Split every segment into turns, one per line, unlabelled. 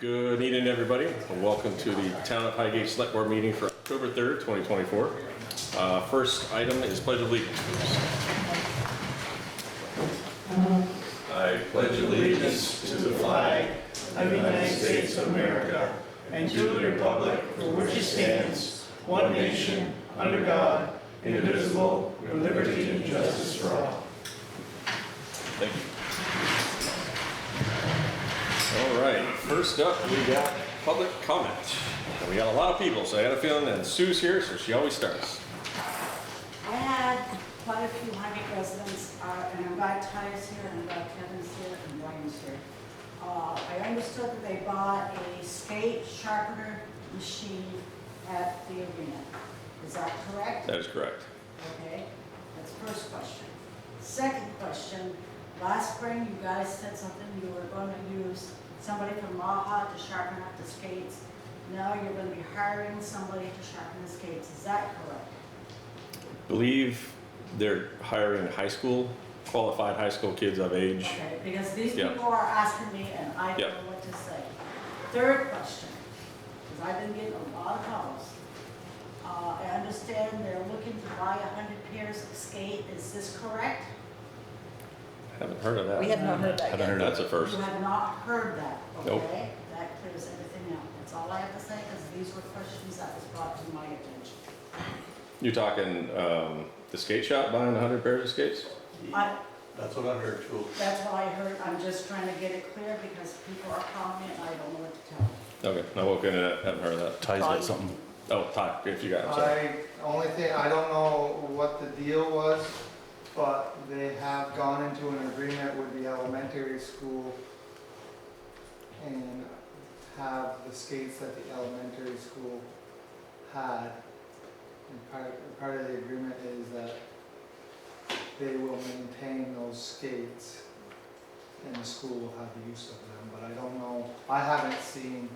Good evening, everybody, and welcome to the Town of Highgate Selectboard meeting for October 3rd, 2024. First item is Pledge of Allegiance. I pledge allegiance to the flag of the United States of America and to the republic for which it stands, one nation, under God, indivisible, with liberty and justice for all. Thank you. All right, first up we got public comment. And we got a lot of people, so I had a feeling that Sue's here, so she always starts.
I had quite a few Highgate residents, and I'm glad Ty's here, and I'm glad Kevin's here, and Brian's here. I understood that they bought a skate sharpener machine at the arena. Is that correct?
That is correct.
Okay, that's the first question. Second question, last spring you guys said something, you were going to use somebody from Maha to sharpen up the skates. Now you're going to be hiring somebody to sharpen the skates. Is that correct?
I believe they're hiring qualified high school kids of age.
Okay, because these people are asking me and I don't know what to say. Third question, because I've been getting a lot of calls. I understand they're looking to buy 100 pairs of skate. Is this correct?
Haven't heard of that.
We have not heard that
Haven't heard that's a first.
You have not heard that, okay?
Nope.
That clears everything out. That's all I have to say, because these were questions that was brought to my attention.
You talking the skate shop buying 100 pairs of skates?
That's what I heard too.
That's what I heard. I'm just trying to get it clear, because people are calling me and I don't know what to tell them.
Okay, now we'll get into that. Haven't heard of that.
Ty's got something.
Oh, Ty, if you got it. I'm sorry.
Only thing, I don't know what the deal was, but they have gone into an agreement with the elementary school and have the skates that the elementary school had. And part of the agreement is that they will maintain those skates and the school will have the use of them, but I don't know, I haven't seen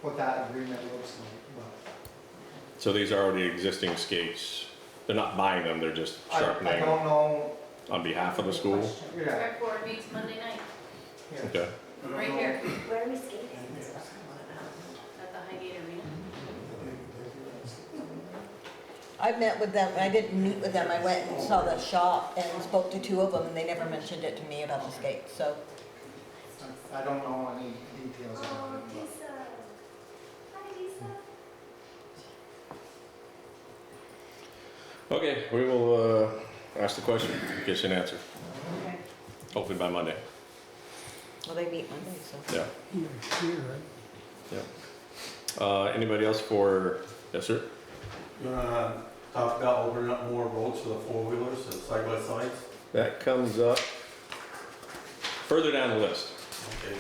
what that agreement looks like, but.
So these are already existing skates. They're not buying them, they're just
I
sharpening
don't know.
on behalf of the school?
Yeah.
Rec board meets Monday night,
Yeah.
Okay.
right here,
Where are we skating?
at the Highgate Arena.
I met with them, I didn't meet with them, I went and saw the shop and spoke to two of them, and they never mentioned it to me about the skates, so.
I don't know any details about it. but-
Okay, we will ask the question, get you an answer,
Okay.
hopefully by Monday.
Well, they meet Monday, so.
Yeah. Yeah. Anybody else for, yes sir?
You wanna talk about opening up more roads for the four-wheelers, the side-by-sides?
That comes up further down the list,
Okay.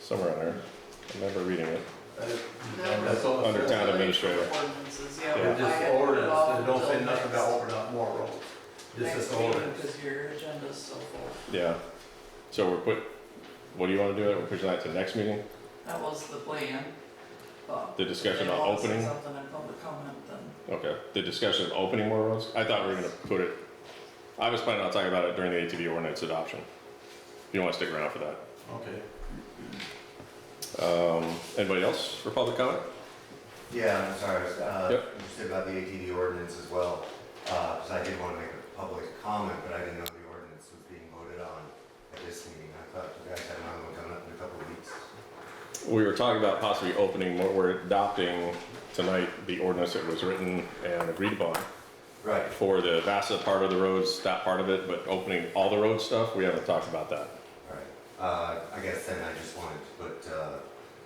somewhere on there. I remember reading it.
That's all it
Under
says.
town administrator.
Ordinances,
Yeah.
yeah.
It's just ordinance, they don't say nothing about opening up more roads. Just
Next
this
meeting,
ordinance.
because your agenda's so full.
Yeah. So what do you want to do? We're pushing that to the next meeting?
That was the plan, but.
The discussion
if
on
they want to say
opening?
something in public comment, then.
Okay, the discussion of opening more roads? I thought we were gonna put it, I was planning on talking about it during the ATV ordinance adoption. If you want to stick around for that.
Okay.
Anybody else for public comment?
Yeah, I'm sorry, I was
Yep.
interested about the ATV ordinance as well, because I did want to make a public comment, but I didn't know the ordinance was being voted on at this meeting. I thought you guys had another one coming up in a couple of weeks.
We were talking about possibly opening more, we're adopting tonight the ordinance that was written and agreed upon
Right.
for the VASA part of the roads, that part of it, but opening all the road stuff, we haven't talked about that.
Right. I guess then I just wanted to put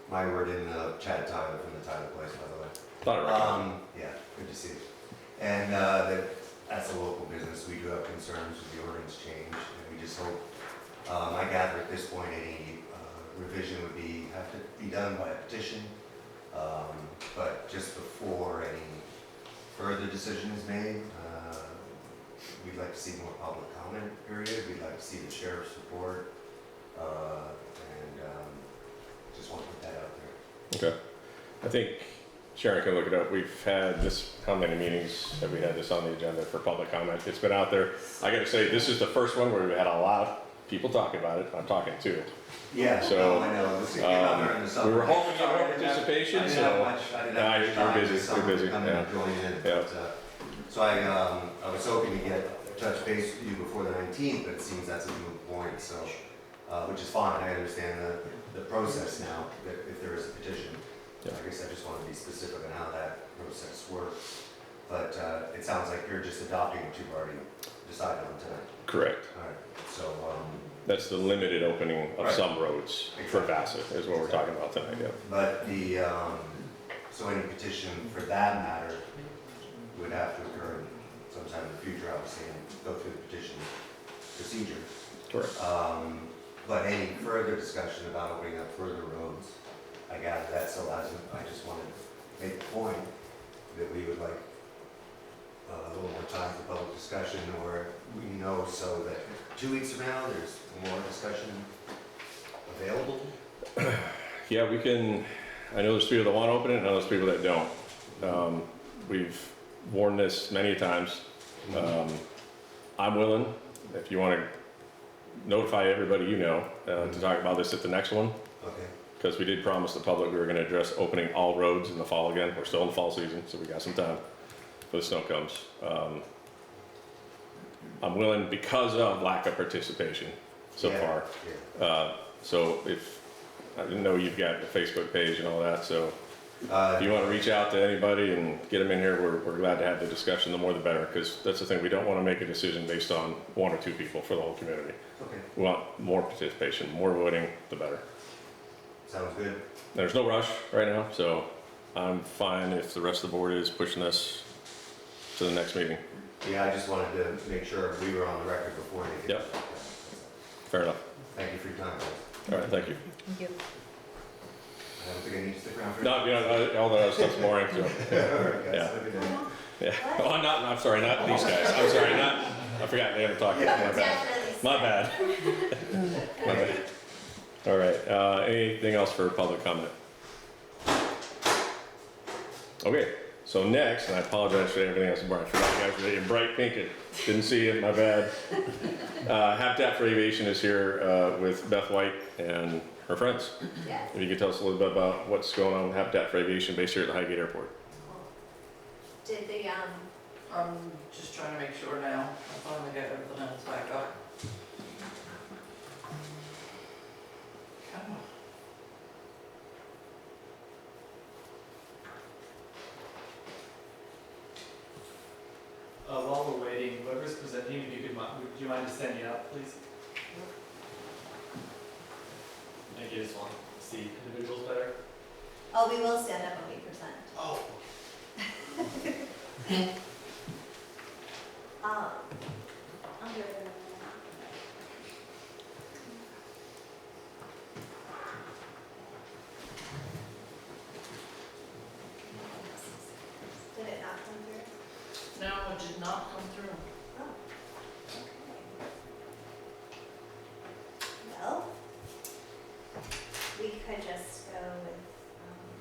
my word in Chad Tyler from the Tyler Place, by the way.
Thought it recommended.
Yeah, good to see you. And that's a local business. We do have concerns with the ordinance change, and we just hope, I gather at this point, any revision would have to be done by a petition. But just before any further decision is made, we'd like to see more public comment period. We'd like to see the sheriff's report, and just want to put that out there.
Okay. I think Sharon can look it up. We've had this, how many meetings have we had this on the agenda for public comment? It's been out there. I gotta say, this is the first one where we've had a lot of
people talking about it, I'm talking to it.
Yeah,
So,
no, I know, this came out during the summer.
we were hoping to get more
Sorry, I didn't have-
participation,
I didn't
so-
have much, I didn't
Nah,
have much
you're
time
busy,
this summer
you're busy,
to come in
yeah.
and join in,
Yeah.
but, so I was hoping to get, touch base with you before the 19th, but it seems that's a moot point, so, which is fine, I understand the process now, that if there is a petition.
Yeah.
I guess I just want to be specific on how that process works, but it sounds like you're just adopting what you've already decided on tonight.
Correct.
All right, so,
That's the limited opening of
Right.
some roads for Bassett, is what we're talking about tonight, yeah.
but so any petition for that matter would have to occur sometime in the future, obviously, and go through the petition procedure.
Correct.
But any further discussion about opening up further roads, I gather that still hasn't, I just wanted to make the point that we would like a little more time for public discussion, or we know so that 2 weeks from now, there's more discussion available.
Yeah, we can, I know there's people that want to open it, and I know there's people that don't. We've warned this many times. I'm willing, if you want to notify everybody you know, to talk about this at the next one,
Okay.
because we did promise the public we were going to address opening all roads in the fall again. We're still in the fall season, so we got some time before the snow comes. I'm willing because of lack of participation so
Yeah,
far.
Yeah.
So if, I didn't know you've got a Facebook page and all that, so if you want to reach out to anybody and get them in here, we're glad to have the discussion, the more the better, because that's the thing, we don't want to make a decision based on 1 or 2 people for the whole community.
Okay,
We want more participation, more voting, the better.
sounds good.
There's no rush right now, so I'm fine if the rest of the board is pushing this to the next meeting.
Yeah, I just wanted to make sure we were on the record before they get.
Yep. Fair enough.
Thank you for your time, guys.
All right, thank you.
Thank you.
I don't think I need to stick around for.
No, all the other stuff's boring, so.
All right, guys,
Yeah.
have a good night.
Yeah. Oh, I'm sorry, not these guys. I'm sorry, I forgot they haven't talked yet. My bad. My bad. My bad. All right, anything else for public comment? Okay, so next, and I apologize for everything else, Brian, I forgot you guys were in bright pink, and didn't see it, my bad. Habitat for Aviation is here with Beth White and her friends.
Yes.
If you could tell us a little bit about what's going on with Habitat for Aviation based here at the Highgate Airport.
Did the,
I'm just trying to make sure now, I finally got everything else back up. Come on.
While we're waiting, whoever's presenting, if you could, would you mind just standing up, please? I think you just want to see individuals better.
oh, we will stand up when we present.
Oh.
I'll do it in a minute. Did it not come through?
No, it did not come through.
Oh, okay. Well, we could just go with,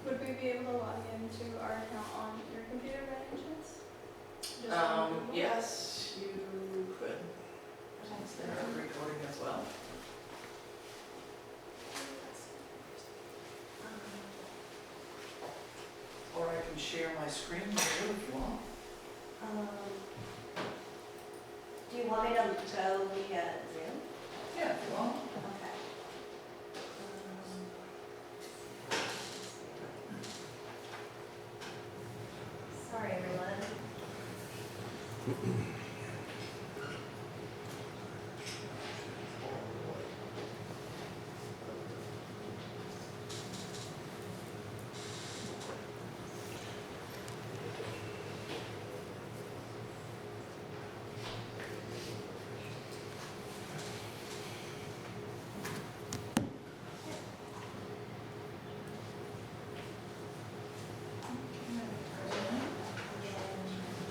Would we be able to log into our account on your computer by any chance? Just on Google?
Yes, you could. Since they're recording as well. Or I can share my screen with you if you want.
do you want me to go via Zoom?
Yeah, if you want.
Okay. Sorry, everyone.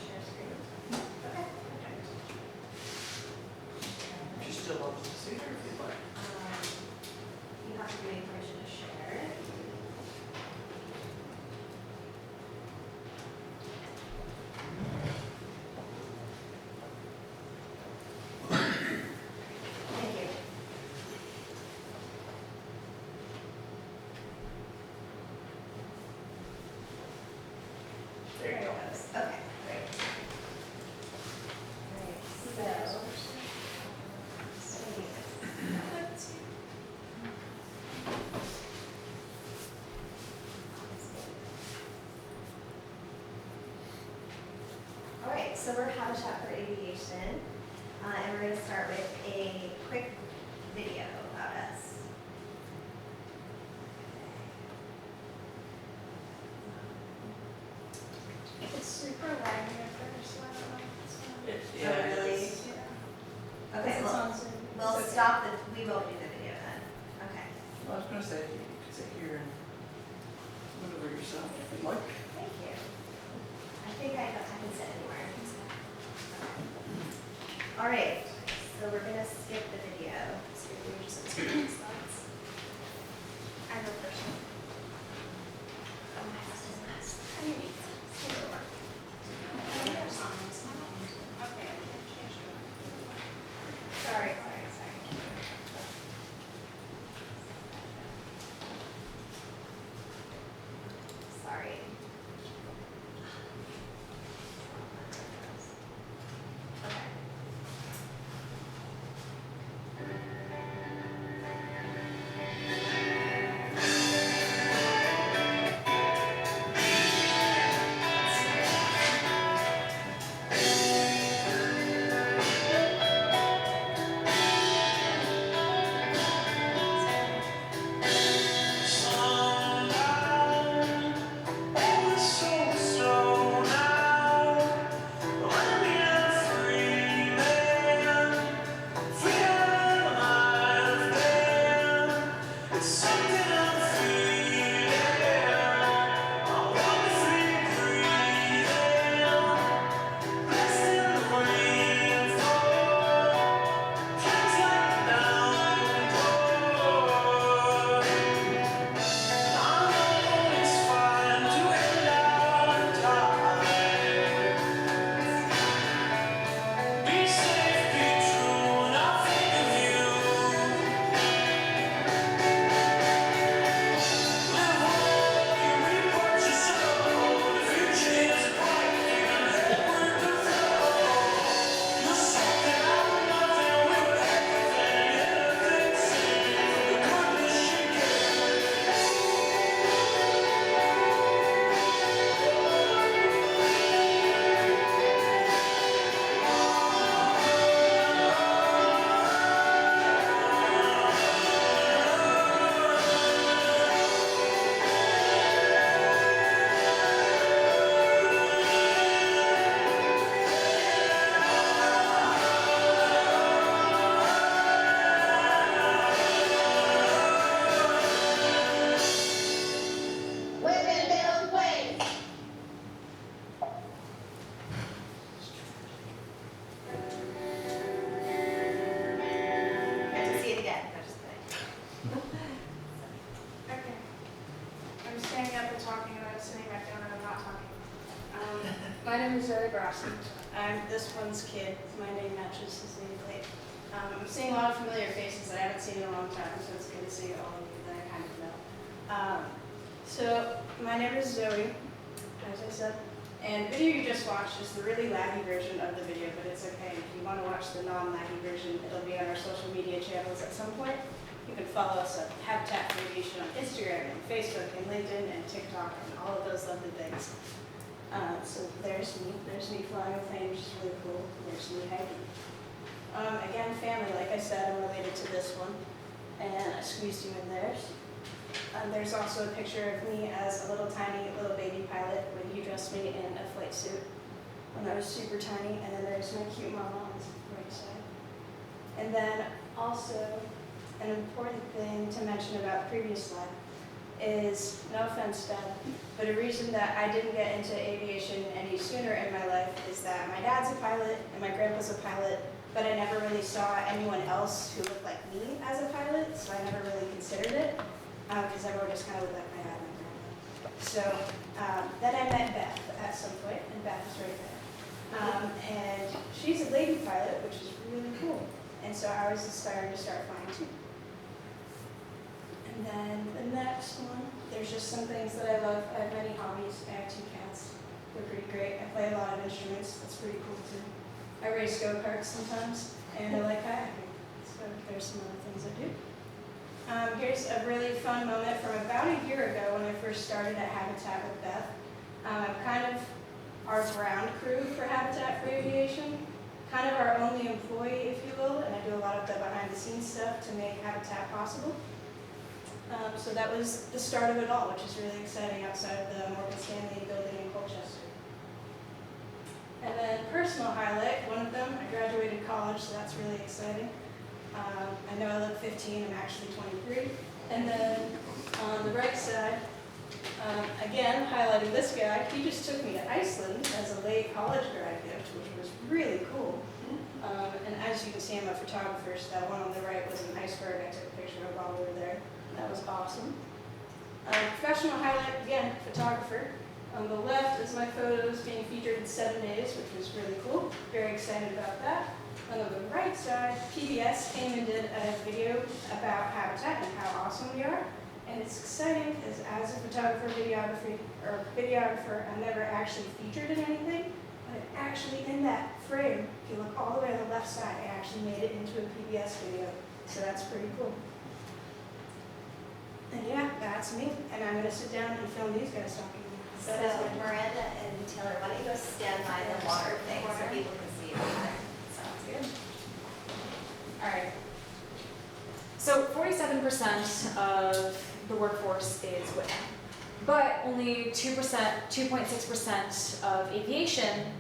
Share screen. Okay. There it goes. Okay, great. Alright, so. Alright, so we're Habitat for Aviation, and we're going to start with a quick video about us.
It's super laggy at first, so I don't know if it's gonna.
Yeah,
Oh, really?
it's-
Yeah.
Okay,
It's
well,
on Zoom.
we'll
It's okay.
stop we won't do the video then. Okay.
Well, I was gonna say, you could sit here and maneuver yourself if you'd like.
Thank you. I think I can sit anywhere. All right, so we're gonna skip the video.
So you're just skipping slides. I go first.
Oh, my husband's last.
How do you need some? Okay, I can't change it.
Sorry. Sorry. Okay. Get to see it again. No, just kidding.
Okay. I'm standing up and talking, and I'm sitting back down and I'm not talking. My name is Zoe Grossi. I'm this one's kid. My name matches his nameplate. I'm seeing a lot of familiar faces that I haven't seen in a long time, so it's good to see all of you that I kind of know. So my name is Zoe, as I said, and the video you just watched is the really laggy version of the video, but it's okay. If you want to watch the non-laggy version, it'll be on our social media channels at some point. You can follow us at Habitat for Aviation on Instagram and Facebook and LinkedIn and TikTok and all of those lovely things. So there's me flying a plane, which is really cool. There's me hiking. Again, family, like I said, I'm related to this one, and I squeezed you in theirs. There's also a picture of me as a little tiny little baby pilot when you dressed me in a flight suit when I was super tiny, and then there's my cute mama on the right side. And then also, an important thing to mention about previous life is, no offense, Dad, but a reason that I didn't get into aviation any sooner in my life is that my dad's a pilot and my grandpa's a pilot, but I never really saw anyone else who looked like me as a pilot, so I never really considered it, because everyone just kind of looked like my dad and my grandpa. So then I met Beth at some point, and Beth is right there. And she's a lady pilot, which is really cool. And so I was inspired to start flying too. And then the next one, there's just some things that I love. I have many hobbies. I have 2 cats. They're pretty great. I play a lot of instruments. That's pretty cool too. I race go-karts sometimes, and I like kayaking. So there's some other things I do. Here's a really fun moment from about a year ago when I first started at Habitat with Beth. I'm kind of our ground crew for Habitat for Aviation, kind of our only employee, if you will, and I do a lot of the behind-the-scenes stuff to make Habitat possible. So that was the start of it all, which is really exciting outside of the Morgan Stanley building in Colchester. And then personal highlight, one of them, I graduated college, so that's really exciting. I know I look 15, I'm actually 23. And then on the right side, again, highlighting this guy, he just took me to Iceland as a late college grad gift, which was really cool. And as you can see, I'm a photographer, so that one on the right was an iceberg I took a picture of while we were there. That was awesome. Professional highlight, again, photographer. On the left is my photos being featured in 7 days, which was really cool. Very excited about that. And on the right side, PBS came and did a video about Habitat and how awesome we are. And it's exciting because as a photographer, videographer, I'm never actually featured in anything, but actually in that frame, if you look all the way on the left side, I actually made it into a PBS video. So that's pretty cool. And yeah, that's me. And I'm gonna sit down and film these guys talking.
So Miranda and Taylor, why don't you go stand by the water thing so people can see you there? Sounds good.
All right. So 47% of the workforce is women, but only 2.6% of aviation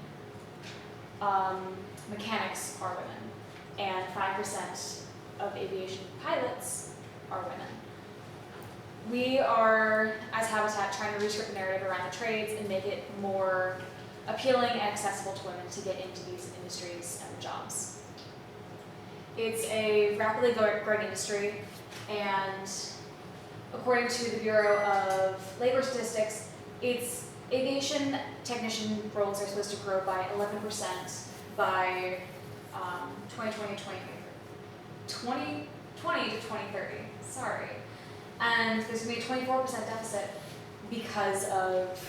mechanics are women, and 5% of aviation pilots are women. We are, as Habitat, trying to rescript the narrative around the trades and make it more appealing and accessible to women to get into these industries and jobs. It's a rapidly growing industry, and according to the Bureau of Labor Statistics, its aviation technician roles are supposed to grow by 11% by 2020 to 2030. Sorry. And there's going to be a 24% deficit because of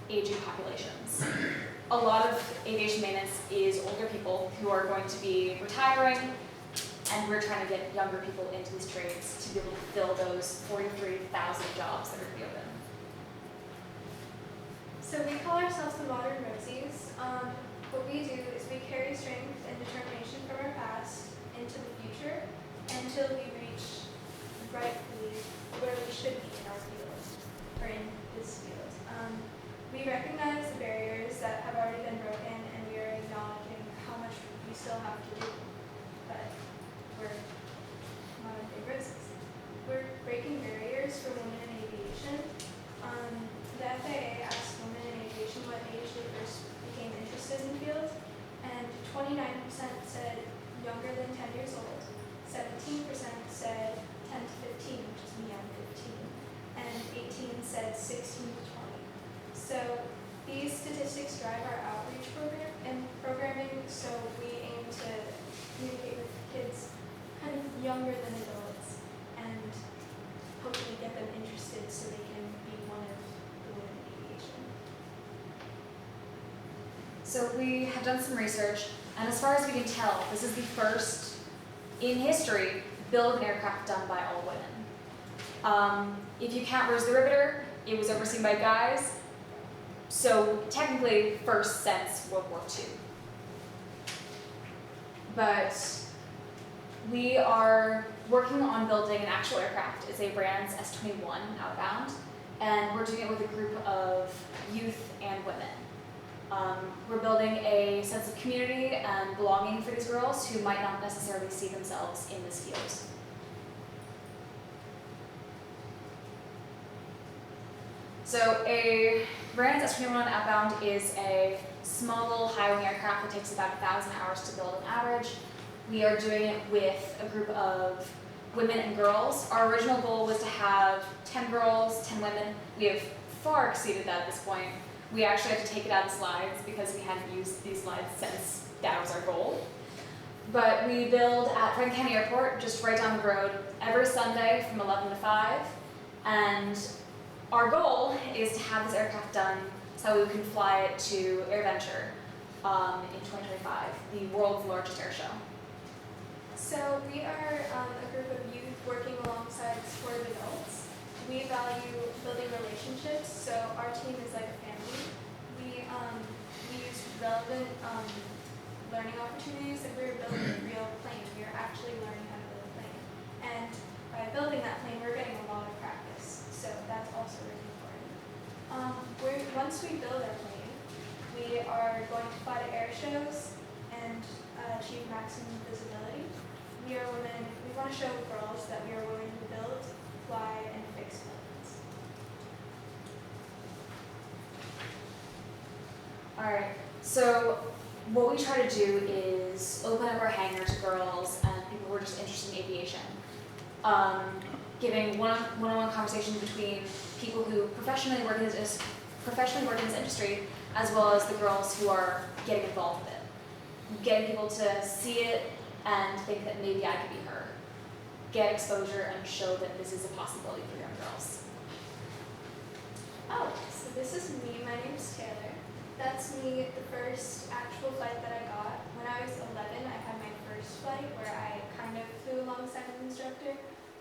aging populations. A lot of aviation maintenance is older people who are going to be retiring, and we're trying to get younger people into these trades to be able to fill those 43,000 jobs that are going to be open.
So we call ourselves the Modern Rosies. What we do is we carry strength and determination from our past into the future until we reach rightfully where we should be in our field, or in this field. We recognize the barriers that have already been broken, and we are acknowledging how much we still have to do. But we're modern day roses. We're breaking barriers for women in aviation. The FAA asked women in aviation what age they first became interested in the field, and 29% said younger than 10 years old, 17% said 10 to 15, which is me, I'm 15, and 18 said 16 to 20. So these statistics drive our outreach program and programming, so we aim to communicate with kids kind of younger than adults and hopefully get them interested so they can be one of the women in aviation.
So we have done some research, and as far as we can tell, this is the first in history build of an aircraft done by all women. If you count Rose the Riveter, it was overseen by guys, so technically first since World War II. But we are working on building an actual aircraft. It's a Brands S-21 outbound, and we're doing it with a group of youth and women. We're building a sense of community and belonging for these girls who might not necessarily see themselves in this field. So a Brands S-21 outbound is a small little high-wing aircraft that takes about 1,000 hours to build on average. We are doing it with a group of women and girls. Our original goal was to have 10 girls, 10 women. We have far exceeded that at this point. We actually had to take it out of slides because we hadn't used these slides since that was our goal. But we build at Franklin County Airport, just right down the road, every Sunday from 11 to 5. And our goal is to have this aircraft done so we can fly it to AirVenture in 2025, the world's largest air show.
So we are a group of youth working alongside supportive adults. We value building relationships, so our team is like a family. We use relevant learning opportunities, and we're building a real plane. We are actually learning how to build a plane. And by building that plane, we're getting a lot of practice, so that's also really important. Once we build our plane, we are going to fly to air shows and achieve maximum visibility. We are women, we want to show girls that we are women who build, fly, and fix planes.
Alright, so what we try to do is open up our hangar to girls and people who are just interested in aviation. Giving one-on-one conversations between people who professionally work in this industry, as well as the girls who are getting involved with it. Getting people to see it and think that maybe I could be her. Get exposure and show that this is a possibility for young girls.
Oh, so this is me. My name's Taylor. That's me, the first actual flight that I got. When I was 11, I had my first flight where I kind of flew alongside an instructor.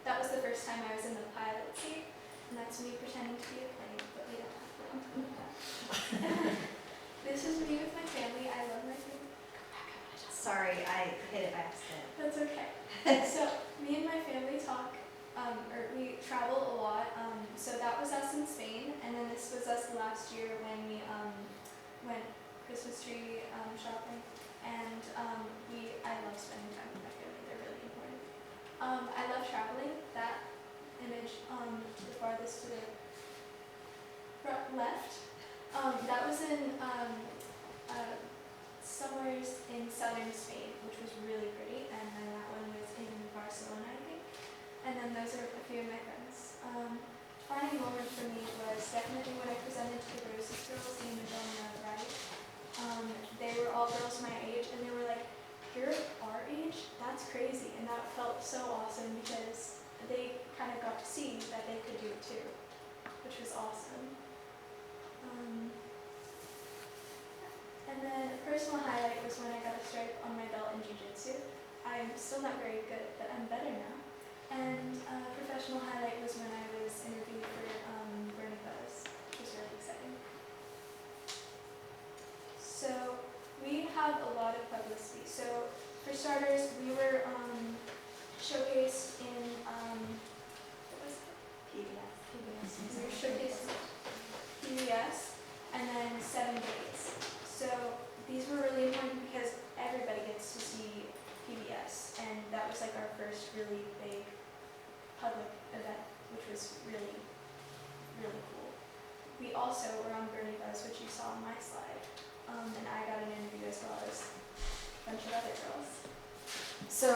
That was the first time I was in the pilot seat, and that's me pretending to be a plane, but we don't have to do that. This is me with my family. I love my family.
Sorry, I hit it by accident.
That's okay. So me and my family talk, or we travel a lot. So that was us in Spain, and then this was us last year when we went Christmas tree shopping. And I love spending time with my family. They're really important. I love traveling. That image, the farthest to the left, that was in somewhere in southern Spain, which was really pretty, and then that one was in Barcelona, I think. And then those are a few of my friends. Defining moment for me was definitely when I presented to the Roses girls in the middle on the right. They were all girls my age, and they were like, "You're our age? That's crazy." And that felt so awesome because they kind of got to see that they could do it too, which was awesome. And then a personal highlight was when I got a stripe on my belt in jiu-jitsu. I'm still not very good, but I'm better now. And a professional highlight was when I was interviewed for Burning Buzz, which was really exciting. So we have a lot of publicity. So for starters, we were showcased in what was it?
PBS.
PBS. We were showcased in PBS, and then 7 days. So these were really important because everybody gets to see PBS, and that was like our first really big public event, which was really, really cool. We also were on Burning Buzz, which you saw on my slide, and I got an interview as well as a bunch of other girls.
So,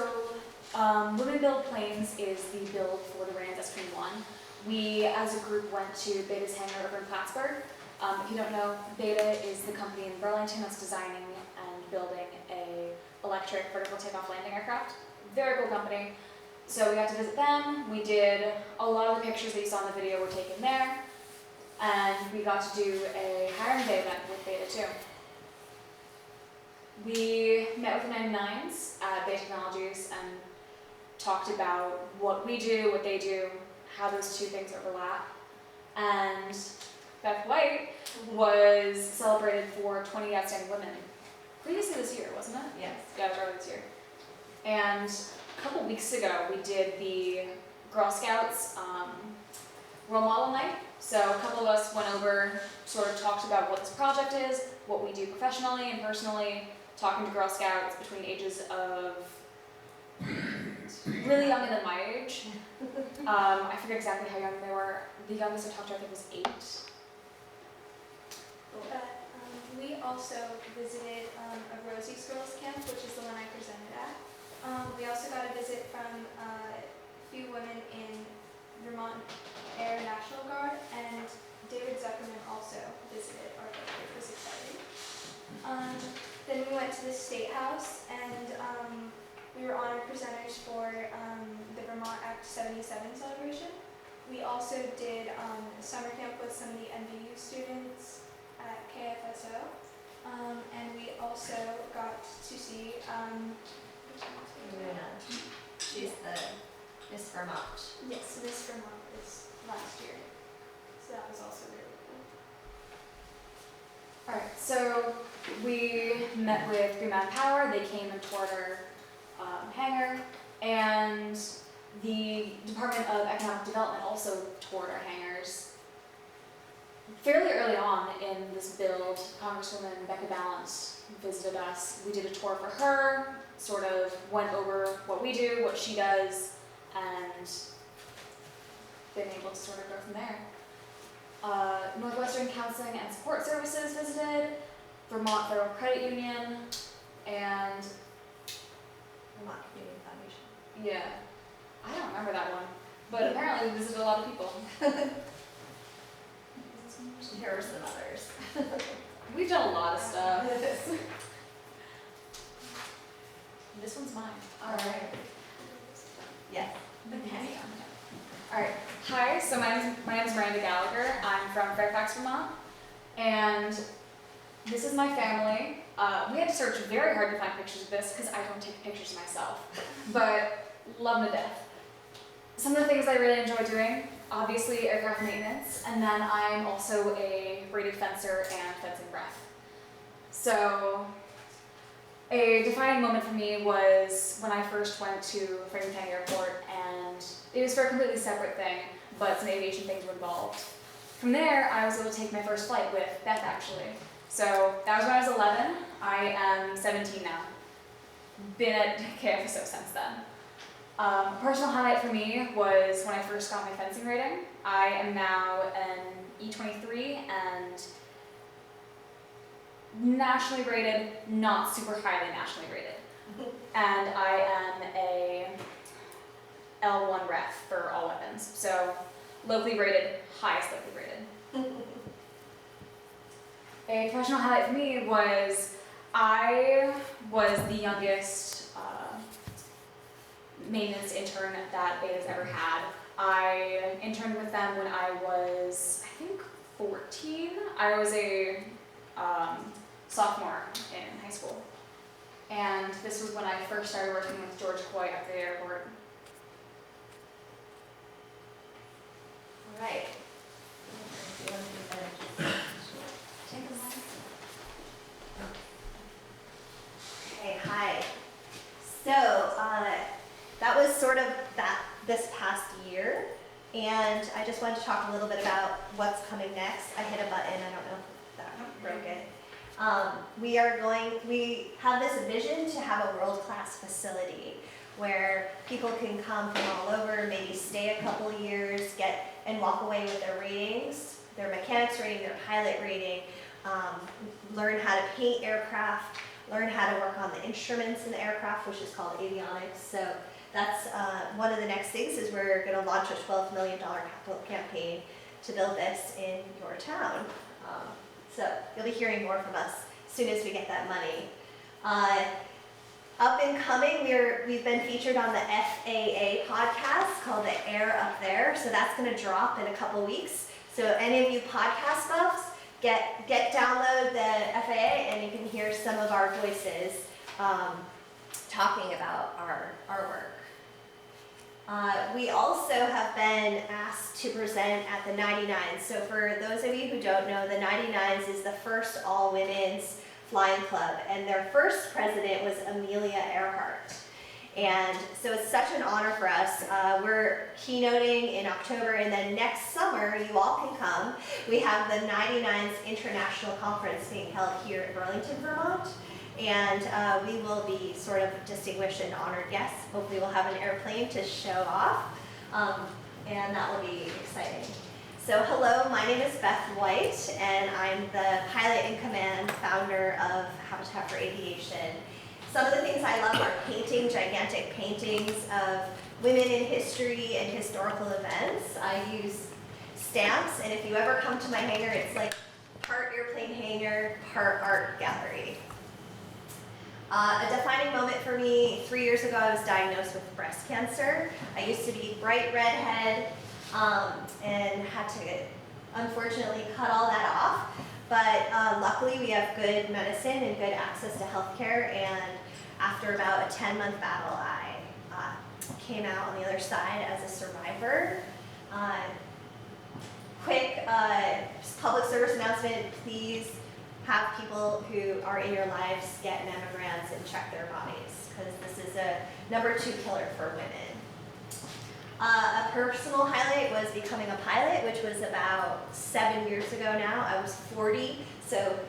Women Build Planes is the build for the Rand's Stream 1. We, as a group, went to Beta's hangar over in Plattsburgh. If you don't know, Beta is the company in Burlington that's designing and building a electric vertical takeoff landing aircraft. Very cool company. So we got to visit them. We did a lot of the pictures that you saw in the video were taken there. And we got to do a hiring day event with Beta too. We met with the 99s at Beta Technologies and talked about what we do, what they do, how those two things overlap. And Beth White was celebrated for 20 Outstanding Women previously this year, wasn't it?
Yes.
Yeah, it was earlier this year. And a couple weeks ago, we did the Girl Scouts role model night. So a couple of us went over, sort of talked about what this project is, what we do professionally and personally, talking to Girl Scouts between ages of really young and then my age. I forget exactly how young they were. The youngest I talked to, I think, was 8.
We also visited a Rosie's Girls Camp, which is the one I presented at. We also got a visit from a few women in Vermont Air National Guard, and David Zuckerman also visited our group, which was exciting. Then we went to the State House, and we were honored presenters for the Vermont Act 77 celebration. We also did summer camp And we also got to see,
Luna. She's the Miss Vermont.
yes, Miss Vermont is last year. So that was also really cool.
Alright, so we met with Green Mountain Power, they came and toured our hangar, and the Department of Economic Development also toured our hangars. Fairly early on in this build, Congresswoman Becca Balance visited us. We did a tour for her, sort of went over what we do, what she does, and been able to sort of go from there. Northwestern Counseling and Support Services visited, Vermont Federal Credit Union, and
Vermont Community Foundation.
yeah, I don't remember that one, but apparently we visited a lot of people.
There were some others.
We've done a lot of stuff. This one's mine.
Alright. Yes.
Okay. Alright, hi, so my name's Miranda Gallagher. I'm from Fairfax, Vermont, and this is my family. We had to search very hard to find pictures of this because I don't take pictures myself, but love them to death. Some of the things I really enjoy doing, obviously aircraft maintenance, and then I'm also a braided fencer and fencing ref. So a defining moment for me was when I first went to Framingham Airport, and it was for a completely separate thing, but some aviation things were involved. From there, I was able to take my first flight with Beth, actually. So that was when I was 11. I am 17 now. Been at KFSO since then. A personal highlight for me was when I first got my fencing rating. I am now an E23 and nationally rated, not super highly nationally rated. And I am a L1 ref for all weapons. So locally rated, highest locally rated. A professional highlight for me was I was the youngest maintenance intern that Beta's ever had. I interned with them when I was, I think, 14. I was a sophomore in high school. And this was when I first started working with George Coy at the airport.
All right. Okay, hi. So, that was sort of this past year, and I just wanted to talk a little bit about what's coming next. I hit a button, I don't know if that broke it. We have this vision to have a world-class facility where people can come from all over, maybe stay a couple years, and walk away with their ratings, their mechanics rating, their pilot rating, learn how to paint aircraft, learn how to work on the instruments in the aircraft, which is called avionics. So that's one of the next things is we're going to launch a $12 million capital campaign to build this in your town. So you'll be hearing more from us as soon as we get that money. Up and coming, we've been featured on the FAA podcast called The Air Up There. So that's going to drop in a couple weeks. So any of you podcast buffs, download the FAA and you can hear some of our voices talking about our work. We also have been asked to present at the 99s. So for those of you who don't know, the 99s is the first all-women's flying club, and their first president was Amelia Earhart. And so it's such an honor for us. We're keynoting in October, and then next summer, you all can come. We have the 99s International Conference being held here in Burlington, Vermont. And we will be sort of distinguished and honored guests. Hopefully we'll have an airplane to show off, and that will be exciting. So hello, my name is Beth White, and I'm the pilot in command founder of Habitat for Aviation. Some of the things I love are painting gigantic paintings of women in history and historical events. I use stamps, and if you ever come to my hangar, it's like part airplane hangar, part art gallery. A defining moment for me, 3 years ago I was diagnosed with breast cancer. I used to be bright redhead and had to unfortunately cut all that off. But luckily, we have good medicine and good access to healthcare. And after about a 10-month battle, I came out on the other side as a survivor. Quick public service announcement, please have people who are in your lives get mammograms and check their bodies, because this is a #2 killer for women. A personal highlight was becoming a pilot, which was about 7 years ago now. I was 40, so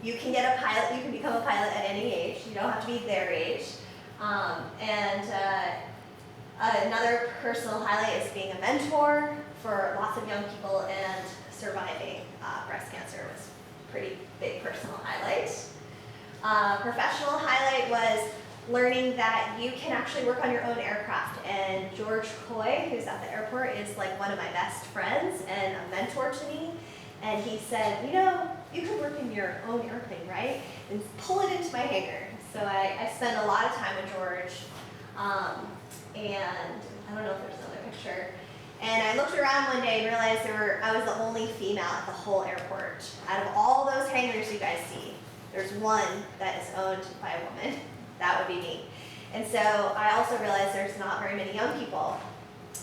you can get a pilot, you can become a pilot at any age. You don't have to be their age. Another personal highlight is being a mentor for lots of young people, and surviving breast cancer was a pretty big personal highlight. Professional highlight was learning that you can actually work on your own aircraft. And George Coy, who's at the airport, is like one of my best friends and a mentor to me. And he said, you know, you can work in your own airplane, right? And pull it into my hangar. So I spent a lot of time with George. And I don't know if there's another picture. And I looked around one day and realized I was the only female at the whole airport. Out of all those hangars you guys see, there's one that is owned by a woman. That would be me. And so I also realized there's not very many young people.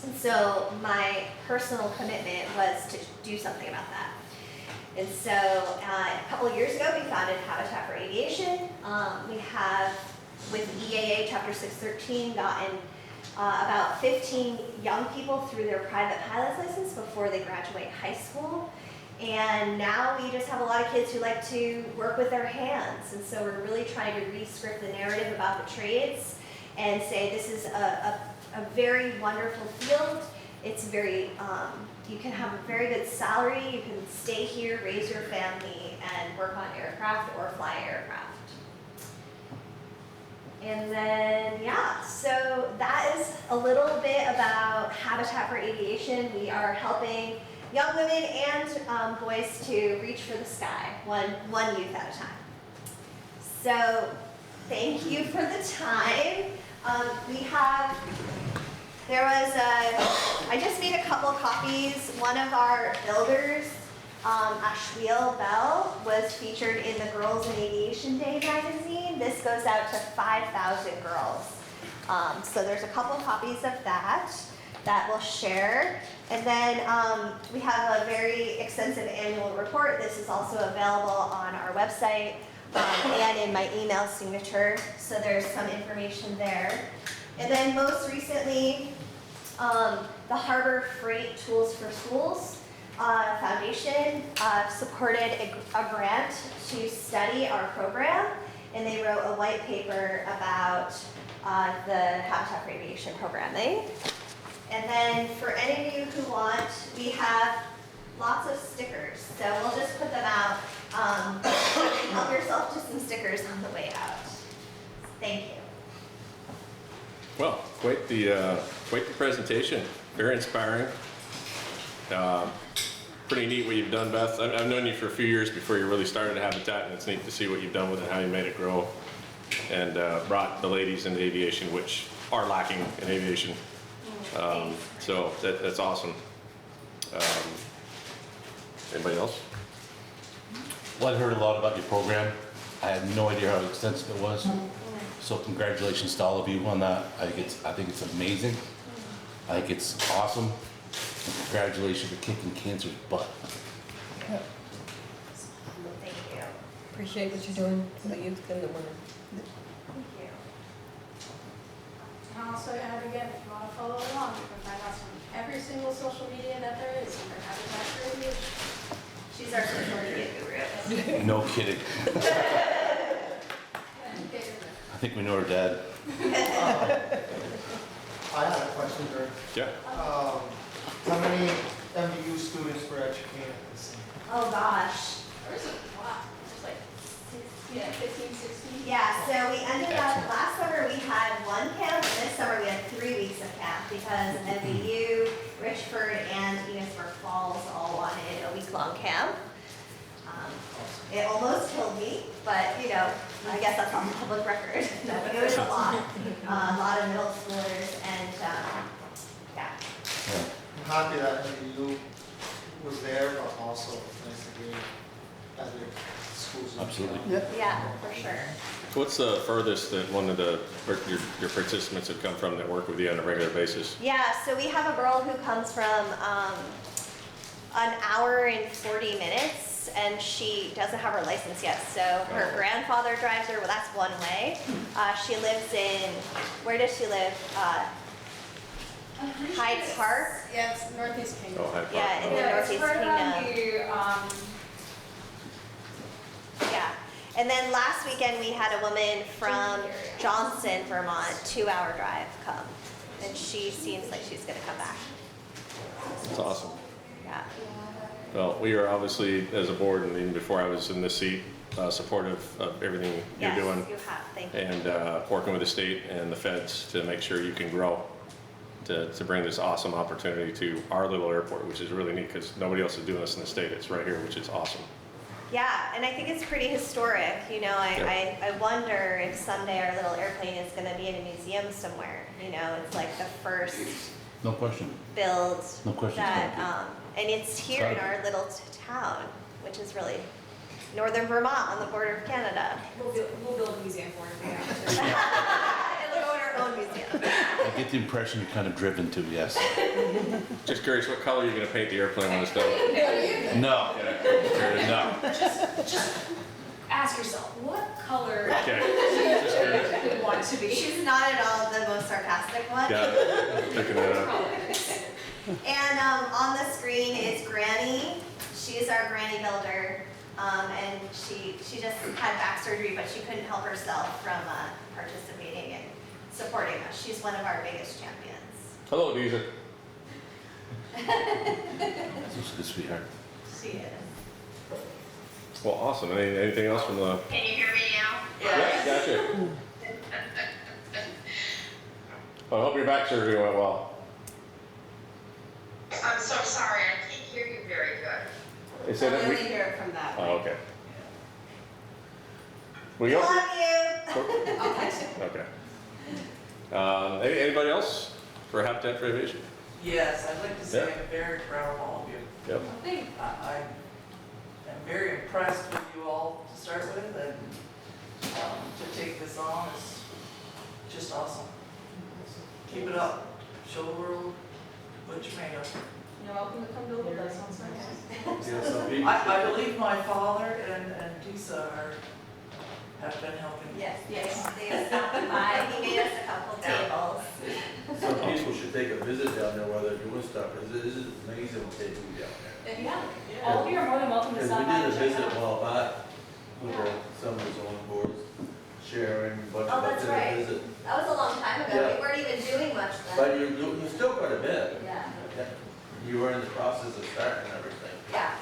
And so my personal commitment was to do something about that. And so a couple of years ago, we founded Habitat for Aviation. We have, with EAA Chapter 613, gotten about 15 young people through their private pilot's license before they graduate high school. And now we just have a lot of kids who like to work with their hands. And so we're really trying to re-script the narrative about the trades and say this is a very wonderful field. It's very, you can have a very good salary, you can stay here, raise your family, and work on aircraft or fly aircraft. And then, yeah, so that is a little bit about Habitat for Aviation. We are helping young women and boys to reach for the sky, one youth at a time. So thank you for the time. I just made a couple copies. One of our builders, Ashweel Bell, was featured in the Girls in Aviation Day magazine. This goes out to 5,000 girls. So there's a couple copies of that we'll share. And then we have a very extensive annual report. This is also available on our website and in my email signature. So there's some information there. And then most recently, the Harbor Freight Tools for Schools Foundation supported a grant to study our program, and they wrote a white paper about the Habitat for Aviation programming. And then for any of you who want, we have lots of stickers. So we'll just put them out. Help yourself to some stickers on the way out. Thank you.
Well, quite the presentation. Very inspiring. Pretty neat what you've done, Beth. I've known you for a few years before you really started Habitat, and it's neat to see what you've done with it, how you made it grow, and brought the ladies into aviation, which are lacking in aviation. So that's awesome. Anybody else?
Well, I heard a lot about your program. I had no idea how extensive it was. So congratulations to all of you on that. I think it's amazing. I think it's awesome. And congratulations for kicking cancer's butt.
Thank you.
Appreciate what you're doing for the youth and the women.
Thank you.
And I'll also add again, if you want to follow along, you can find us on every single social media that there is under Habitat for Aviation.
She's our social media guru.
No kidding. I think we know her dad.
I had a question, Greg.
Yeah.
How many MDU students were educated this year?
Oh gosh.
There's a lot, there's like 15, 16.
Yeah, so we ended up, last summer we had one camp, and this summer we had 3 weeks of camp because MDU, Richford, and Enosburg Falls all wanted a week-long camp. It almost killed me, but you know, I guess that's on the public record. No, but it was a lot of middle schoolers, and yeah.
I'm happy that MDU was there, but also nice to hear as we
Absolutely.
Yeah, for sure.
What's the furthest that one of your participants have come from that work with you on a regular basis?
Yeah, so we have a girl who comes from an hour and 40 minutes, and she doesn't have her license yet. So her grandfather drives her. Well, that's one way. She lives in, where does she live? Hyde Park.
Yeah, it's Northeast Kingdom.
Oh, Hyde Park.
Yeah, in the
Yeah, it's
Northeast
right around
Kingdom. Yeah. And then last weekend we had a woman from Johnston, Vermont, 2-hour drive come. And she seems like she's gonna come back.
That's awesome.
Yeah.
Well, we are obviously, as a board, and even before I was in this seat, supportive of everything you're doing.
Yes, you have, thank you.
And working with the state and the feds to make sure you can grow, to bring this awesome opportunity to our little airport, which is really neat because nobody else is doing this in the state. It's right here, which is awesome.
Yeah, and I think it's pretty historic. You know, I wonder if someday our little airplane is gonna be in a museum somewhere. You know, it's like the first
No question.
build
No question.
that, and it's here in our little town, which is really northern Vermont on the border of Canada.
We'll build a museum for it.
It'll go in our own museum.
I get the impression you're kind of driven to, yes.
Just curious, what color are you going to paint the airplane when it's done?
No. No.
Just ask yourself, what color
Okay. Just
do
curious.
you want it to be?
She's not at all the most sarcastic one.
Got it. Picking that up.
And on the screen is Granny. She's our granny builder. And she just had back surgery, but she couldn't help herself from participating and supporting us. She's one of our biggest champions.
Hello, Deezer.
That's a good sweetheart.
She is.
Well, awesome. Anything else from the?
Can you hear me now?
Yeah, gotcha. Well, I hope your back surgery went well.
I'm so sorry, I can't hear you very good.
They said that we.
hear it from that.
Oh, okay. We
Love
also.
you.
I'll text you.
Okay. Anybody else for Habitat for Aviation?
Yes, I'd like to say
Yeah.
I'm very proud of all of you.
Yep.
I am very impressed with you all to start with, and to take this on is just awesome. Keep it up. Show the world what you're made of.
You're welcome to come build with us on Sunday.
Yeah, some people.
I believe my father and Disa have been helping.
Yes, they stopped by. He made us a couple tables.
Some people should take a visit down there while they're doing stuff, because it is amazing what they do down there.
Yeah, all of you are more than welcome to
Because
stop
we
by
did
and
a
check it
visit
out.
a while back with some of the zoning boards, sharing, a bunch
Oh,
of us
that's
did a
right.
visit.
That was a long time ago.
Yeah.
We weren't even doing much then.
But you still got a bit.
Yeah.
You were in the process of starting everything.
Yeah.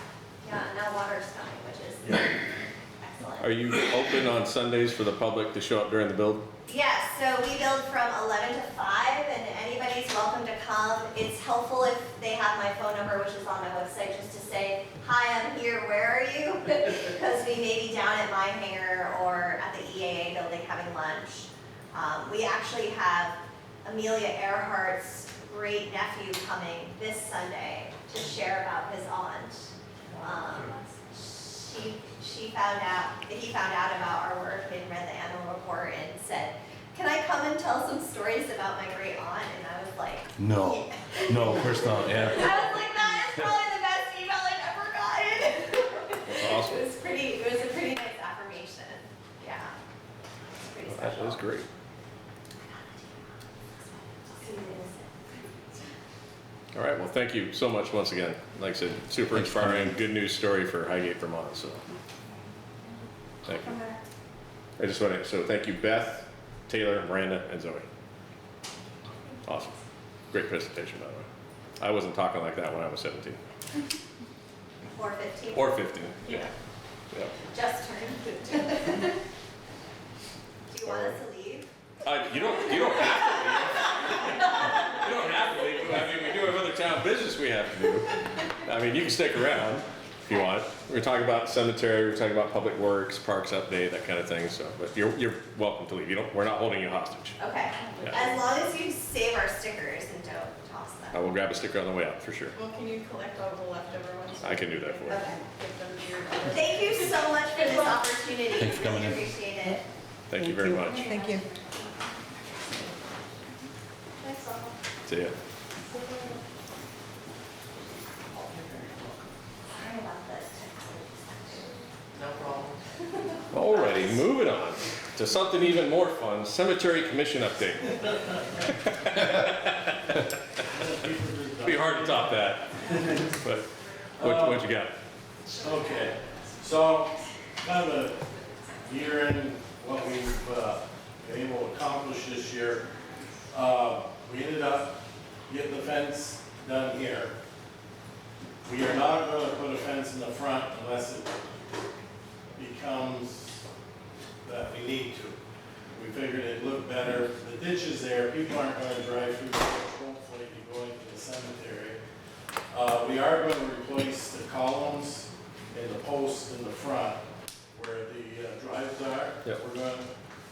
Yeah, now water's coming, which is excellent.
Are you open on Sundays for the public to show up during the build?
Yes, so we build from 11 to 5, and anybody's welcome to come. It's helpful if they have my phone number, which is on my website, just to say, hi, I'm here, where are you? Because we may be down at my hangar or at the EAA building having lunch. We actually have Amelia Earhart's great nephew coming this Sunday to share about his aunt. He found out about our work and read the annual report and said, can I come and tell some stories about my great aunt? And I was like,
No.
yeah.
No, of course not, yeah.
I was like, that is probably the best email I've ever gotten.
That's awesome.
It was a pretty nice affirmation. Yeah. It's pretty
That
special.
was great. All right, well, thank you so much once again. Like I said, super
Thanks for
inspiring,
coming.
good news story for Highgate, Vermont, so. Thank you. I just want to, so thank you Beth, Taylor, Miranda, and Zoe. Awesome. Great presentation, by the way. I wasn't talking like that when I was 17.
Or 15.
Or 15, yeah. Yeah.
Just turned 15. Do you want us to leave?
You don't have to leave. You don't have to leave. I mean, we do have other town business we have to do. I mean, you can stick around if you want. We're talking about cemetery, we're talking about public works, parks update, that kind of thing, so, but you're welcome to leave. We're not holding you hostage.
Okay.
Yeah.
As long as you save our stickers and don't toss them.
I will grab a sticker on the way out, for sure.
Well, can you collect all the leftover ones?
I can do that for you.
Okay.
Give them to your
Thank you so much for this opportunity.
Thanks for coming in.
Really appreciate it.
Thank you very much.
Thank you.
Thanks, all.
See ya.
Sorry about this.
No problem.
Alrighty, moving on to something even more fun, cemetery commission update. Be hard to top that, but what you got?
Okay, so kind of a year in what we've been able to accomplish this year. We ended up getting the fence done here. We are not going to put a fence in the front unless it becomes that we need to. We figured it'd look better. The ditch is there, people aren't going to drive through the ditch, hopefully, to go into the cemetery. We are going to replace the columns and the posts in the front where the drives are.
Yep.
We're going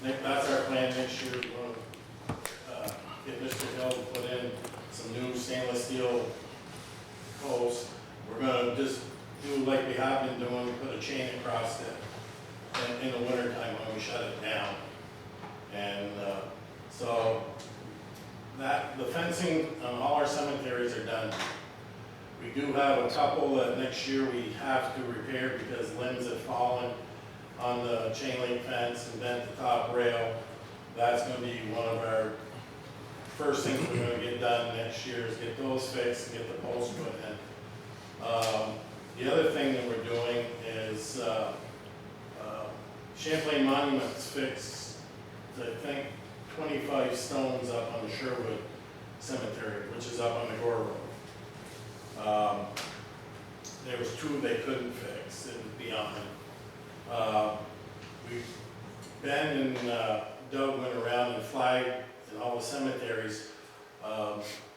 to, that's our plan next year. We're going to get Mr. Hill to put in some new stainless steel posts. We're going to just do like we have been doing, put a chain across it in the winter time when we shut it down. And so the fencing on all our cemeteries are done. We do have a couple that next year we have to repair because limbs have fallen on the chain link fence and bent the top rail. That's going to be one of our first things we're going to get done next year is get those fixed and get the posts put in. The other thing that we're doing is Champlain Monuments fixed, I think, 25 stones up on the Sherwood Cemetery, which is up on the Gore Road. There was 2 they couldn't fix, it was beyond. Ben and Doug went around and flagged in all the cemeteries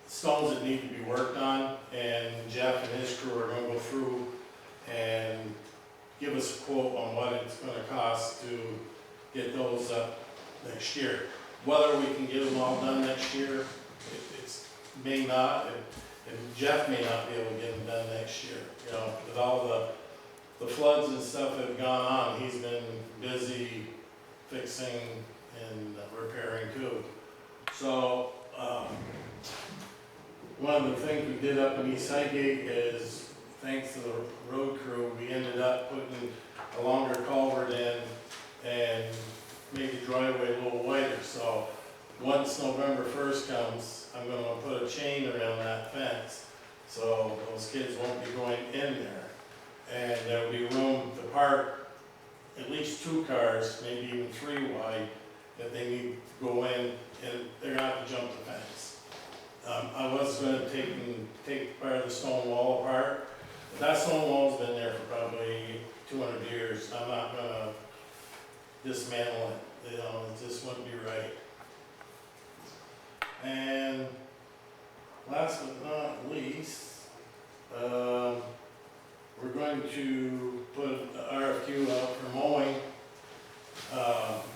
stones that need to be worked on, and Jeff and his crew are going to go through and give us a quote on what it's going to cost to get those up next year. Whether we can get them all done next year, it's may not, and Jeff may not be able to get them done next year. You know, with all the floods and stuff that have gone on, he's been busy fixing and repairing too. So one of the things we did up in East Highgate is, thanks to the road crew, we ended up putting a longer culvert in and made the driveway a little wider. So once November 1st comes, I'm going to put a chain around that fence so those kids won't be going in there. And there'll be room to park at least 2 cars, maybe even 3 wide, if they need to go in, and they're going to have to jump the fence. I was going to take part of the stone wall apart, but that stone wall's been there for probably 200 years. I'm not going to dismantle it. You know, it just wouldn't be right. And last but not least, we're going to put an RFQ out for mowing.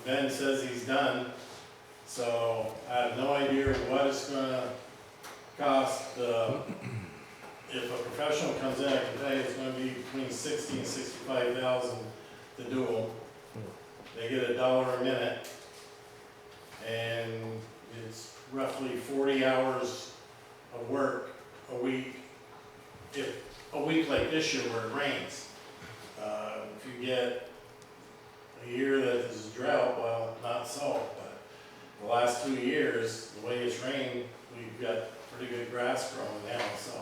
Ben says he's done, so I have no idea what it's going to cost. If a professional comes in, I can tell you it's going to be between $60,000 and $65,000 to do them. They get $1 a minute, and it's roughly 40 hours of work a week. If a week like this year where it rains, if you get a year that is drought, well, not so, but the last 2 years, the way it's rained, we've got pretty good grass growing now, so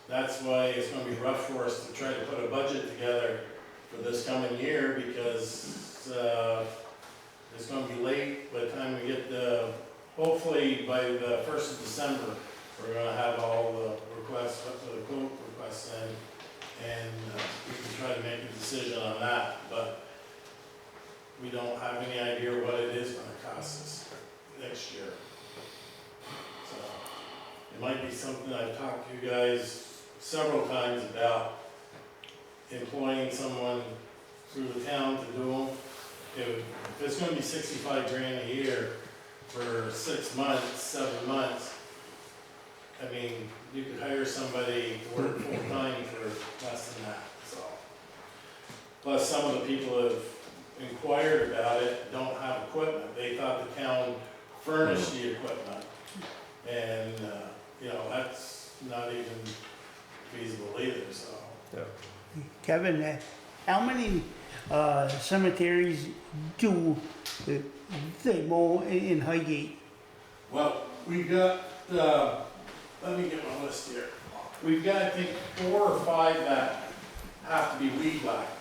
that's why it's going to be rough for us to try to put a budget together for this coming year, because it's going to be late by the time we get hopefully by the 1st of December, we're going to have all the requests, the quote requests in, and we can try to make a decision on that, but we don't have any idea what it is going to cost us next year. So it might be something I've talked to you guys several times about, employing someone through the town to do them. If it's going to be 65 grand a year for 6 months, 7 months, I mean, you could hire somebody to work full time for less than that. So Plus, some of the people that have inquired about it don't have equipment. They thought the town furnished the equipment. And, you know, that's not even feasible either, so.
Kevin, how many cemeteries do they mow in Highgate?
Well, we've got, let me get my list here. We've got, I think, 4 or 5 that have to be weed whacked.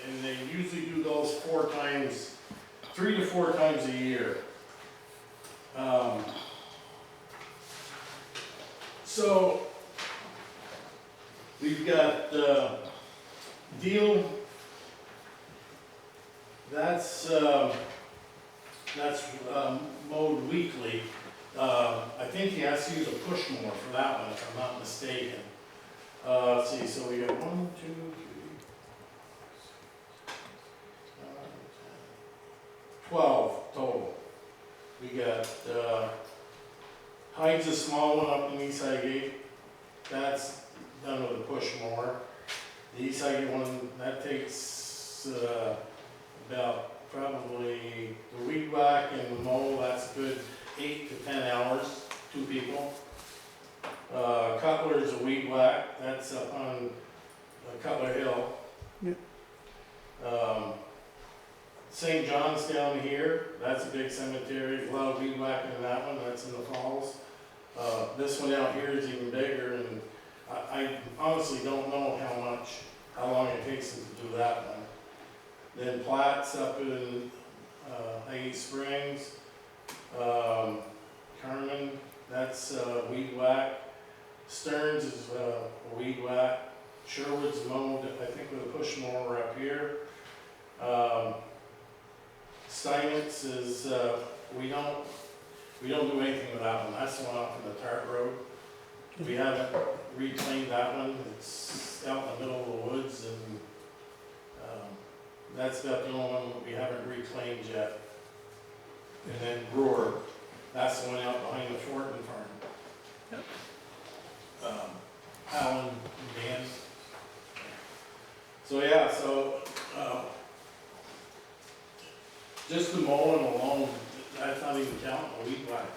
And they usually do those 3 to 4 times a year. So, we've got Deal, that's mowed weekly. I think he has to use a push mower for that one, if I'm not mistaken. Let's see, so we got 1, 2, 3, 12 total. We got, Hyde's a small one up in East Highgate. That's done with a push mower. The East Highgate one, that takes about probably the weed whack and the mow, that's a good 8 to 10 hours, 2 people. Cutler's a weed whack, that's up on Cutler Hill.
Yep.
St. John's down here, that's a big cemetery, a lot of weed whacking in that one, that's in the falls. This one out here is even bigger, and I honestly don't know how long it takes them to do that one. Then Platt's up in Highgate Springs. Carmen, that's weed whack. Stearns is a weed whack. Sherwood's mowed, I think, with a push mower up here. Steinitz is, we don't do anything with that one. That's the one off in the Tart Road. We haven't reclaimed that one. It's out in the middle of the woods, and that's about the only one we haven't reclaimed yet. And then Brewer, that's the one out behind the Fortin farm. Yep. Alan and Dan. So yeah, just the mowing alone, that's not even counting the weed whack.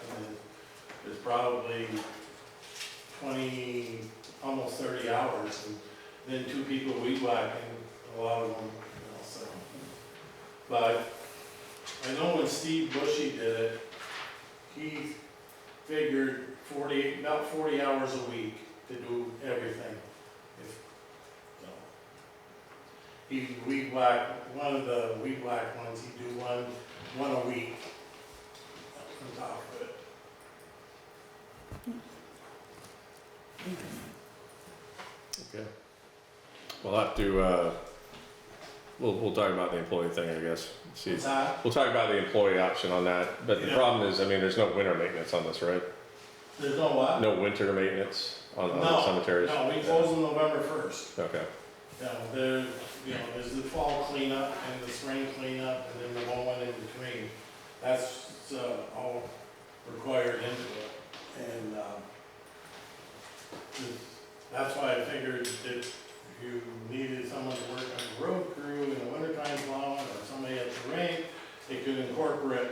There's probably 20, almost 30 hours, and then 2 people weed whacking, a lot of them, you know, so. But I know when Steve Bushy did it, he figured about 40 hours a week to do everything. He weed whack, one of the weed whack ones, he'd do one a week on top of it.
Okay. We'll have to, we'll talk about the employee thing, I guess. See,
What's that?
we'll talk about the employee option on that, but the
Yeah.
problem is, I mean, there's no winter maintenance on this, right?
There's no what?
No winter maintenance on the
No,
cemeteries?
No, we close them November 1st.
Okay,
There's the fall cleanup and the spring cleanup, and then the mowing in between. That's all required into it. And that's why I figured that if you needed someone to work on the road crew in the wintertime plowing, or somebody at the range, they could incorporate,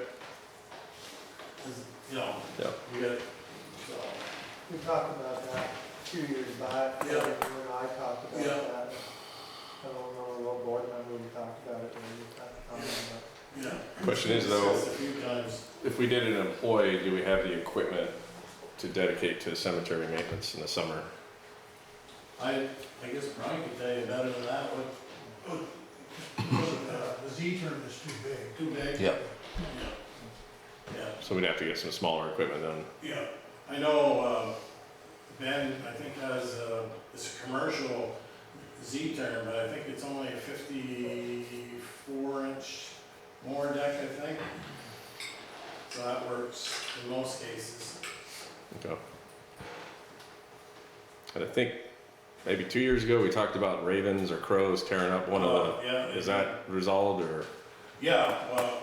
you know,
yeah.
you got, so.
We talked about that a few years back.
Yeah.
You and I talked about
Yeah.
that. I don't remember what board member we talked about it, when we talked about it.
Yeah.
Question is though,
Discussed a few times.
if we did an employee, do we have the equipment to dedicate to cemetery maintenance in the summer?
I guess Brian could tell you better than that, what,
The Z-term is too big.
too big?
Yeah.
Yeah,
So we'd have to get some smaller equipment then.
yeah. I know, Ben, I think has, it's a commercial Z-term, but I think it's only a 54-inch mower deck, I think. So that works in most cases.
Okay. And I think maybe 2 years ago, we talked about ravens or crows tearing up one of the,
Yeah.
is that resolved or?
Yeah, well,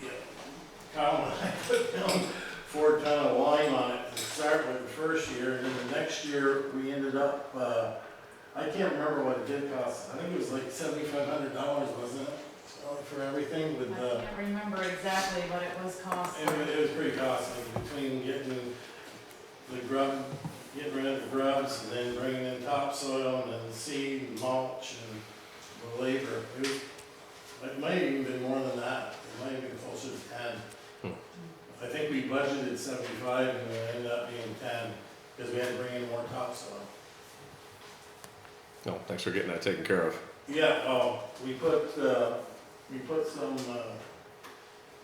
yeah, Kyle and I put down 4 ton of lime on it to start with the first year, and then the next year, we ended up, I can't remember what it did cost. I think it was like $7,500, wasn't it? For everything with
I can't remember exactly what it was costing.
it was pretty costly between getting the grub, getting rid of the grubs and then bringing in topsoil and then seed and mulch and the labor. It might have even been more than that. It might have been closer to 10. I think we budgeted 75 and it ended up being 10 because we had to bring in more topsoil.
No, thanks for getting that taken care of.
Yeah, we put some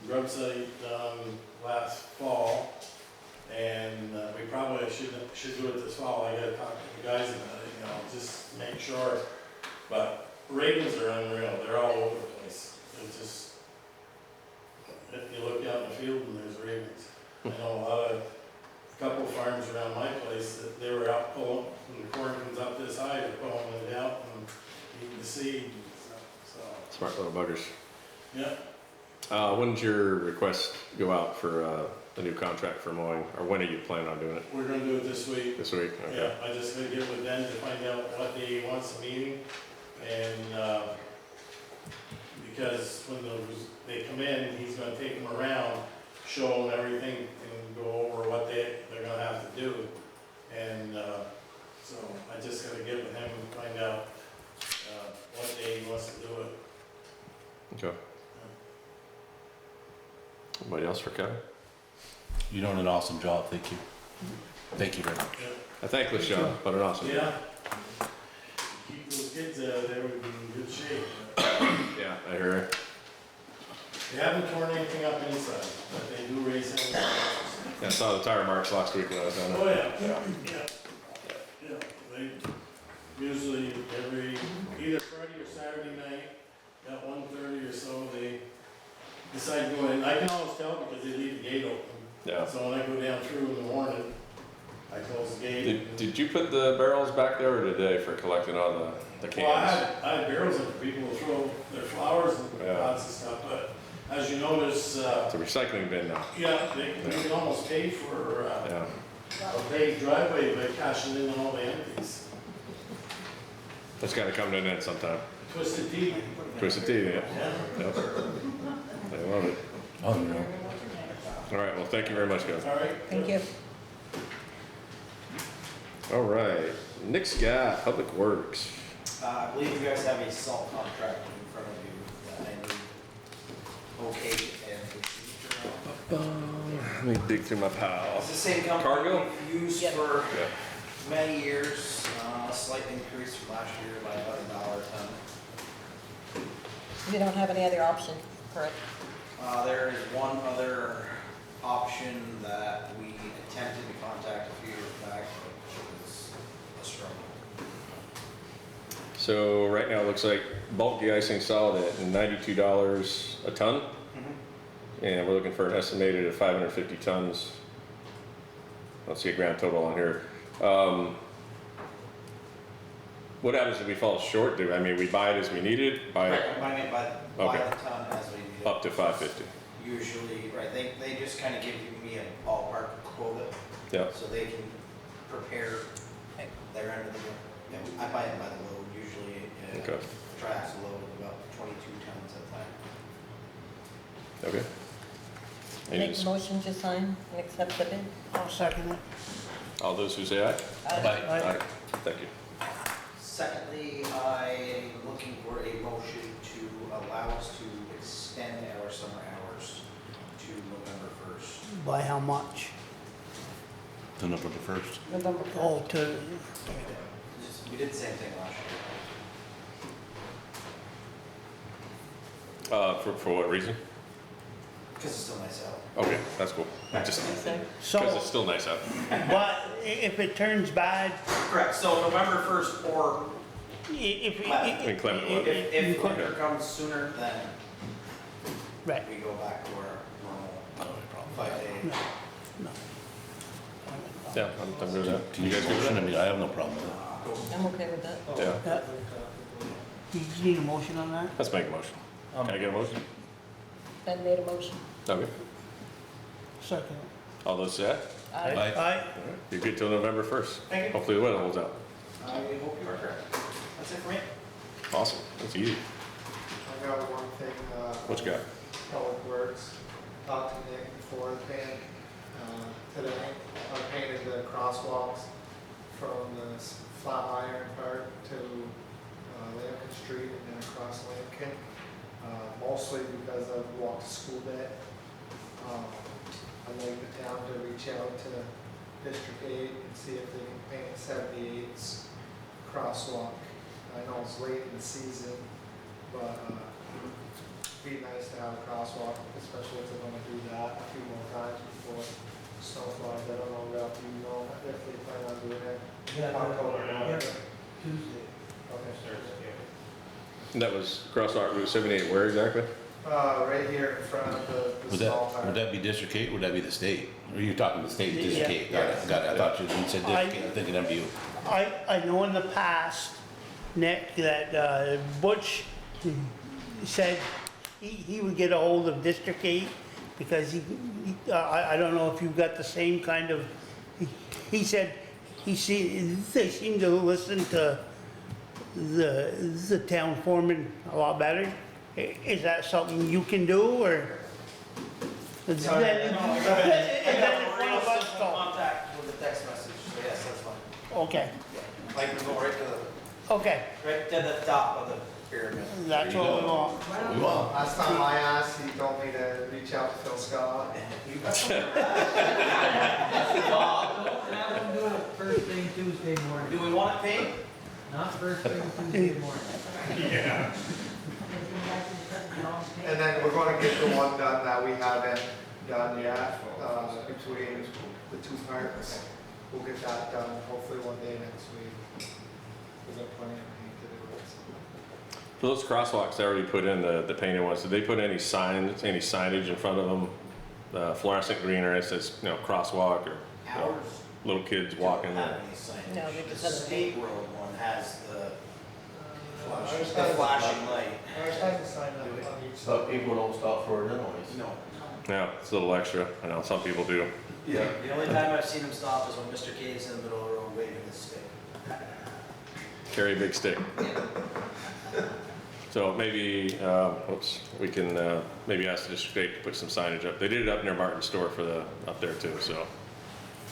grub site last fall, and we probably should do it this fall. I gotta talk to the guys about it, just make sure. But ravens are unreal. They're all over the place. It's just, if you look out in the field and there's ravens. I know a couple farms around my place that they were out pulling, when the corn comes up this high, they're pulling it out and eating the seed and stuff, so.
Smart little buggers.
Yeah.
When did your request go out for the new contract for mowing, or when are you planning on doing it?
We're gonna do it this week.
This week? Okay.
Yeah, I just gotta get with Ben to find out what day he wants the meeting, and, because when they come in, he's gonna take them around, show them everything, and go over what they're gonna have to do. And, so I just gotta get with him and find out, what day he wants to do it.
Okay. Anybody else for Kevin?
You're doing an awesome job, thank you. Thank you very much.
A thankless job, but an awesome job.
Yeah. Keep those kids out there, we'd be in good shape.
Yeah, I hear it.
They haven't torn anything up inside, but they do raise hell.
Yeah, I saw the tire marks last week when I was down there.
Oh, yeah. They usually either Friday or Saturday night, at 1:30 or so, they decide to go in. I can always tell because they leave the gate open.
Yeah.
So when I go down through in the morning, I close the gate.
Did you put the barrels back there or today for collecting all the cans?
Well, I had barrels in for people to throw their flowers and pots and stuff, but as you notice,
It's a recycling bin now.
yeah, you can almost pay for
Yeah.
a paved driveway by cashing in all the empties.
That's gotta come to an end sometime.
Twisted tea.
Twisted tea, yeah.
Yeah.
Yep. I love it.
Oh, no.
All right, well, thank you very much, guys.
All right.
Thank you.
All right, Nick Scott, Public Works.
I believe you guys have a salt contract in front of you that I need okay and
Let me dig through my pile.
it's the same company
Cargill?
we've used for
Yeah.
many years, a slight increase from last year by about $1 a ton.
You don't have any other option, correct?
There is one other option that we attempted to contact a few years back, but it was a struggle.
So right now it looks like bulk de-icing solid at $92 a ton. And we're looking for an estimated of 550 tons. I don't see a grand total on here. What happens if we fall short? I mean, we buy it as we need it? Buy it?
Right, I'm buying it by the ton as we need it.
Up to 550.
Usually, right, they just kind of give me a ballpark quota.
Yeah.
So they can prepare their end of the, I buy it by the load, usually
Okay.
tracks a load of about 22 tons at a time.
Okay.
Make a motion to sign and accept the bid.
I'll second it.
All those who say aye?
Aye.
Thank you.
Secondly, I am looking for a motion to allow us to extend our summer hours to November 1st.
By how much?
To November 1st.
November
Oh,
1st.
to,
We did the same thing last year.
For what reason?
Because it's still nice out.
Okay, that's cool. Just
So-
because it's still nice out.
but if it turns bad,
Correct, so November 1st or
if.
Inclement weather.
if winter comes sooner, then
Right.
we go back to our normal 5 day.
No.
Yeah, I'm good with that.
Do you guys
good with
I mean, I have no problem with that.
I'm okay with that.
Yeah,
You need a motion on that?
let's make a motion. Can I get a motion?
Ben made a motion.
Okay.
Second.
All those say aye?
Aye.
Aye.
You're good till November 1st.
Thank you.
Hopefully the weather holds out.
I hope you are correct. it for me.
Awesome, that's easy.
I got one thing,
What you got?
Public Works, talked to Nick before the paint, today. I painted the crosswalks from the flat iron part to Lampkin Street and then across Lampkin. Mostly because of walk to school day. I'd like the town to reach out to District 8 and see if they can paint 78's crosswalk. I know it's late in the season, but it'd be nice to have a crosswalk, especially if they're gonna do that a few more times before snow flies. I don't know about you know if they plan on doing it.
Tuesday.
Okay.
And that was crosswalk Route 78, where exactly?
Right here in front of the
Would
small
that,
part.
would that be District 8, or would that be the state? Or you talking the state, District
Yeah.
8? Got it, got it. I thought you said District 8, I'm thinking MDU.
I know in the past, Nick, that Butch said he would get a hold of District 8 because I don't know if you've got the same kind of, he said they seem to listen to the town foreman a lot better. Is that something you can do, or?
Sorry,
Then-
no, I
then- then
got
if
a
one
real
of us
simple
don't.
contact with a text message, so yes, that's fine.
Okay,
I can go
okay,
right to the top of the pyramid.
that's what we want.
We want.
Last time I asked, he told me to reach out to Phil Scott.
You got
Have them do it first thing Tuesday morning,
Do we want it paid?
not first thing Tuesday morning.
Yeah.
And then we're gonna get the one done that we haven't done yet, between the two parts. We'll get that done hopefully one day next week. There's a plan to do it.
For those crosswalks they already put in, the painted ones, did they put any signs, any signage in front of them? Fluorescent green, or it says, you know, crosswalk, or you know,
Ours
little kids walking?
don't have any signage.
No, they just
The
have the
state road one has the
Ours
the
has-
flashing light.
Ours has a sign up on each
Some
side.
people don't stop for it anyways.
No.
Yeah, it's a little extra. I know some people do.
Yeah. The only time I've seen them stop is when Mr. Cade's in the middle of the road waving his stick.
Carry a big stick. So maybe, we can maybe ask the District 8 to put some signage up. They did it up near Martin's store for up there too, so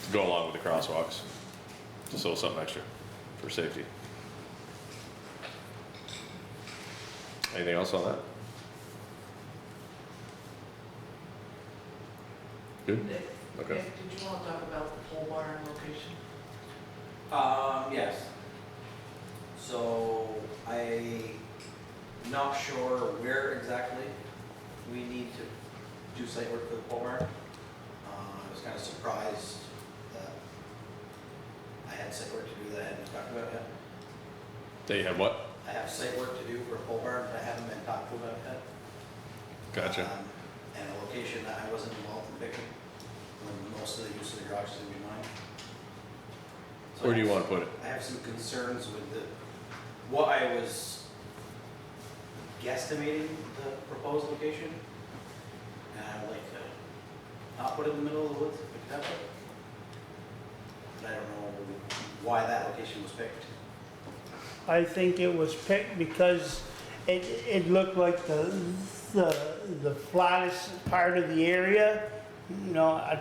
to go along with the crosswalks. Just a little something extra for safety. Anything else on that? Good?
Nick,
Okay.
Nick, did you want to talk about the pole barn location?
Yes. So I'm not sure where exactly we need to do site work for the pole barn. I was kind of surprised that I had site work to do that I hadn't talked about yet.
They have what?
I have site work to do for a pole barn that I haven't been talked to about yet.
Gotcha.
And a location that I wasn't involved in picking, when most of the use of the garage is gonna be mine. So
Where do you want to put it?
I have some concerns with what I was guesstimating the proposed location. And I would like to not put it in the middle of the woods, if we could have it. But I don't know why that location was picked.
I think it was picked because it looked like the flattest part of the area. You know, I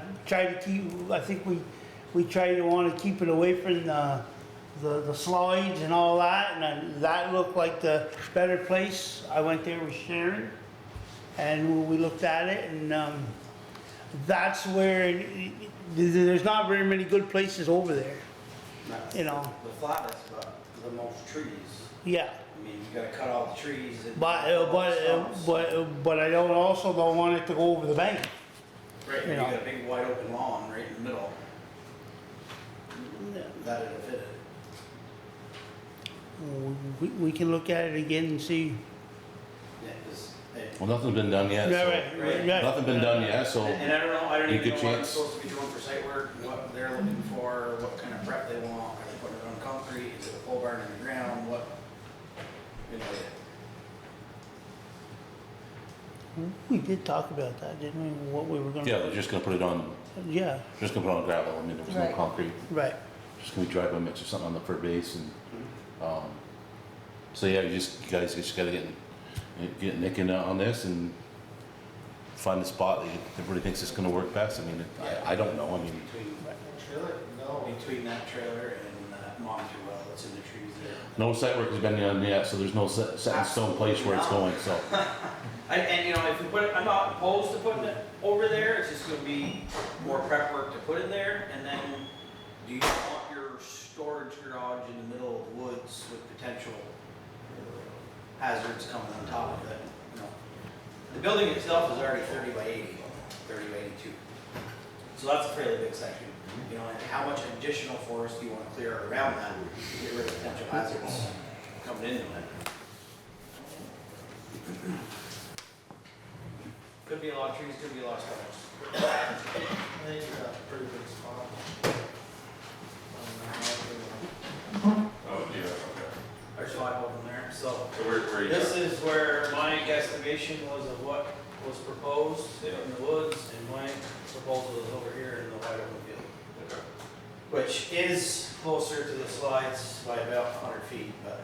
think we try to want to keep it away from the slides and all that, and then that looked like the better place. I went there with Sharon, and we looked at it, and that's where, there's not very many good places over there, you know.
The flattest, but the most trees.
Yeah.
I mean, you gotta cut all the trees and.
But I also don't want it to go over the bank.
Right,
you
you
know.
got a big wide open lawn right in the middle. That'd fit it.
We can look at it again and see.
Yeah, 'cause
Well, nothing's been done yet,
Yeah,
so.
right, right.
Nothing been done yet, so.
And I don't
Any
even
good
know what I'm
chance?
supposed to be doing for site work, what they're looking for, what kind of prep they want, are they putting it on concrete, is it a pole barn in the ground, what? You know,
We did talk about that, didn't we? What we were gonna.
Yeah, they're just gonna put it on,
Yeah,
just gonna put it on gravel, I mean, there was no
Right.
concrete.
right.
Just gonna be driveway mix or something on the first base and, So yeah, you guys just gotta get Nick in on this and find a spot that everybody thinks is gonna work best. I mean, I don't know, I mean,
Between that trailer and that monitor well that's in the trees there.
no site work has been done yet, so there's no set in stone place where it's going, so.
And you know, if you put it, I'm not opposed to putting it over there, it's just gonna be more prep work to put in there, and then do you want your storage garage in the middle of the woods with potential hazards coming on top of it? You know, the building itself is already 30 by 80, 30 by 82. So that's a fairly big section, you know, and how much additional forest do you want to clear around that to get rid of potential hazards coming into it? Could be a lot of trees, could be a lot of stars.
I think you got a pretty good spot.
Oh, yeah, okay.
There's 5 of them there, so.
So where you
This is where my guesstimation was of what was proposed in the woods, and my proposal is over here in the wide open field.
Okay.
Which is closer to the slides by about 100 feet, but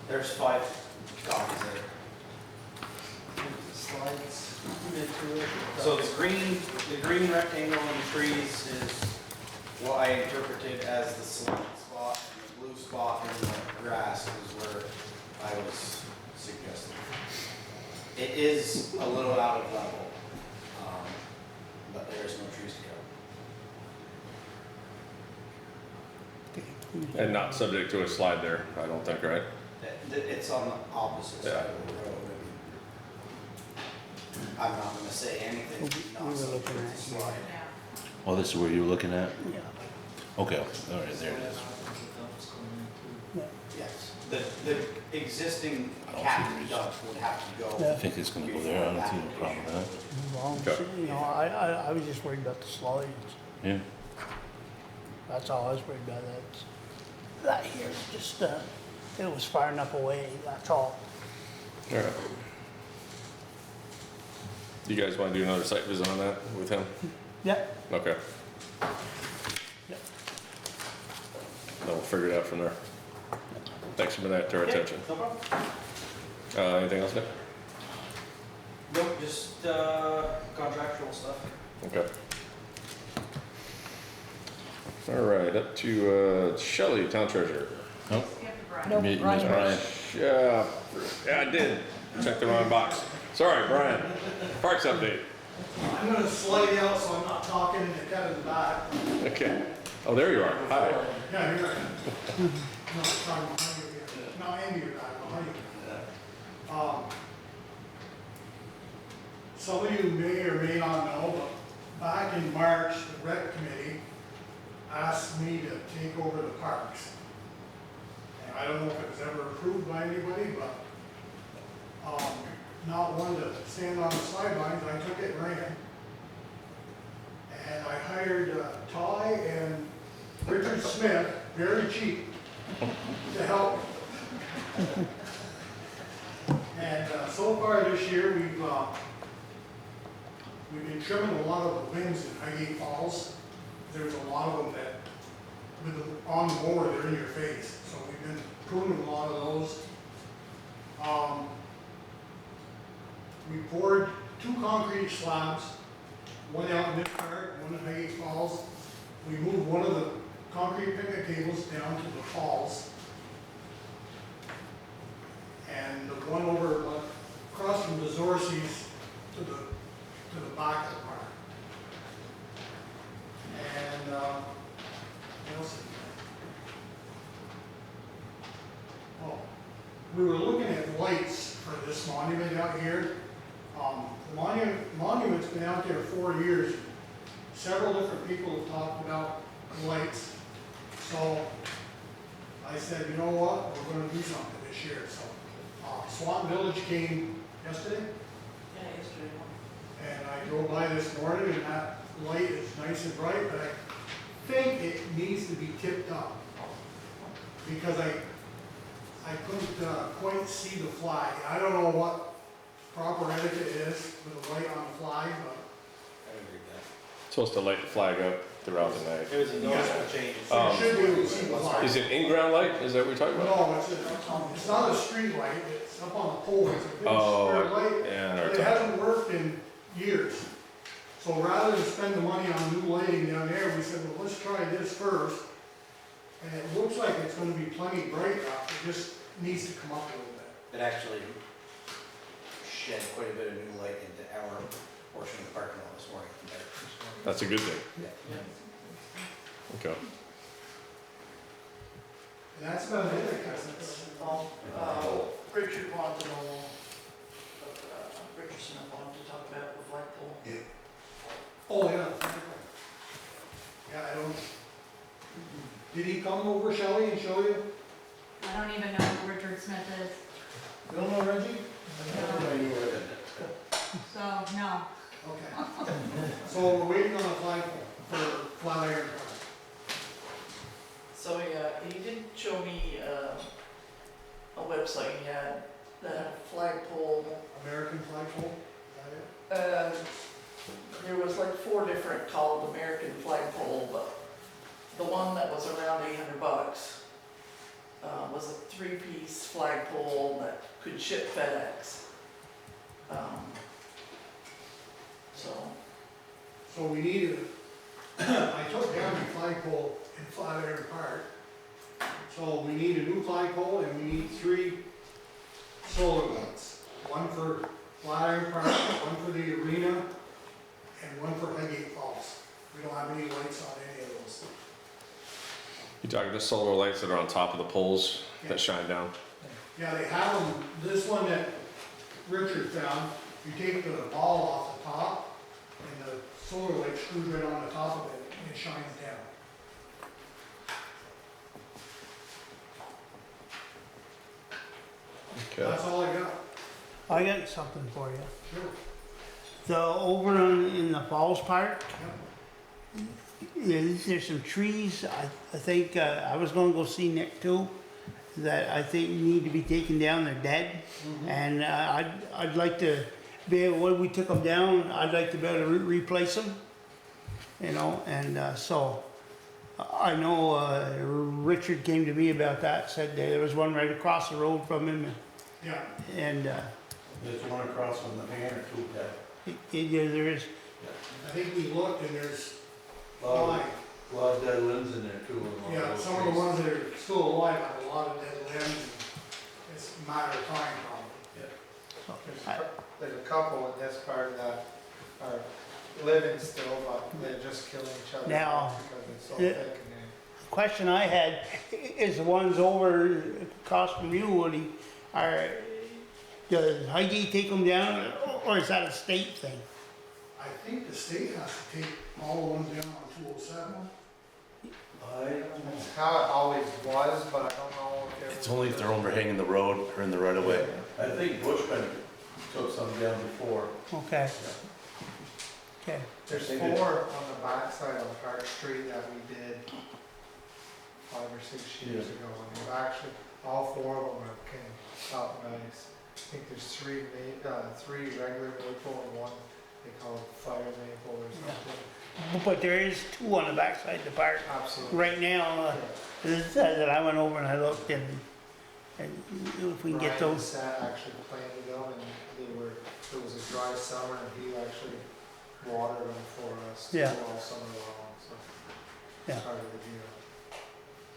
there's 5 copies there.
Slides.
So the green rectangle in the trees is what I interpreted as the slide spot, and the blue spot in the grass is where I was suggesting. It is a little out of level, but there is no trees to go.
And not subject to a slide there, I don't think, right?
It's on the opposite side of the road. I'm not gonna say anything, not subject to slide.
Oh, this is where you were looking at?
Yeah.
Okay, all right, there it is.
Yes, the existing cap would have to go.
I think it's gonna go there, I don't see no problem with
Well,
Okay.
you know, I was just worried about the slides.
that. Yeah,
That's all I was worried about. That here, just, it was far enough away, that's all.
All right. You guys want to do another site visit on that with him?
Yeah.
Okay.
Yeah.
Then we'll figure it out from there. Thanks for bringing that to our attention.
No problem.
Anything else, Nick?
Nope, just contractual stuff.
Okay. All right, up to Shelley, Town Treasurer.
nope,
No,
Miss
Brian.
Brian.
Yeah, I did. Check the wrong box. Sorry, Brian. Parks update.
I'm gonna slide out so I'm not talking in the cat in the back.
Okay. Oh, there you are. Hi.
Yeah, you're right. Not talking behind you again. Not into your back, behind you. Some of you may or may not know, but back in March, the rec committee asked me to take over the parks. And I don't know if it was ever approved by anybody, but not one to stand on the sidelines, I took it and ran. And I hired Ty and Richard Smith, very cheap, to help. And so far this year, we've been trimming a lot of the limbs in Highgate Falls. There's a lot of them that, on the mower, they're in your face. So we've been pruning a lot of those. We poured 2 concrete slabs, one out in this part, one in Highgate Falls. We moved one of the concrete picnic tables down to the falls. And the one over across from the Zorcy's to the back of the park. And what else? Oh, we were looking at lights for this monument out here. The monument's been out there 4 years. Several different people have talked about lights. So I said, you know what, we're gonna do something this year. So Swan Village came yesterday.
Yeah, yesterday.
And I drove by this morning and that light is nice and bright, but I think it needs to be tipped up. Because I couldn't quite see the flag. I don't know what proper etiquette is with a light on the flag, but
Supposed to light the flag up throughout the night.
It was a noticeable change.
So you should be able to see the light.
Is it in-ground light? Is that what we're talking about?
No, it's not a street light, it's up on the pole, it's a big
Oh,
square light.
yeah, I know what
It
you're talking
hasn't worked in years. So rather than spend the money on new lighting down there, we said, well, let's try this first. And it looks like it's gonna be plenty bright enough, it just needs to come up a little bit.
It actually shed quite a bit of new light into our portion of the parking lot this morning.
That's a good thing. Okay.
And that's about it, I guess. It's,
Richard wanted to know, Richardson wanted to talk about the flagpole.
oh, yeah. Yeah, I don't. Did he come over, Shelley, and show you?
I don't even know who Richard Smith is,
You don't know Reggie?
so, no.
Okay. So we're waiting on a flagpole for Flatiron Park.
So yeah, he did show me a website he had that had a flagpole.
American flagpole, is that it?
There was like 4 different called American flagpole, but the one that was around $800 was a 3-piece flagpole that could ship FedEx.
So we needed, I took down the flagpole in Flatiron Park. So we need a new flagpole and we need 3 solar lights. One for Flatiron Park, one for the arena, and one for Highgate Falls. We don't have any lights on any of those.
You talking the solar lights that are on top of the poles that shine down?
Yeah, they have them, this one that Richard found, you take the ball off the top, and the solar light screws right on the top of it, and it shines down.
Okay.
That's all I got.
I got something for you.
Sure.
The, over in the Falls Park, there's some trees, I think, I was gonna go see Nick too, that I think need to be taken down, they're dead. And I'd like to be able, when we took them down, I'd like to be able to replace them. You know, and so, I know Richard came to me about that, said there was one right across the road from him.
Yeah.
And
There's one across from the van or 2, Dad.
yeah, there is.
I think we looked and there's
A lot
5.
of dead limbs in there too. along
Yeah,
those
some of the
trees.
ones that are still alive have a lot of dead limbs. And it's a matter of time probably.
There's a couple in this part that are living still, but they're just killing each other
Now,
off because it's so thick in there.
The question I had is the ones over across from you, Woody, does Highgate take them down, or is that a state thing?
I think the state has to take all the ones down on 207.
That's how it always was, but I don't know if
It's only if they're overhanging the road or in the right of way.
I think Bushman took some down before.
Okay. Okay.
There's
They
4
did.
on the backside on Park Street that we did 5 or 6 years ago, and they've actually, all 4 of them came out nice. I think there's 3 regular maple and 1 they call it fire maple or something.
But there is 2 on the backside of the park.
Absolutely.
Right now, that I went over and I looked, and if we can get
Brian
those.
Sat actually planted them, and it was a dry summer, and he actually watered them for us
Yeah.
all summer long, so.
Yeah.
Part of the deal.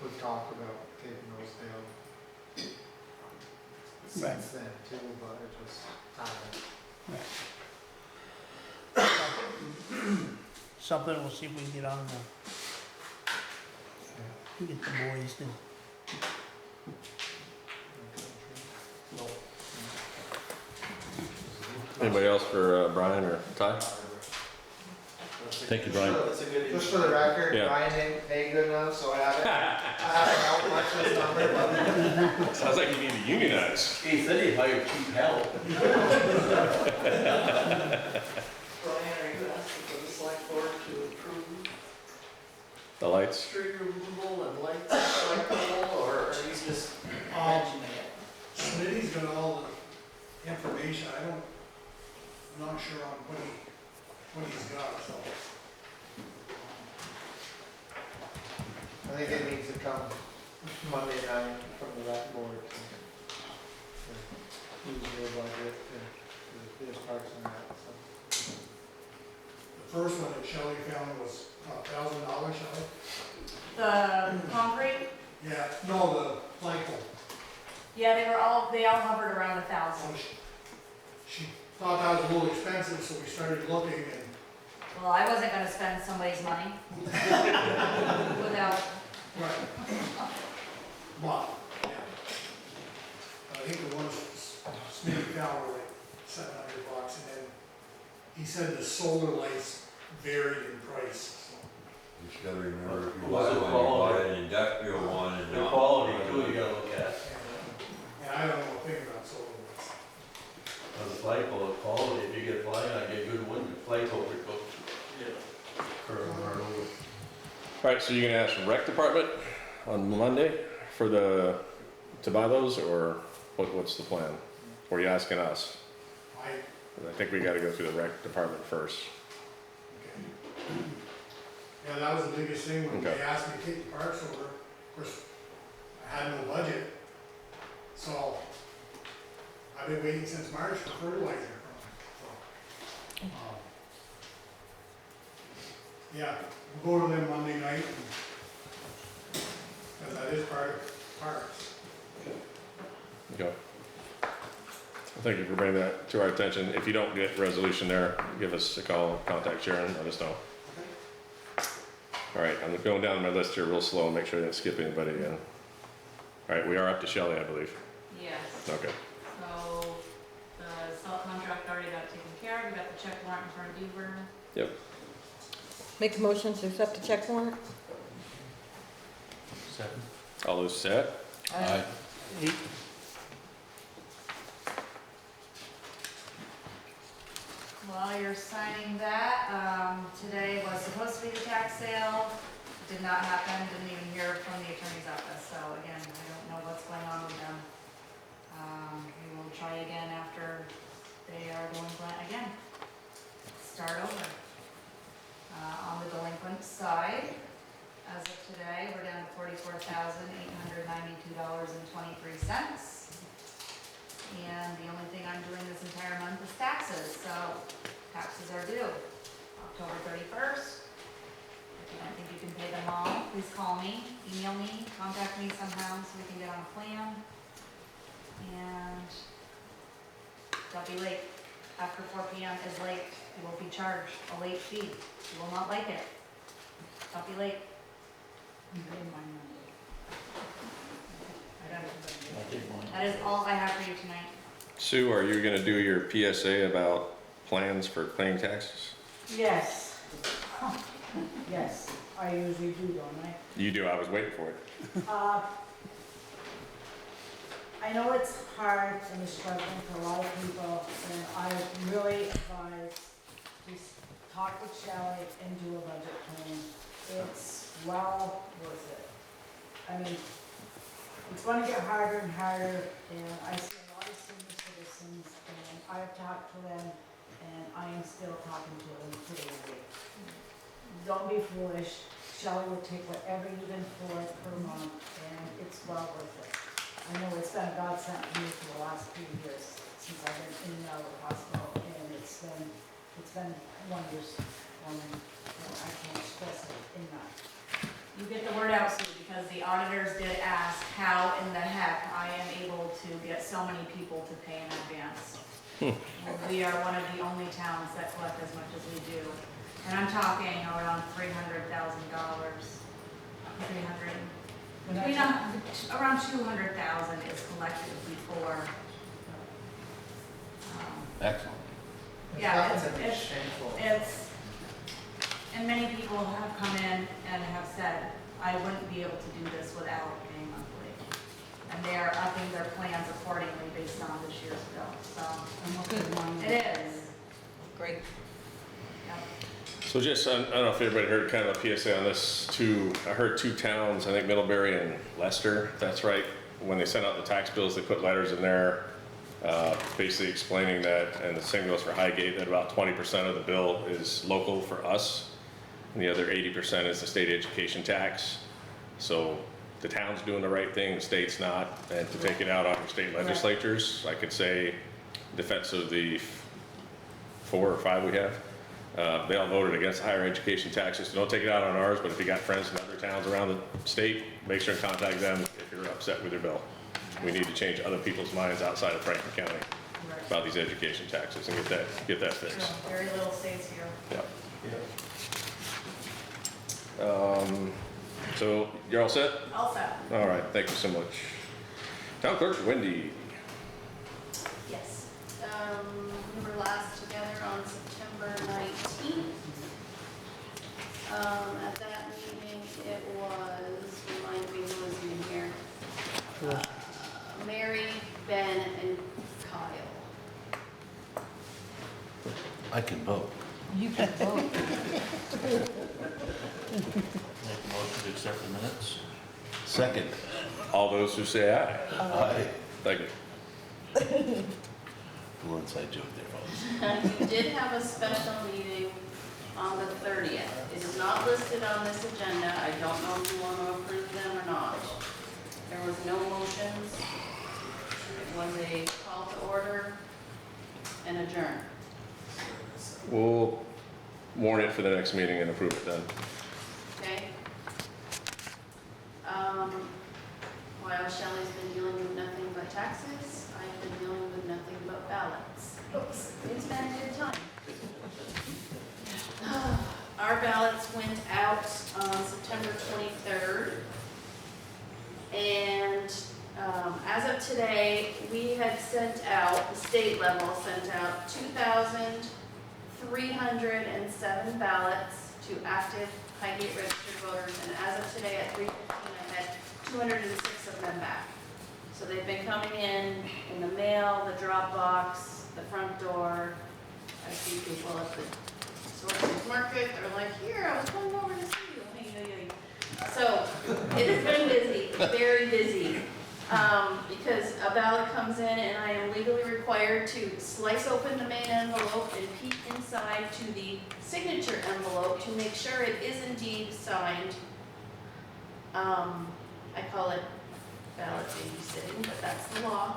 We've talked about taking those down
Right.
since then too, but it just happened.
Something, we'll see if we can get on the, get the boys to.
Anybody else for Brian or Ty?
Thank you, Brian.
Just for the record,
Yeah.
Brian ain't good enough, so I haven't out much this number, but.
Sounds like you need to unionize.
He said he hired cheap help.
Brian, are you asking for the select board to approve
The lights?
tree removal and lights and flagpole, or are you just mentioning it?
Smitty's got all the information, I'm not sure on what he's got, so.
I think it needs to come Monday night from the rec board to use their budget to there's parks and that, so.
The first one that Shelley found was $1,000, Shelley?
The concrete,
Yeah, no, the flagpole.
yeah, they all hovered around 1,000.
She thought that was a little expensive, so we started looking and
Well, I wasn't gonna spend somebody's money without.
right. But, yeah. I think the ones Smith found were like $700, and then he said the solar lights varied in price, so.
You just gotta remember, if you
What's
buy
the
one, you
quality?
buy an industrial one and
The
not.
quality too, you gotta look at.
And I don't know a thing about solar lights.
On the flagpole, the quality, if you get flying, I get good wind, the flagpole would go. Curve over.
All right, so you're gonna ask the rec department on Monday to buy those, or what's the plan? Or are you asking us? I think we gotta go through the rec department first.
Yeah, that was the biggest thing when
Okay.
they asked me to take the parks over. Of course, I had no budget. So I've been waiting since March for fertilizer from them. So, yeah, we'll go to them Monday night. Because that is part of parks.
Okay. Well, thank you for bringing that to our attention. If you don't get resolution there, give us a call, contact Sharon, let us know. All right, I'm going down my list here real slow, make sure I didn't skip anybody in. All right, we are up to Shelley, I believe.
Yes.
Okay.
So the salt contract already got taken care of. We got the check warrant in front of you, Vernon.
Yep.
Make a motion to accept the check warrant?
Second.
All those set?
Aye.
While you're signing that, today was supposed to be the tax sale, did not happen, didn't even hear from the attorney's office, so again, I don't know what's going on with them. We will try again after they are delinquent again. Start over. On the delinquent side, as of today, we're down to $44,892.23. And the only thing I'm doing this entire month is taxes, so taxes are due October 31st. If you don't think you can pay them all, please call me, email me, contact me somehow so we can get on a plan. And don't be late. After 4 p.m. is late, you will be charged a late fee. You will not like it. Don't be late. That is all I have for you tonight.
Sue, are you gonna do your PSA about plans for claiming taxes?
Yes. Yes, I usually do, don't I?
You do, I was waiting for it.
I know it's hard and it's struggling for a lot of people, and I really advise just talk with Shelley and do a budget plan. It's well worth it. I mean, it's going to get harder and harder, and I see a lot of senior citizens, and I've talked to them, and I am still talking to them today. Don't be foolish. Shelley will take whatever you can afford per month, and it's well worth it. I know it's been a godsend to me for the last few years since I've been in and out of the hospital, and it's been wonders for me. I can't stress it enough.
You get the word out, Sue, because the auditors did ask how in the heck I am able to get so many people to pay in advance. We are one of the only towns that collect as much as we do. And I'm talking around $300,000. Around 200,000 is collected before.
Excellent.
Yeah, it's, and many people have come in and have said, I wouldn't be able to do this without paying monthly. And they are upping their plans accordingly based on this year's bill, so. It is.
Great.
Yep.
So just, I don't know if everybody heard kind of a PSA on this, I heard 2 towns, I think Middlebury and Leicester, if that's right. When they sent out the tax bills, they put letters in there, basically explaining that, and the same goes for Highgate, that about 20% of the bill is local for us, and the other 80% is the state education tax. So the town's doing the right thing, the state's not, and to take it out on the state legislatures, I could say, defense of the 4 or 5 we have, they all voted against higher education taxes. So don't take it out on ours, but if you got friends in other towns around the state, make sure and contact them if you're upset with your bill. We need to change other people's minds outside of Franklin County about these education taxes and get that fixed.
Very little stays here.
Yep. So you're all set?
All set.
All right, thank you so much. Town clerk, Wendy.
Yes. We were last together on September 19th. At that meeting, it was, remind me who was in here. Mary, Ben, and Kyle.
I can vote.
You can vote.
Make a motion to accept the minutes. Second.
All those who say aye.
Aye.
Thank you.
Little inside joke there, folks.
You did have a special meeting on the 30th. It is not listed on this agenda. I don't know if you want to approve them or not. There was no motions. It was a call to order and adjourn.
We'll warn it for the next meeting and approve it then.
Okay? While Shelley's been dealing with nothing but taxes, I've been dealing with nothing but ballots. It's been a good time. Our ballots went out on September 23rd. And as of today, we had sent out, the state level sent out 2,307 ballots to active Highgate registered voters. And as of today at 3:15, I had 206 of them back. So they've been coming in the mail, the drop box, the front door. I see people at the Sources Market, they're like, here, I was coming over to see you. Hey, hey, hey. So it's been busy, very busy. Because a ballot comes in and I am legally required to slice open the main envelope and peek inside to the signature envelope to make sure it is indeed signed. I call it ballot babysitting, but that's the law.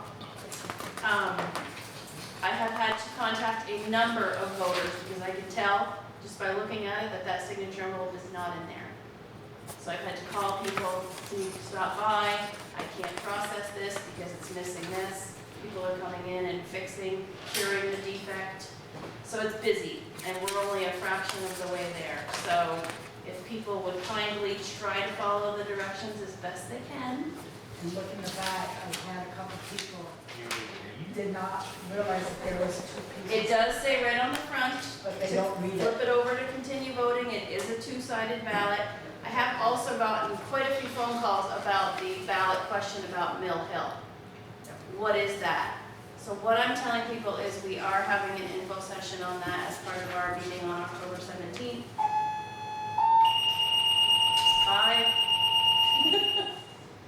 I have had to contact a number of voters because I could tell just by looking at it that that signature envelope is not in there. So I've had to call people to stop by. I can't process this because it's missing this. People are coming in and fixing, curing the defect. So it's busy, and we're only a fraction of the way there. So if people would kindly try to follow the directions as best they can.
And look in the back, I had a couple people did not realize that there was 2 pieces.
It does say right on the front.
But they don't read it.
Flip it over to continue voting. It is a 2-sided ballot. I have also gotten quite a few phone calls about the ballot question about Mill Hill. What is that? So what I'm telling people is we are having an info session on that as part of our meeting on October 17th.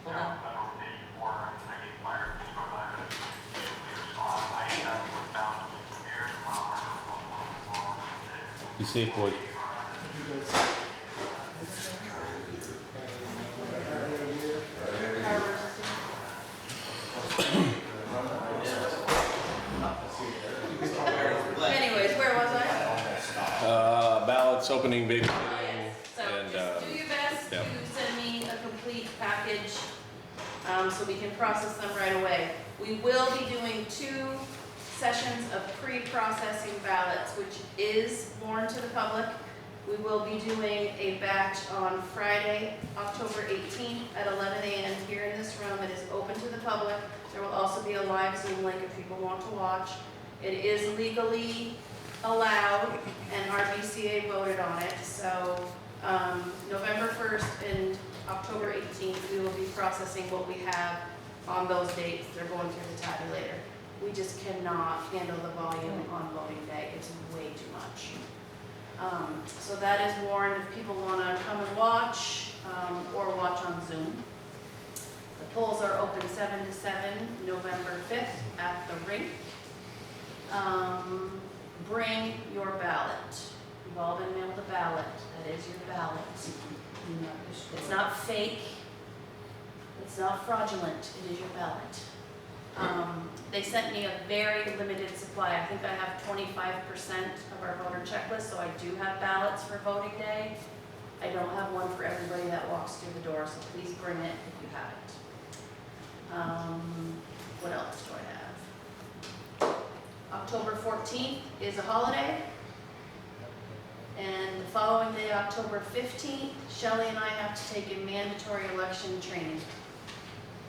Hold on.
Be safe, boys.
Anyways, where was I?
Ballots, opening, babysitting,
So
and,
just do your best
yep.
to send me a complete package so we can process them right away. We will be doing 2 sessions of pre-processing ballots, which is born to the public. We will be doing a batch on Friday, October 18th at 11 a.m. here in this room. It is open to the public. There will also be a live Zoom link if people want to watch. It is legally allowed, and our BCA voted on it. So November 1st and October 18th, we will be processing what we have on those dates. They're going through the tabulator. We just cannot handle the volume on voting day. It's way too much. So that is warned if people want to come and watch or watch on Zoom. The polls are open 7 to 7, November 5th at the rink. Bring your ballot. You've all been mailed a ballot. That is your ballot. It's not fake.
It's not fraudulent, it is your ballot. They sent me a very limited supply. I think I have 25% of our voter checklist, so I do have ballots for voting day. I don't have one for everybody that walks through the door, so please bring it if you have it. What else do I have? October 14th is a holiday. And the following day, October 15th, Shelley and I have to take a mandatory election training.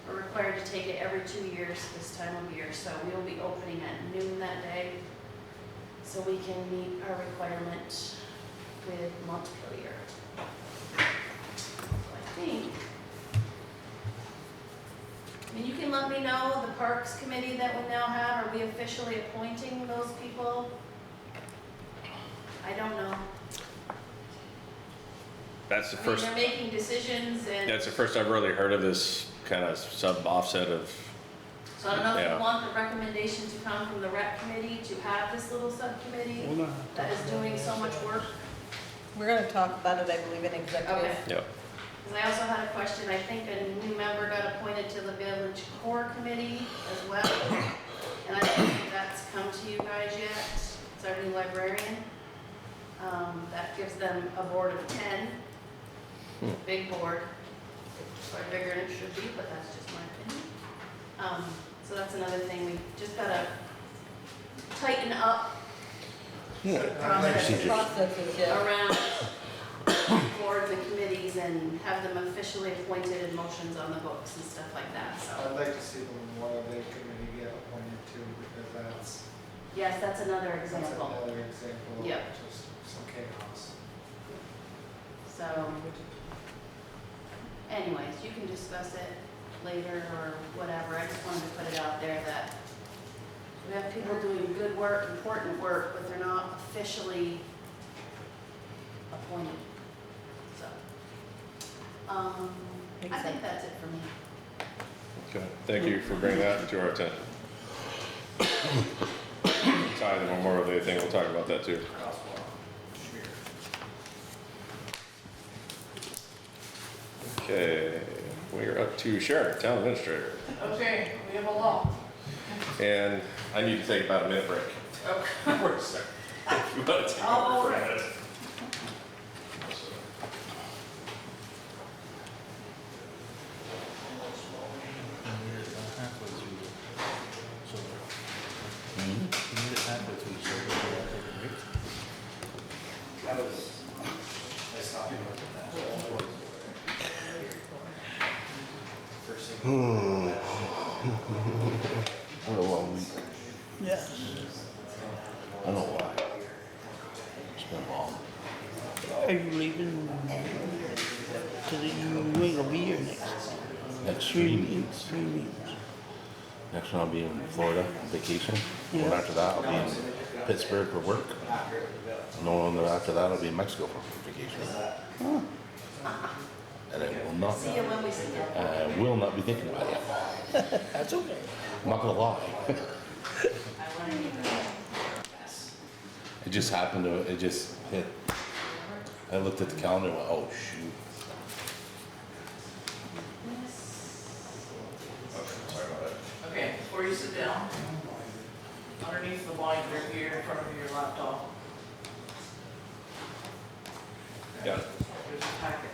We're required to take it every 2 years this time of year, so we will be opening at noon that day, so we can meet our requirement with Montpelier. I think. I mean, you can let me know, the Parks Committee that we now have, are we officially appointing those people? I don't know.
That's the
I mean,
first,
they're making decisions and.
that's the first I've really heard of this kind of sub-offset of,
So I don't know if
Yeah.
you want the recommendation to come from the rec committee to have this little subcommittee
Hold on.
that is doing so much work.
We're gonna talk about it, I believe, in executive.
Okay.
yeah.
Because I also had a question, I think a new member got appointed to the village core committee as well. And I don't think that's come to you guys yet. It's our new librarian. That gives them a board of 10. Big board. It's far bigger than it should be, but that's just my opinion. So that's another thing, we just gotta tighten up the
Processes, yeah.
around boards and committees and have them officially appointed and motions on the books and stuff like that, so.
I'd like to see one of the committee get appointed too, because that's
Yes, that's another example.
another example of
Yep.
just some chaos.
So, anyways, you can discuss it later or whatever. I just wanted to put it out there that we have people doing good work, important work, but they're not officially appointed. So, I think that's it for me.
Okay, thank you for bringing that to our attention. Tie the Memorial Day thing, we'll talk about that too. Okay, we're up to Sharon, Town Administrator.
Okay, we have a law.
And I need to take about a minute break.
Okay.
For a second. If you want to take
All
over for a
right.
minute.
What a long week.
Yeah.
I don't know why. It's been long.
Are you leaving? To the, you ain't gonna be here
Next
3
week.
weeks, 3 weeks.
Next one I'll be in Florida on vacation.
Yeah.
And after that I'll be in Pittsburgh for work. No one after that I'll be in Mexico for vacation.
Huh.
And I will not,
See you when we see you.
I will not be thinking about it.
That's okay.
I'm not gonna lie.
I want to meet them.
It just happened to, it just hit. I looked at the calendar and went, oh shoot.
Sorry about that.
Okay, before you sit down, underneath the binder here in front of your laptop,
Yeah.
there's a packet.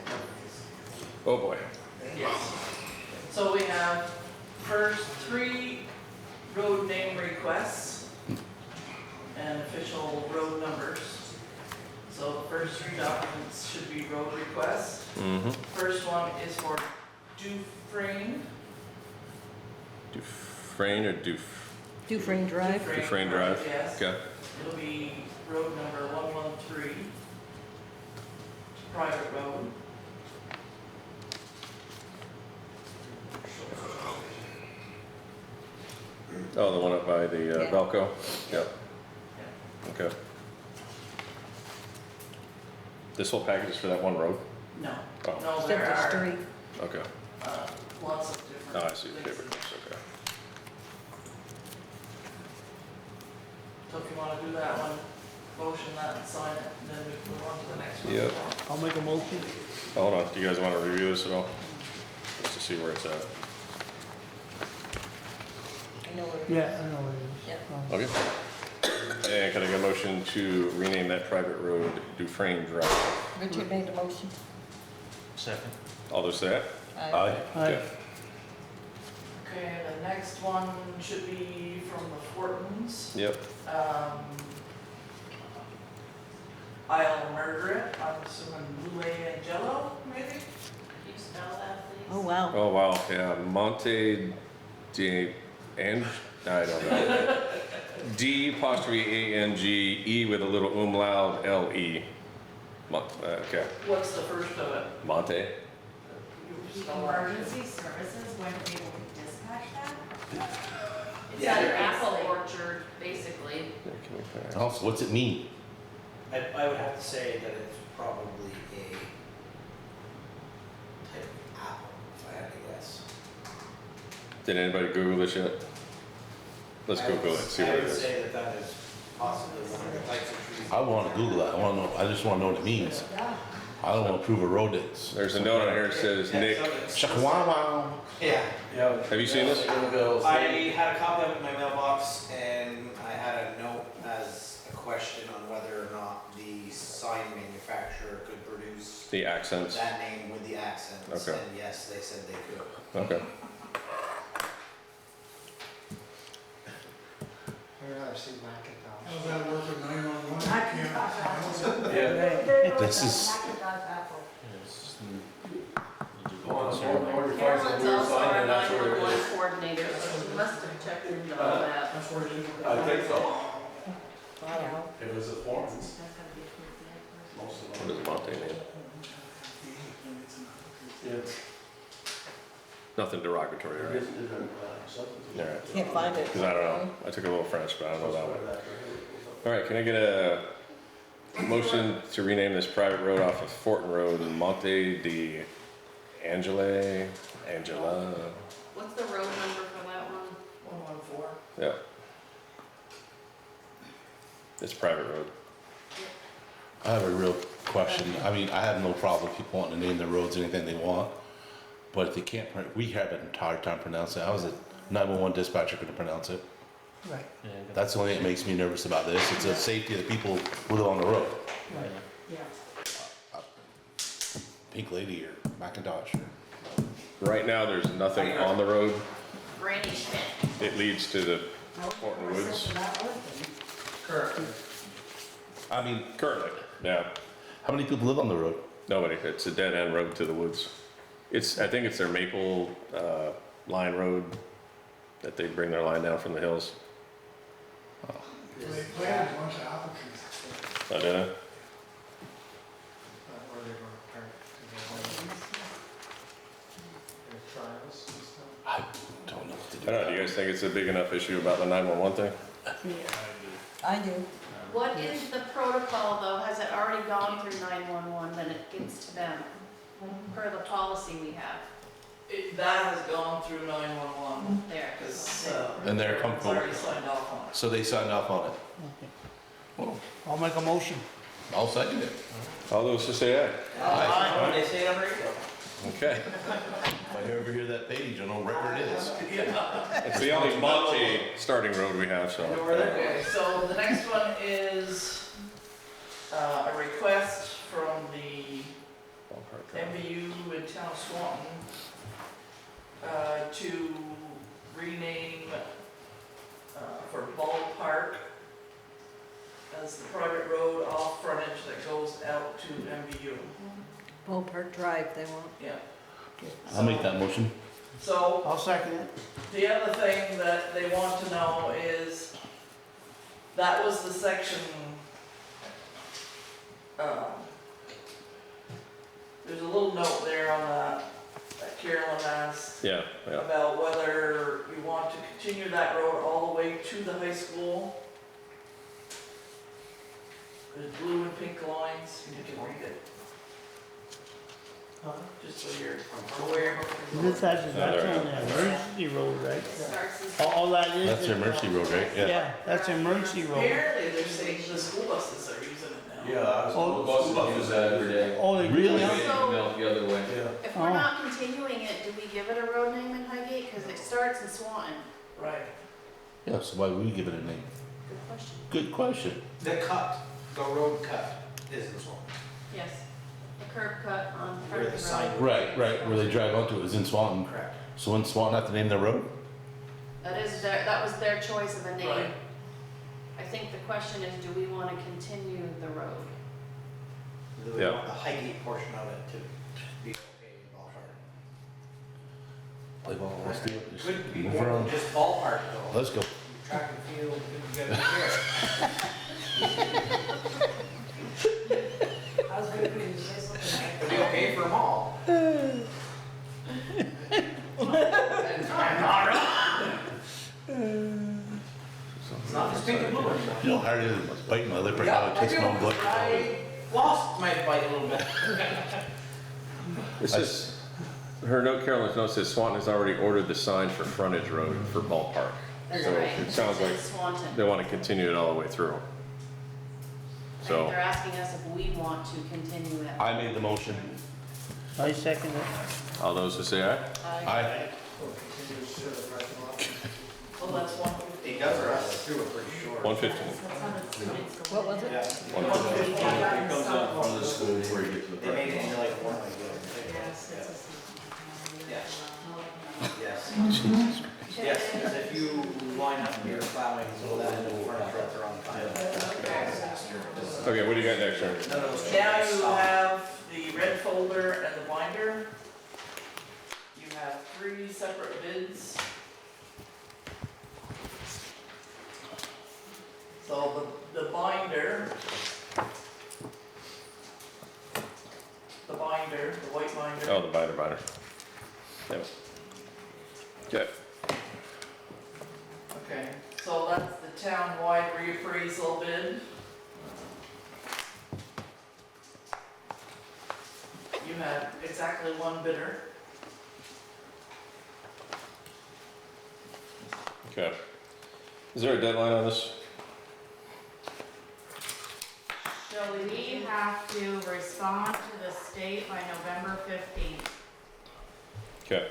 Oh boy.
Yes. So we have first 3 road name requests and official road numbers. So the first 3 documents should be road requests.
Mm-hmm.
First one is for Dufresne.
Dufresne or
Dufresne Drive.
Dufresne Drive?
Yes.
Okay.
It'll be road number 113, private road.
Oh, the one up by the
Yeah.
Velco? Yep. Okay. This whole package is for that one road?
No,
Oh,
no, there
Except
are
there's 3.
okay.
lots of different.
Oh, I see,
things.
paper, okay.
So if you wanna do that one, motion that and sign it, and then we can move on to the next one.
Yep.
I'll make a motion.
Hold on, do you guys want to review this at all? Just a see where it's at.
I know where it is.
Yeah, I know what it is.
Yeah.
Okay. And can I get a motion to rename that private road Dufresne Drive?
Richard made the motion.
Second.
All those say aye?
Aye.
Okay.
Okay, the next one should be from the Fortons.
Yep.
Isle Margaret, I'm assuming Blue and Jello, maybe?
Can you spell that, please?
Oh, wow.
Oh, wow, yeah, Monte de, and, I don't know. D apostrophe A-N-G, E with a little umlaut, L-E. Okay,
What's the first of it?
Monte.
Emergency services going to be able to dispatch that?
It's
Yeah,
at your
they're
apple
basically-
orchard, basically.
Yeah, can we pass?
Also, what's it mean?
I would have to say that it's probably a type of apple, if I had to guess.
Did anybody Google this yet? Let's Google it, see what it
I would
is.
say that that is possibly one of the types of trees.
I wanna Google that, I wanna know, I just wanna know what it means. I don't wanna approve a road that's.
There's a note on here that says, Nick,
Shaka-wow-wow.
Yeah. Yeah.
have you seen this?
I had a copy of it in my mailbox and I had a note as a question on whether or not the sign manufacturer could produce
The accents,
that name with the accents.
Okay.
And yes, they said they could.
okay.
I'd rather see Macintosh.
How's that work with 911?
Yeah.
This is,
Carolyn's also our 911 coordinator, so she must have checked into all that.
That's where it is.
I think so.
Wow.
It was a form.
What is Monte mean?
Yeah.
Nothing derogatory, right? Alright,
Can't find it.
because I don't know, I took a little French, but I don't know that one. Alright, can I get a motion to rename this private road off of Fortin Road, Monte de Angela?
What's the road number for that one?
114.
Yeah. It's private road.
I have a real question, I mean, I have no problem with people wanting to name their roads anything they want, but if they can't, we have an entire time pronouncing it, how is a 911 dispatcher gonna pronounce it?
Right.
That's the only thing that makes me nervous about this, it's the safety of the people who live on the road.
Yeah.
Pink Lady or Macintosh or.
Right now, there's nothing on the road.
Granny Schmidt.
It leads to the Fortin Woods.
Currently.
I mean,
Currently, yeah.
how many people live on the road?
Nobody, it's a dead end road to the woods. I think it's their Maple, line road that they bring their line down from the hills.
They planted a bunch of apple trees.
Oh, did I?
Where they were parked to go home. Their trials and stuff.
I don't know what to do.
I don't know, do you guys think it's a big enough issue about the 911 thing?
I do.
What is the protocol though? Has it already gone through 911 then it gets to them? Per the policy we have
That has gone through 911,
there.
because,
And they're
it's
comfortable.
already signed off on it.
So they signed off on it.
Okay. I'll make a motion.
I'll second it.
All those to say aye?
When they say it on radio.
Okay.
If I ever hear that page, I know right where it is.
It's the only Monte starting road we have, so.
Okay, so the next one is a request from the MVU in town of Swanton to rename for Ballpark as the private road off frontage that goes out to MVU.
Ballpark Drive, they want.
Yeah.
I'll make that motion.
So
I'll second it.
the other thing that they want to know is, that was the section, there's a little note there on that Carolyn asked
Yeah, yeah.
about whether we want to continue that road all the way to the high school. There's blue and pink lines, you can read it. Just so you're aware.
That's on the emergency road, right? All that is.
That's their Mercy Road, right?
Yeah, that's emergency road.
Apparently, they're saying the school buses are using it now.
Yeah, I was, bus use that every day.
Oh, they
Really?
do?
So
The other way.
if we're not continuing
continuing it, do we give it a road name in Highgate? Because it starts in Swanton.
Right.
Yeah, so why would we give it a name?
Good question.
Good question.
The cut, the road cut is in Swanton.
Yes. The curb cut on
Where
front
the
of the
sign-
road.
Right, where they drive onto it is in Swanton.
Correct.
So wouldn't Swanton have to name their road?
That was their choice of a name.
Right.
I think the question is, do we want to continue the road?
Do we
Yeah.
want the Highgate portion of it to be okay in ballpark?
Like, well, let's do it. Just
Could be
move
more
around.
than just ballpark though.
Let's go.
Track and field, you gotta be fair.
I was waiting for you to say something.
It'll be okay for them all. It's not just pink and blue anymore.
You know, harder than biting my lip right now, it tastes my own blood.
I lost my bite a little bit.
It says, her note, Carolyn's note says Swanton has already ordered the sign for frontage road for ballpark.
That's
So
right.
it sounds like
It's in Swanton.
they want to continue it all the way through.
I think
So,
they're asking us if we want to continue it.
I made the motion.
I second it.
all those who say aye?
Aye.
Well, that's one.
It does rust through it pretty short.
115.
What was it?
Yeah.
It comes out from the school where you get to the.
They made it into like one like
Yes, it's
Yes. Yes, because if you line up your plowing so that the front trucks are on time.
Okay, what do you got next, Sharon?
None of those
Now
changes
you
stop.
have the red folder and the binder. You have 3 separate bids. So the binder, the white binder.
Oh, the binder. Yep. Okay.
Okay, so that's the town-wide reappraisal bid. You had exactly 1 bidder.
Okay. Is there a deadline on this?
So we have to respond to the state by November 15th.
Okay.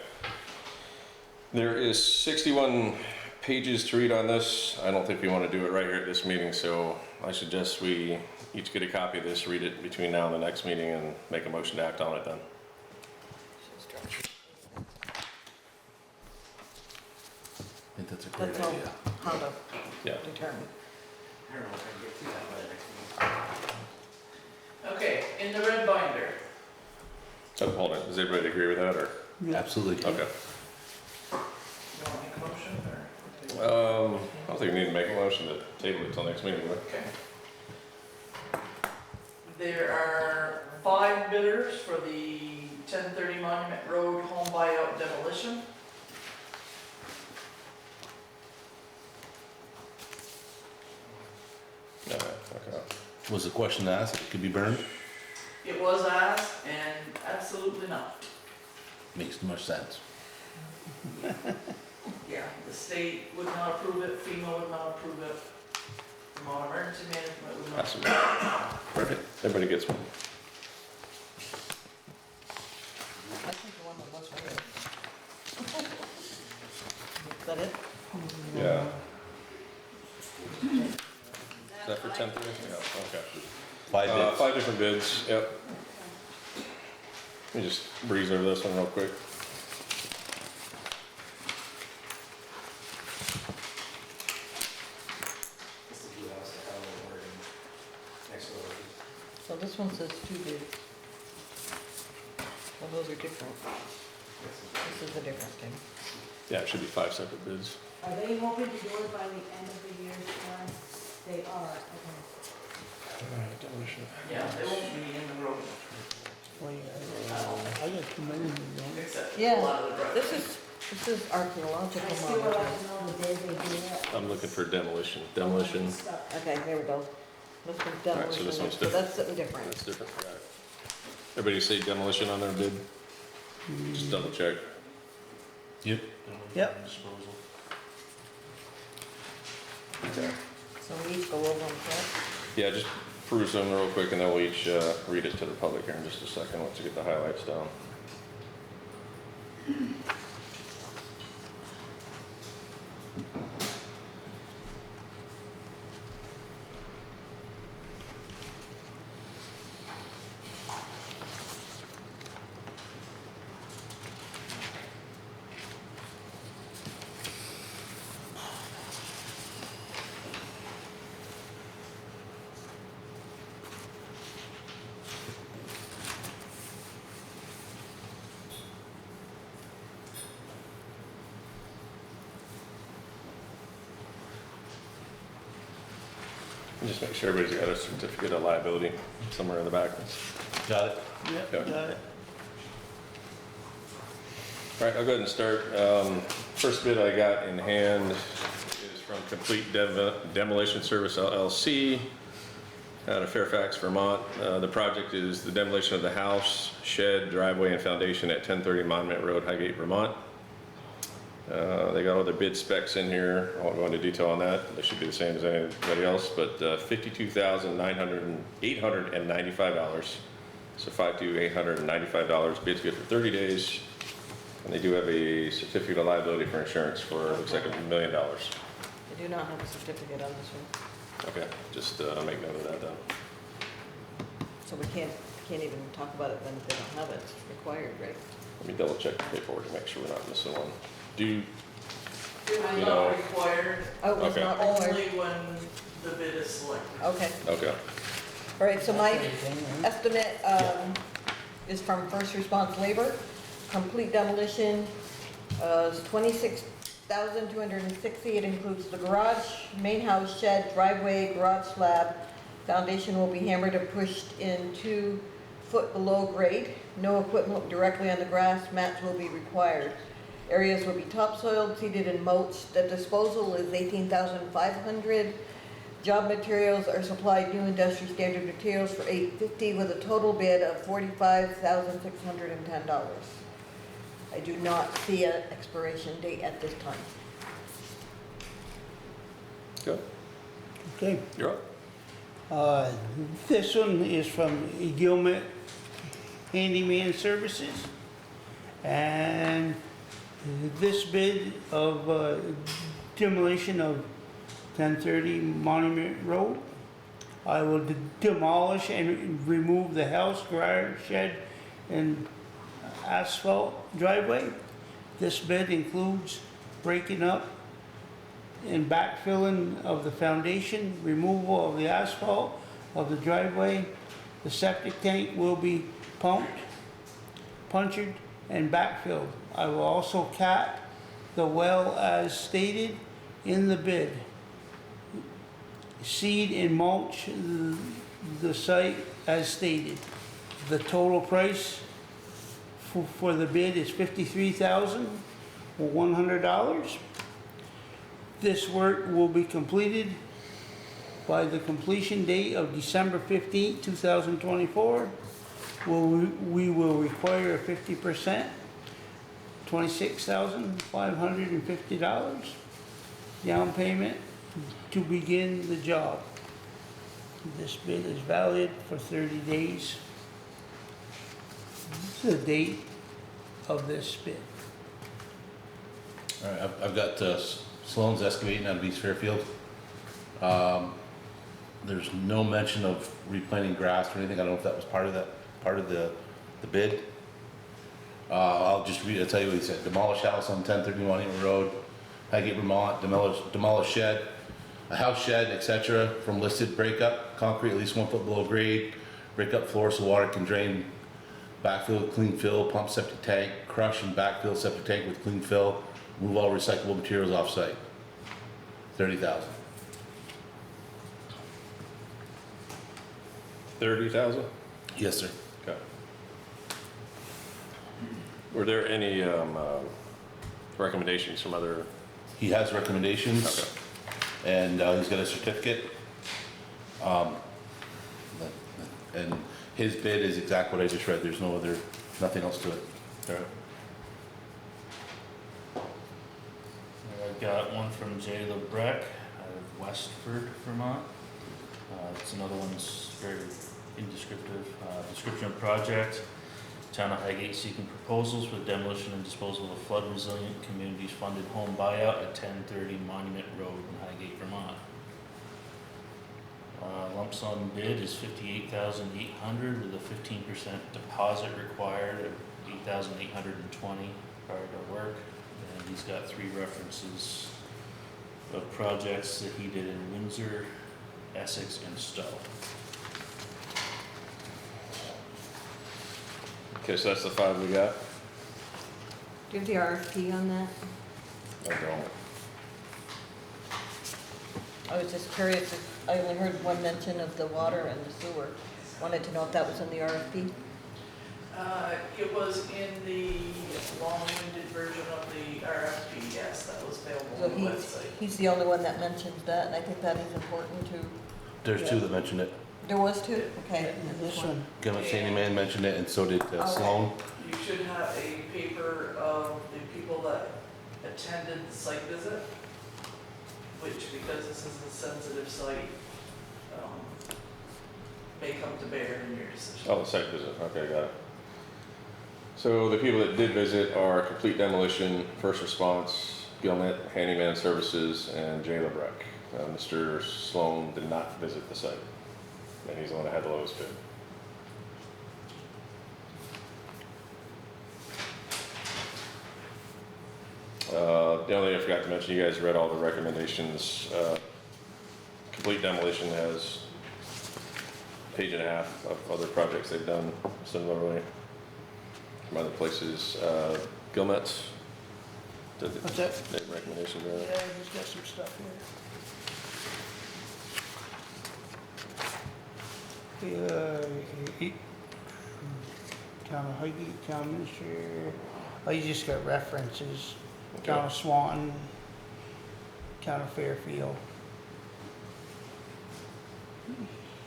There is 61 pages to read on this. I don't think we want to do it right here at this meeting, so I suggest we each get a copy of this, read it between now and the next meeting, and make a motion to act on it then.
I think that's a great
That's all,
idea.
how to
Yeah.
determine.
I don't know if I can get through that by the next meeting.
Okay, in the red binder,
So hold on, does everybody agree with that, or?
Absolutely.
Okay.
you want to make a motion or?
I don't think we need to make a motion to table it till next meeting, do we?
Okay. There are 5 bidders for the 1030 Monument Road home buyout demolition.
No, okay.
Was the question asked, if it could be burned?
It was asked, and absolutely not.
Makes too much sense.
Yeah, the state would not approve it, FEMA would not approve it, Vermont Emergency Management would not.
Awesome. Perfect. Everybody gets one.
I think the one that was right here. Is that it?
Yeah. Is that for 10th? Yeah, okay.
5 bids.
5 different bids, yep. Let me just breeze over this one real quick.
This is the house, I have a word in next to it.
So this one says 2 bids. Well, those are different. This is a different thing.
Yeah, it should be 5 separate bids.
Are they hoping to do it by the end of the year, Sharon? They are, okay.
Yeah, they won't be in the road,
I got too many,
except a
Yeah,
lot of the
this
driveways.
is
I
archaeological
still would like
monuments.
to know the day they do it.
I'm looking for demolition. Demolition,
Stuff.
Okay, there we go. This one's
Alright, so
demolition,
this one's
so
different.
that's something different.
that's different. Got it. Everybody say demolition on their bid? Just double check.
Yep.
Yep.
Okay.
So we each go over them, correct?
Yeah, just peruse them real quick and then we'll each read it to the public here in just a second once you get the highlights down. Just make sure everybody's got a certificate of liability somewhere in the back.
Got it?
Yep,
Yeah.
got it.
All right, I'll go ahead and start. First bid I got in hand is from Complete Demolition Service LLC out of Fairfax, Vermont. The project is the demolition of the house, shed, driveway, and foundation at 1030 Monument Road, Highgate, Vermont. They got all their bid specs in here. I won't go into detail on that. They should be the same as anybody else, but $52,895. So $52,895. Bid's good for 30 days. And they do have a certificate of liability for insurance for, looks like $1 million.
I do not have a certificate on this one,
Okay, just make note of that then.
so we can't even talk about it then if they don't have it, it's required, right?
Let me double check the paperwork to make sure we're not missing one. Do you,
It was
You
not
know-
required,
Oh, it was
Okay.
not required?
only when the bid is selected.
Okay,
okay.
all right, so my estimate is from First Response Labor. Complete demolition is $26,260. It includes the garage, main house, shed, driveway, garage slab. Foundation will be hammered and pushed in 2 foot below grade. No equipment directly on the grass, mats will be required. Areas will be topsoiled, seeded and mulched. The disposal is $18,500. Job materials are supplied new industry standard materials for $850 with a total bid of $45,610. I do not see an expiration date at this time.
Good.
Okay.
You're up.
This one is from Gilmet Handyman Services. And this bid of demolition of 1030 Monument Road. I will demolish and remove the house, garage, shed, and asphalt driveway. This bid includes breaking up and backfilling of the foundation, removal of the asphalt of the driveway. The septic tank will be pumped, punctured, and backfilled. I will also cap the well as stated in the bid. Seed and mulch the site as stated. The total price for the bid is $53,100. This work will be completed by the completion date of December 15th, 2024. We will require a 50%, $26,550 down payment to begin the job. This bid is valid for 30 days. This is the date of this bid.
All right, I've got Sloan's Excavating out of East Fairfield. There's no mention of replanting grass or anything. I don't know if that was part of the bid. I'll just read, I'll tell you what he said. Demolish house on 1030 Monument Road, Highgate, Vermont. Demolish shed, a house shed, etc. from listed. Breakup concrete at least 1 foot below grade. Break up floor so water can drain. Backfill, clean fill, pump septic tank. Crush and backfill septic tank with clean fill. Move all recyclable materials off site. 30,000.
30,000?
Yes, sir.
Okay. Were there any recommendations from other?
He has recommendations.
Okay.
And he's got a certificate. And his bid is exactly what I just read. There's nothing else to it.
All right.
I've got one from Jay LeBrecq out of Westford, Vermont. It's another one's very indescriptive. Description of project. Town of Highgate seeking proposals for demolition and disposal of flood resilient communities funded home buyout at 1030 Monument Road in Highgate, Vermont. Lump sum bid is $58,800 with a 15% deposit required of $8,820 prior to work. And he's got 3 references of projects that he did in Windsor, Essex, and Stowe.
Okay, so that's the 5 we got?
Do you have the RFP on that?
I don't.
I was just curious, if I only heard one mention of the water and the sewer. Wanted to know if that was in the RFP.
It was in the long-winded version of the RFP, yes, that was available
So
on the website.
he's the only one that mentions that, and I think that is important too.
There's two that mentioned it.
There was two? Okay.
And this one,
Gilmet Handyman mentioned it, and so did Sloan.
You should have a paper of the people that attended the site visit, which, because this is a sensitive site, may come to bear in your decision.
Oh, the site visit, okay, got it. So the people that did visit are Complete Demolition, First Response, Gilmet Handyman Services, and Jay LeBrecq. Mr. Sloan did not visit the site, and he's the one that had the lowest bid. The only thing I forgot to mention, you guys read all the recommendations. Complete Demolition has a page and a half of other projects they've done similarly from other places. Gilmet's did
what's that?
the recommendations there.
Yeah, he's got some stuff here. Town of Highgate, Town Administrator, oh, you just got references. Town of Swanton, Town of Fairfield.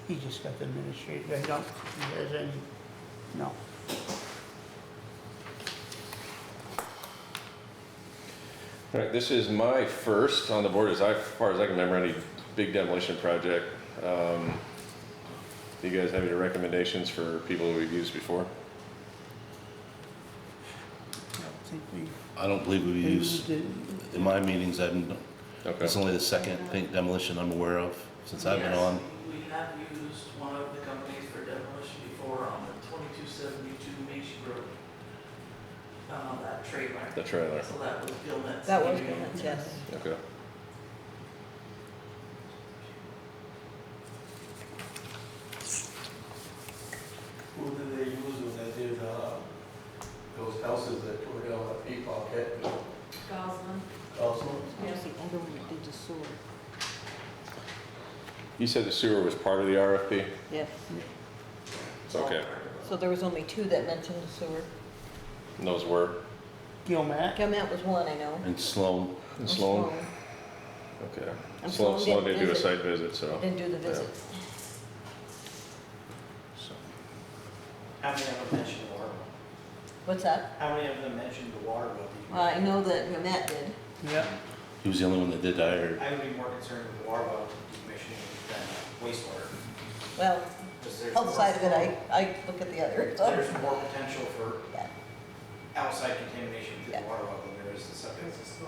He just got the administrator, I don't, he has any, no.
All right, this is my first on the board, as far as I can remember, any big demolition project. Do you guys have any recommendations for people who we've used before?
I don't believe we've used, in my meetings, it's only the second demolition I'm aware of since I've been on.
We have used one of the companies for demolition before on the 2272 Mason Road. That trailer.
The trailer.
So that was Gilmet's.
That was Gilmet's, yes.
Okay.
Who did they use when they did, those houses that tore down at Peacocket?
Goslin.
Gosselin?
Yes, the other one that did the sewer.
You said the sewer was part of the RFP?
Yes.
Okay.
So there was only two that mentioned the sewer.
And those were?
Gilmet?
Gilmet was one, I know.
And Sloan.
And Sloan? Okay.
And
Sloan didn't do a
visit.
site visit, so.
Didn't do the visit.
How many of them mentioned the water well?
What's that?
How many of them mentioned the water well?
I know that Gilmet did.
Yeah.
He was the only one that did, I heard.
I would be more concerned with the water well decommissioning than wastewater.
Well,
'Cause there's
other
more-
side of it, I look at the other. so.
There's more potential for
Yeah.
outside contamination through
Yeah.
the water well than there is the septic system.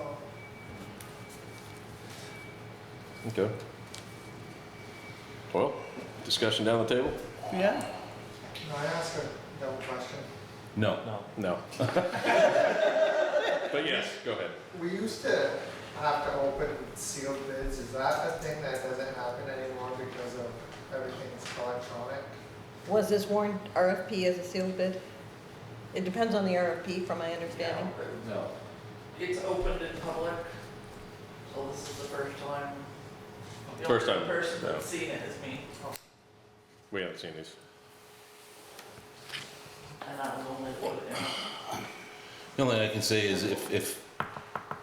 Okay. Well, discussion down the table?
Yeah.
Can I ask a double question?
No.
No. But yes, go ahead.
We used to have to open sealed bids. Is that a thing that doesn't happen anymore because of everything's electronic?
Was this warned RFP as a sealed bid? It depends on the RFP, from my understanding.
No.
It's opened in public, so this is the first time. The
First
only
time,
person
yeah.
that's seen it is me,
We haven't seen these.
and that was only put in.
The only thing I can say is if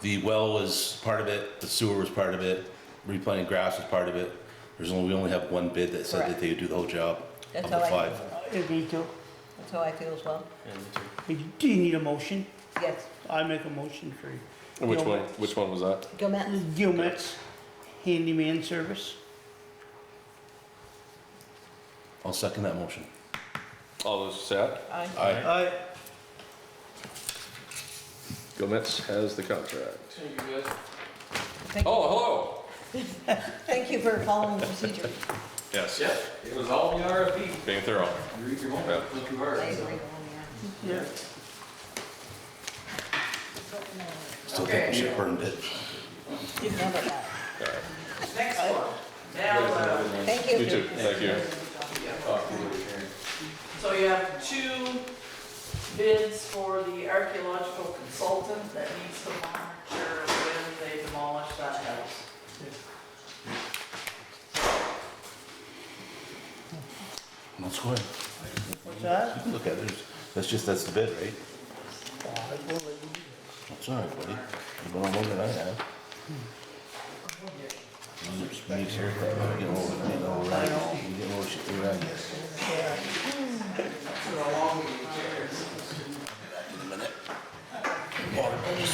the well was part of it, the sewer was part of it, replanting grass was part of it, we only have one bid that said that
Correct.
they would do the whole job
That's
of
how
the
I
five.
Me too.
That's how I feel as well.
Do you need a motion?
Yes.
I make a motion for
Which one,
Gilmet.
which one was that?
Gilmet.
Gilmet's handyman service.
I'll second that motion.
All those say aye?
Aye.
Gilmet's has the contract.
Thank you, guys.
Thank you.
Oh, hello.
Thank you for following the procedure.
Yes.
Yep, it was all in the RFP.
Being thorough.
You read your
Yeah.
homework, not too hard.
I agree.
Yeah.
Still think we should have burned it.
Never that.
Next one, now,
Thank you.
You too, thank you.
so you have two bids for the archaeological consultant that needs to monitor when they demolish that house.
Let's go ahead.
What's that?
Look at it. That's the bid, right?
Oh, I will let you do
That's all right, buddy. You've been on longer than I have. Just make sure that you get a little right. You get a little shit right. In a minute. Water buddies.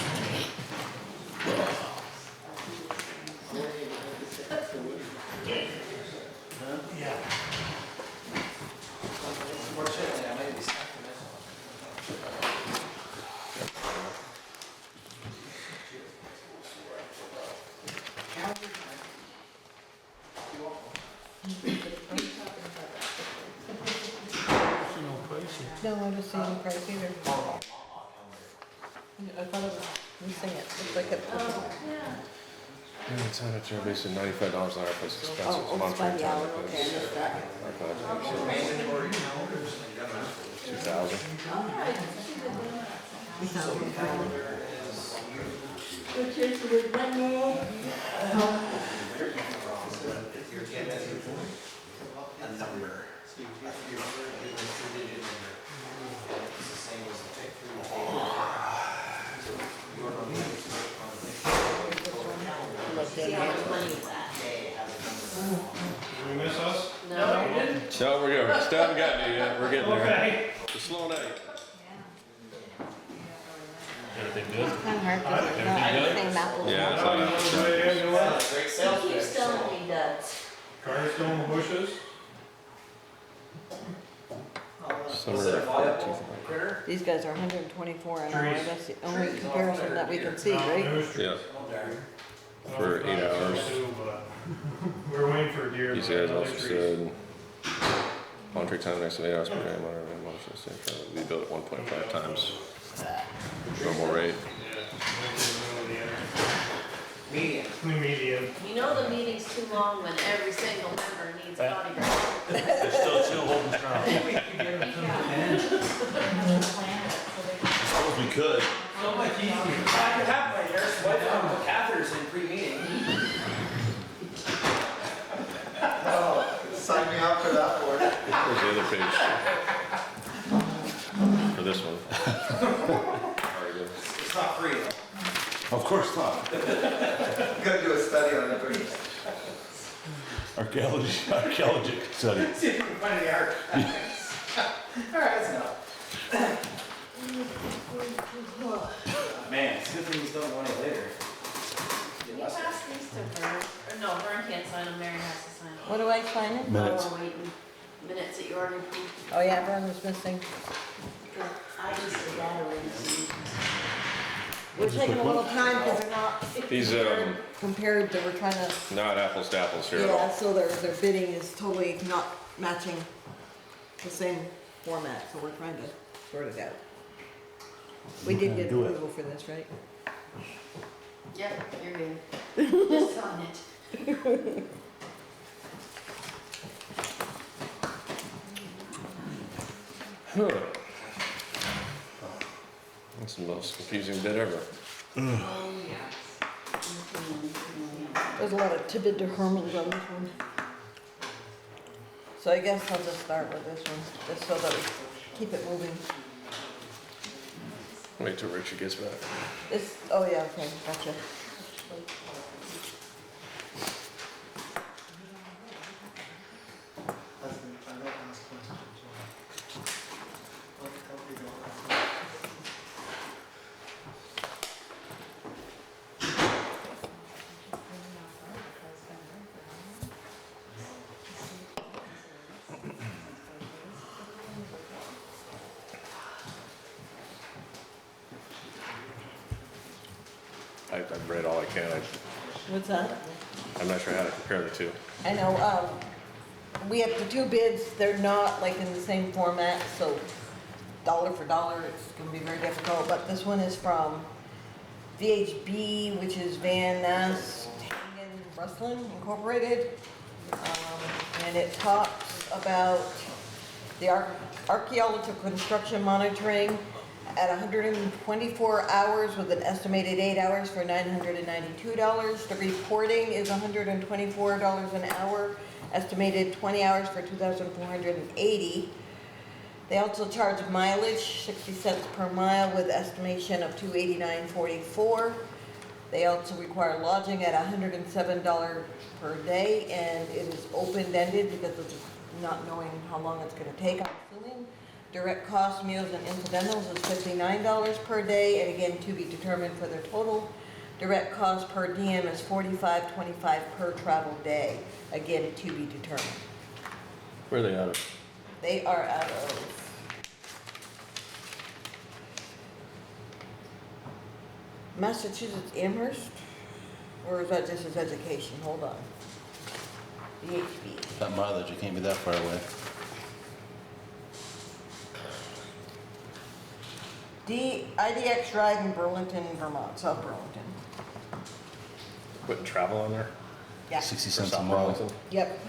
Unfortunately, I might be stuck in this
No, I don't see any price either. I thought it was missing it. Looks like it.
Yeah, it's on it, they're basically $95 an hour plus expenses.
Oh, it's
monthly
by the hour,
time,
okay, I missed that.
our contract, so 2,000.
Which is with one more.
You're getting a number. It's the same as the pick through. Your number is on the
See how much money is that?
Did we miss us?
No, you didn't.
No, we're good, still haven't gotten to you yet, we're getting there.
Okay.
It's a slow night.
Everything good?
Kind of hard because it's not the same apples.
Yeah, it's
Everybody
like,
knows where they are,
Great sales
He keeps
pitch.
telling me that.
Cars still in the bushes?
summer
Is it a viable
14th.
critter?
These guys are 124 an hour.
Trees.
That's the only comparison that we can see, right?
Yeah, for 8 hours.
We're waiting for a deer.
These
but
guys
no
also
trees.
said, contract time next to 8 hours per day, monitoring motion, same time, we built it 1.5 times normal rate.
Medium.
Medium.
You know the meeting's too long when every single member needs a bodyguard.
They're still chill, holding strong.
Suppose we could.
So much easier. I could have my nurse wife on the catheters in pre-meeting.
Oh, sign me up for that one.
Where's the other page? For this one. Already good.
It's not free though.
Of course not.
Gotta do a study on it first.
Archaeologic study.
See if you can find any art. Alright, that's enough. Man, it's a good thing you still don't want it later.
Can you pass these to Vern? Or no, Vern can't sign them, Mary has to sign them.
What do I sign it?
Minutes.
Oh, we're waiting. Minutes that you already approved.
Oh yeah, Vern was missing.
I just did that already.
We're taking a little time because they're not
These,
compared to, we're trying to,
not apples to apples here at
yeah,
all.
so their bidding is totally not matching the same format, so we're trying to sort it out. We did get
Do it.
approval for this, right?
Yep, you're good. Just sign it.
Huh. That's the most confusing bit ever.
Oh, yes.
There's a lot of Tibet to Hermans on this one. So I guess I'll just start with this one, just so that we keep it moving.
Wait till Richard gets back.
This, oh yeah, okay, gotcha.
I don't ask questions. I'll help you go.
I've read all I can.
What's that?
I'm not sure how to compare the two.
I know, we have the two bids, they're not like in the same format, so dollar for dollar, it's gonna be very difficult, but this one is from VHB, which is Van Ness Hagen Rustlin Incorporated. And it talks about the archaeological construction monitoring at 124 hours with an estimated 8 hours for $992. The reporting is $124 an hour, estimated 20 hours for $2,480. They also charge mileage, 60 cents per mile with estimation of $289.44. They also require lodging at $107 per day, and it is open-ended because of not knowing how long it's going to take, I'm assuming. Direct cost, meals, and incidentals is $59 per day, and again, to be determined for the total. Direct cost per diem is $45.25 per travel day, again, to be determined.
Where are they out of?
They are out of Massachusetts Amherst, or is that just his education? Hold on. VHB.
That mileage, you can't be that far away.
IDX Drive in Burlington, Vermont, South Burlington.
Putting travel on there?
Yeah.
60
For
cents a
South
mile.
Burlington?
Yep.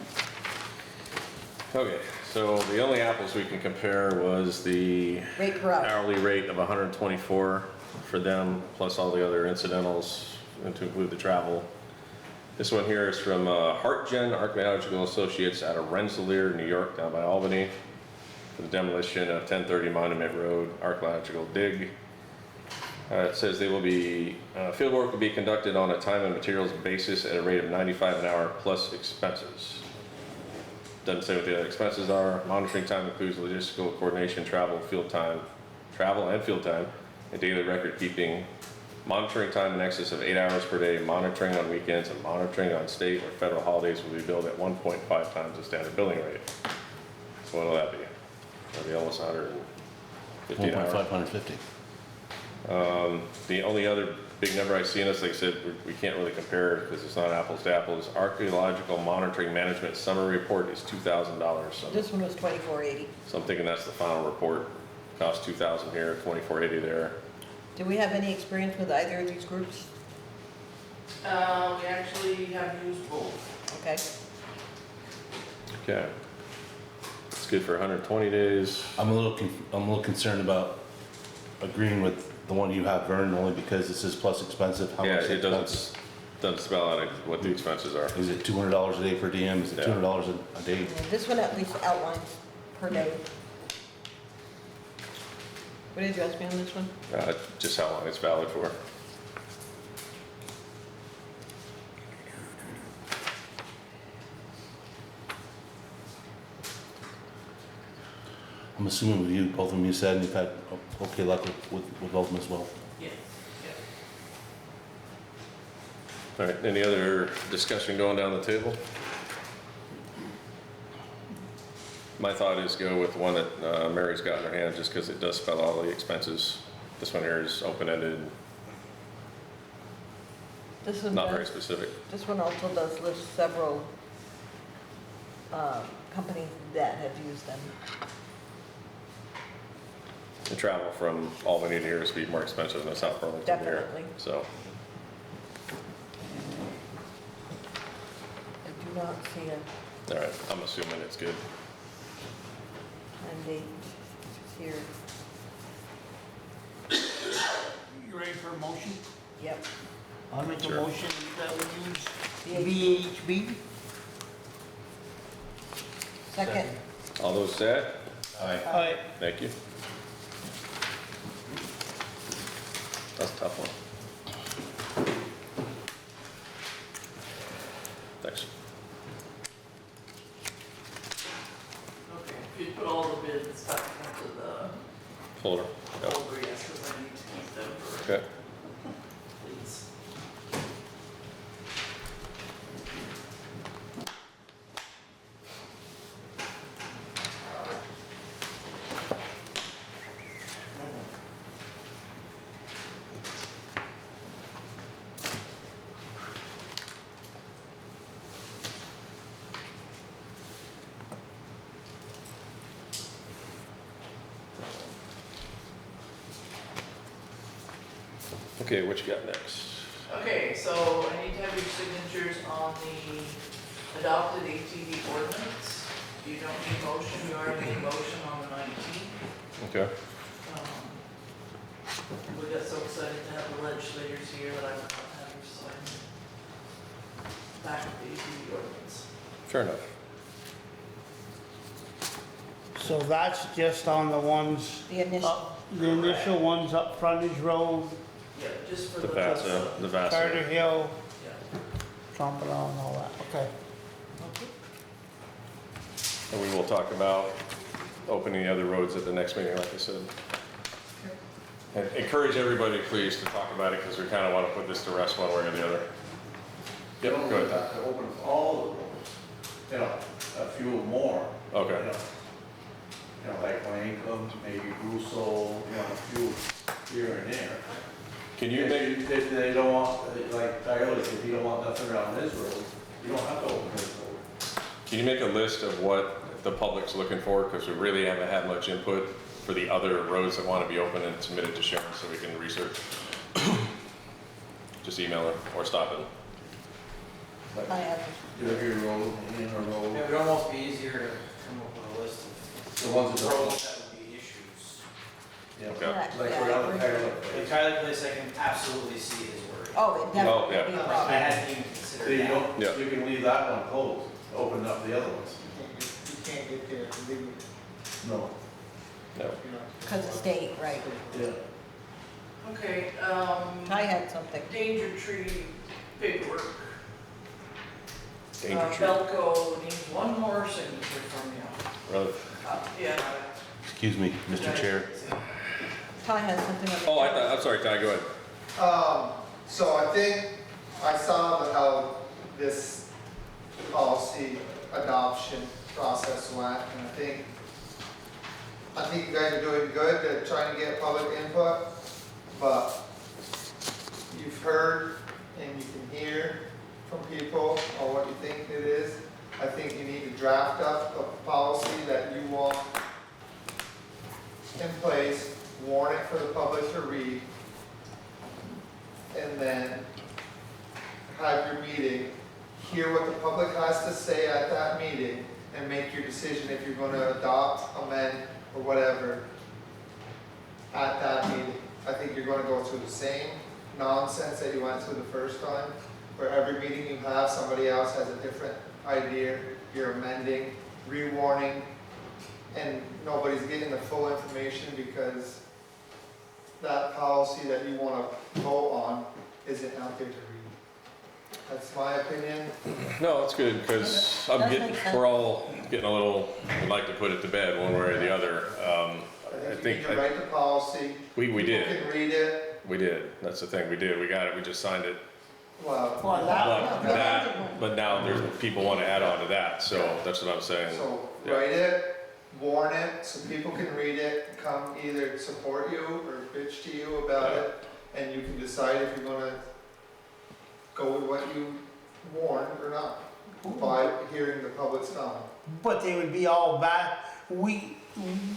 Okay, so the only apples we can compare was the
Rate per hour.
hourly rate of 124 for them, plus all the other incidentals, and to include the travel. This one here is from HeartGen Archaeological Associates out of Rensselaer, New York, down by Albany, for the demolition of 1030 Monument Road archaeological dig. It says they will be, field work will be conducted on a time and materials basis at a rate of $95 an hour plus expenses. Doesn't say what the other expenses are. Monitoring time includes logistical coordination, travel and field time, and daily record keeping. Monitoring time in excess of 8 hours per day, monitoring on weekends, and monitoring on state or federal holidays will be billed at 1.5 times the standard billing rate. So what will that be? That'll be almost 150 an hour.
1.550.
The only other big number I see in this, like I said, we can't really compare because it's not apples to apples. Archaeological Monitoring Management Summary Report is $2,000. So,
This one was $24.80.
so I'm thinking that's the final report. Cost $2,000 here, $24.80 there.
Do we have any experience with either of these groups?
We actually have used both.
Okay.
Okay. It's good for 120 days.
I'm a little concerned about agreeing with the one you have, Vern, only because this is plus expensive. How
Yeah,
much
it doesn't spell out what the expenses are.
Is it $200 a day per diem? Is it $200 a day?
This one at least outlines per day. What did you ask me on this one?
Just how long it's valid for.
I'm assuming with you, both of them you said, and you've had okay luck with both of them as well.
Yeah.
All right, any other discussion going down the table? My thought is go with the one that Mary's got in her hand, just because it does spell all the expenses. This one here is open-ended,
This one
not
does,
very specific.
This one also does list several companies that have used them.
The travel from Albany to here is be more expensive than South Burlington here.
Definitely.
So,
I do not see a
all right, I'm assuming it's good.
time date here.
You ready for a motion?
Yep.
I'll make a
Sure.
motion that we use VHB.
Second.
All those set?
Aye.
Aye.
Thank you. That's a tough one. Thanks.
Okay, if you put all the bids back into the
Folder. Yep.
folder, yes, because I need to keep them for,
Okay.
please.
Okay, what you got next?
Okay, so I need to have your signatures on the adopted ATV ordinance. You don't need motion, you already need motion on the 19th.
Okay.
We got so excited to have the legislators here that I forgot to have her sign back with the ATV ordinance.
Fair enough.
So that's just on the ones,
The initial,
the initial ones up Frontage Road,
Yeah, just for
The
the.
Vasa,
Carter Hill,
Yeah.
Trumpeter and all that, okay.
And we will talk about opening the other roads at the next meeting, like I said. And encourage everybody, please, to talk about it, because we kind of want to put this to rest one way or the other.
You
Yep,
don't
go ahead.
have to open all the roads, you know, a few more.
Okay.
You know, like Wankum, maybe Russo, you know, a few here and there.
Can you make,
If they don't want, like Tyler, if you don't want nothing around this road, you don't have to open this road.
can you make a list of what the public's looking for? Because we really haven't had much input for the other roads that want to be open and submit it to Sharon so we can research. Just email her or stop it.
I have,
Derby Road, Inner Road,
It would almost be easier to come up with a list of
the ones that don't.
roads that would be issues.
Yeah,
correct,
like
yeah,
around the
we're-
Tyler
The
place.
Tyler place, I can absolutely see his word.
oh, it definitely
yeah.
would be a
I
problem.
hadn't even
So
considered
you
that.
don't,
Yeah.
you can leave that one closed, open up the other ones.
You can't get there legally,
No.
No.
you know.
Because of state, right.
Yeah.
Okay,
I had something.
danger tree paperwork.
Danger tree.
Belco needs one more signature from you.
Really?
Yeah.
Excuse me, Mr. Chair.
Ty has something on the.
Oh, I'm sorry, Ty, go ahead.
So I think I saw how this policy adoption process went, and I think you guys are doing good at trying to get public input, but you've heard and you can hear from people on what you think it is. I think you need to draft up a policy that you want in place, warn it for the public to read, and then have your meeting, hear what the public has to say at that meeting, and make your decision if you're gonna adopt, amend, or whatever at that meeting. I think you're gonna go through the same nonsense that you went through the first time, where every meeting you have, somebody else has a different idea, you're amending, rewarning, and nobody's getting the full information because that policy that you wanna vote on isn't out there to read. That's my opinion.
No, it's good, because we're all getting a little, we'd like to put it to bed one way or the other.
I think you need to write the policy.
We did.
People can read it.
We did, that's the thing, we did, we got it, we just signed it.
Well,
But now there's, people want to add on to that, so that's what I'm saying.
so
Yeah.
write it, warn it, so people can read it, come either support you or bitch to you about it, and you can decide if you're gonna go with what you warned or not, by hearing the public's comment.
But they would be all back, we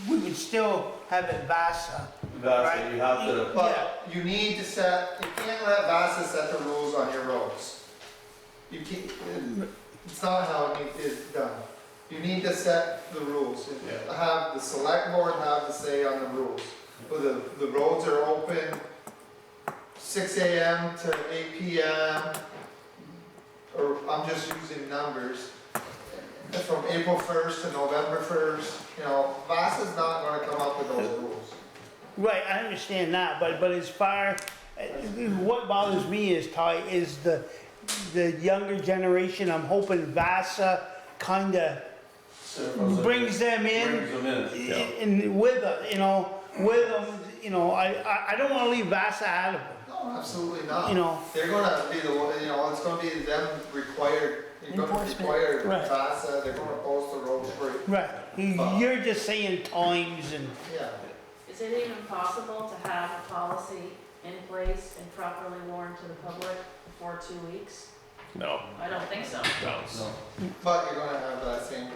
would still have it VASA.
That's, you have to,
But you need to set, you can't let VASA set the rules on your roads. You can't, it's not how it is done. You need to set the rules.
Yeah.
Have the select board have to say on the rules. Whether the roads are open 6 AM to 8 PM, or I'm just using numbers, from April 1st to November 1st, you know, VASA's not gonna come up with those rules.
Right, I understand that, but as far, what bothers me is, Ty, is the younger generation, I'm hoping VASA kinda brings them in. And with, with them, I don't wanna leave VASA out of it.
No, absolutely not.
You know.
They're gonna be the one, it's gonna be them required, you're gonna require
Right.
VASA, they're gonna post the roads for it.
Right, you're just saying times and.
Yeah.
Is it even possible to have a policy in place and properly warned to the public before 2 weeks?
No.
I don't think so.
No.
But you're gonna have that same,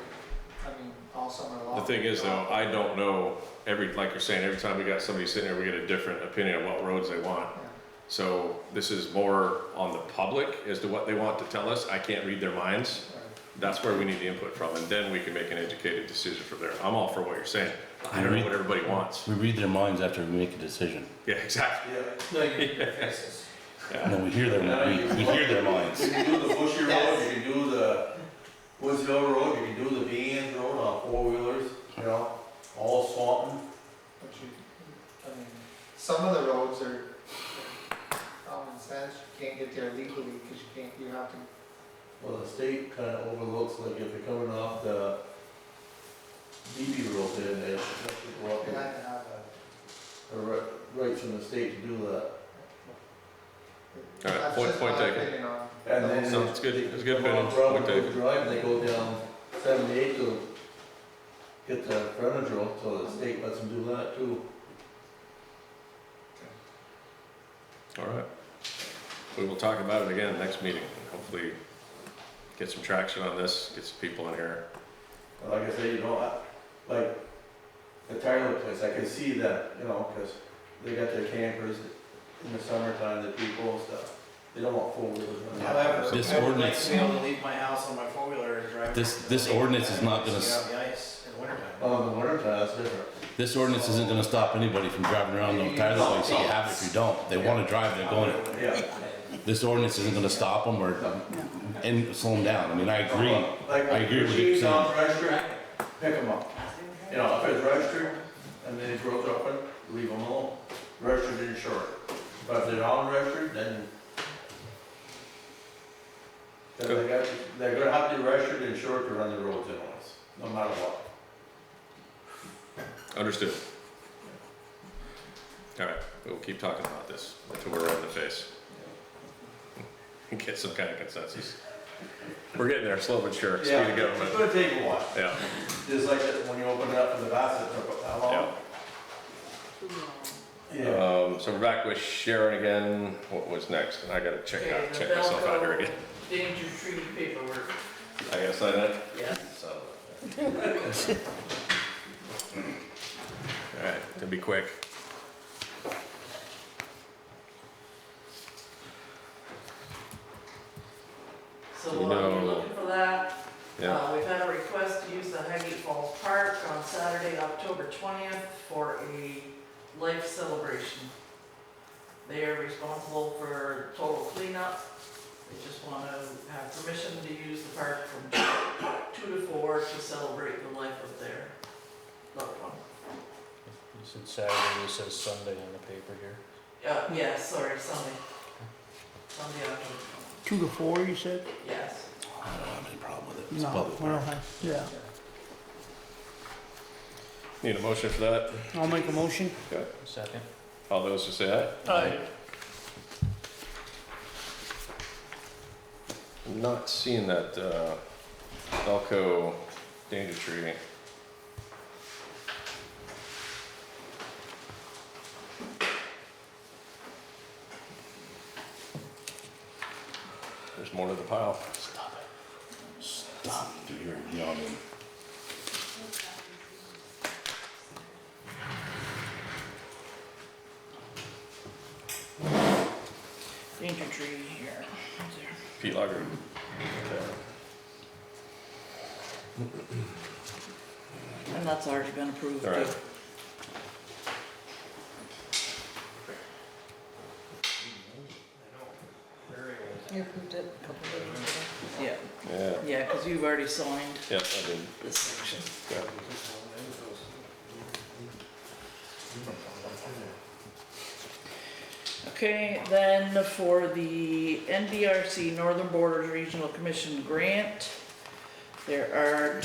all summer long.
The thing is though, I don't know, like you're saying, every time we got somebody sitting here, we get a different opinion of what roads they want. So this is more on the public as to what they want to tell us. I can't read their minds. That's where we need the input from, and then we can make an educated decision from there. I'm all for what you're saying. I don't know what everybody wants.
We read their minds after we make a decision.
Yeah, exactly.
Yeah, no, you can faces.
No, we hear we hear their minds.
You can do the Bushy Road, you can do the Woods Hill Road, you can do the Beans Road on four-wheelers, you know, all swamping.
But I mean, some of the roads are common sense, you can't get there legally, because you have to.
Well, the state kind of overlooks, like if you're coming off the DB road there, they have to go up
You
and,
have to have
right from the state to do that.
a.
All right,
That's
point
just my
taken.
opinion on-
And then.
Sounds good. It's a good
They come
opinion.
on
Point
Brown Brook
taken.
Drive, they go down 78 to get the frontage road, so the state lets them do that too.
All right. We will talk about it again next meeting. Hopefully get some traction on this, get some people in here.
Like I say, you know, like the Tyler place, I can see that, you know, because they got their campers in the summertime, the people and stuff. They don't want four-wheelers running.
However,
This
I would like
ordinance-
to be able to leave my house on my four-wheeler and drive.
This ordinance is not gonna
See out the ice in wintertime.
Oh, in the wintertime, that's different.
This ordinance isn't gonna stop anybody from driving around the Tyler place. You have it if you don't. They wanna drive, they're going.
Yeah.
This ordinance isn't gonna stop them or, and slow them down. I mean, I agree.
Like,
I agree with what you're
machines
saying.
on registered, pick them up. You know, if it's registered and then it's broke open, leave them alone. Registered and insured. But if they're non-registered, then they're gonna have to be registered and insured to run the roads anyways, no matter what.
Understood. All right, we'll keep talking about this until we're red in the face. And get some kind of consensus. We're getting there, slow but sure, speed of
It's
government.
gonna take a while.
Yeah,
Just like that when you open it up for the Bassett, it took how long?
So we're back with Sharon again. What was next? And I gotta check
Okay, the
check myself out here again.
Danger tree paperwork.
I gotta sign that?
Yes.
So. All right, gonna be quick.
So
You
while you're
know-
looking for that,
Yeah,
we've had a request to use the Highgate Falls Park on Saturday, October 20th for a life celebration. They are responsible for total cleanup. They just want to have permission to use the park from 2 to 4 to celebrate the life of their loved one.
You said Saturday, it says Sunday on the paper here.
Yeah, sorry, Sunday. Sunday, October 20th.
2 to 4, you said?
Yes.
I don't have any problem with it. It's
No,
public
I don't
park.
have, yeah.
need a motion for that?
I'll make a motion.
Okay.
Second.
All those who say aye?
Aye.
I'm not seeing that, Elko danger tree. There's more to the pile.
Stop, you're yawning.
Danger tree here.
Pete Lager.
And that's already been approved.
All right.
too.
You approved it a couple of days ago.
Yeah,
Yeah,
yeah, because you've already signed
yep, I did.
this section.
Yeah.
Okay, then for the NDRC Northern Borders Regional Commission grant, there are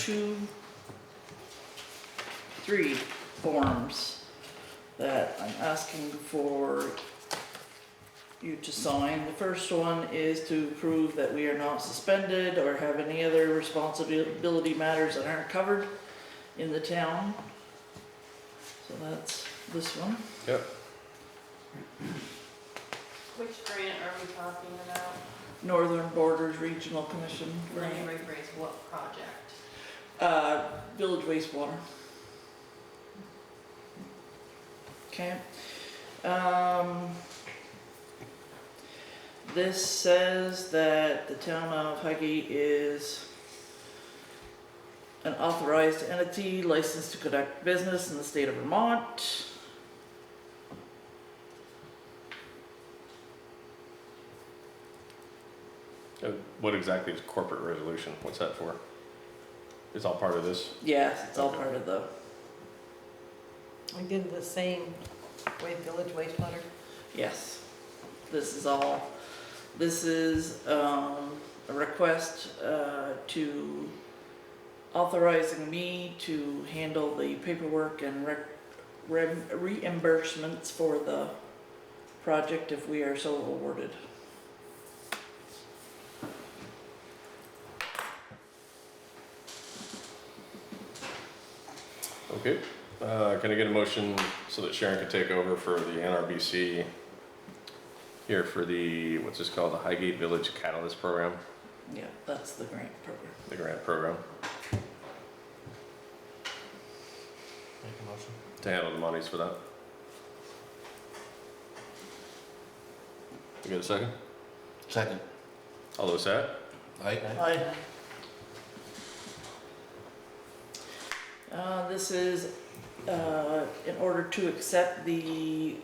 three forms that I'm asking for you to sign. The first one is to prove that we are not suspended or have any other responsibility matters that aren't covered in the town. So that's this one.
Yep.
Which grant are we talking about?
Northern Borders Regional Commission
Let me
grant.
rephrase, what project?
Village wastewater. Okay. This says that the town of Highgate is an authorized entity licensed to conduct business in the state of Vermont.
What exactly is corporate resolution? What's that for? It's all part of this?
Yes, it's all part of the,
We did the same way village wastewater.
yes. This is all, this is a request to authorizing me to handle the paperwork and reimbursements for the project if we are so awarded.
Okay, can I get a motion so that Sharon can take over for the NRBC here for the, what's this called, the Highgate Village Catalyst Program?
Yeah, that's the grant program.
The grant program,
Make a motion.
to handle the monies for that. You got a second?
Second.
All those set?
Aye.
This is in order to accept the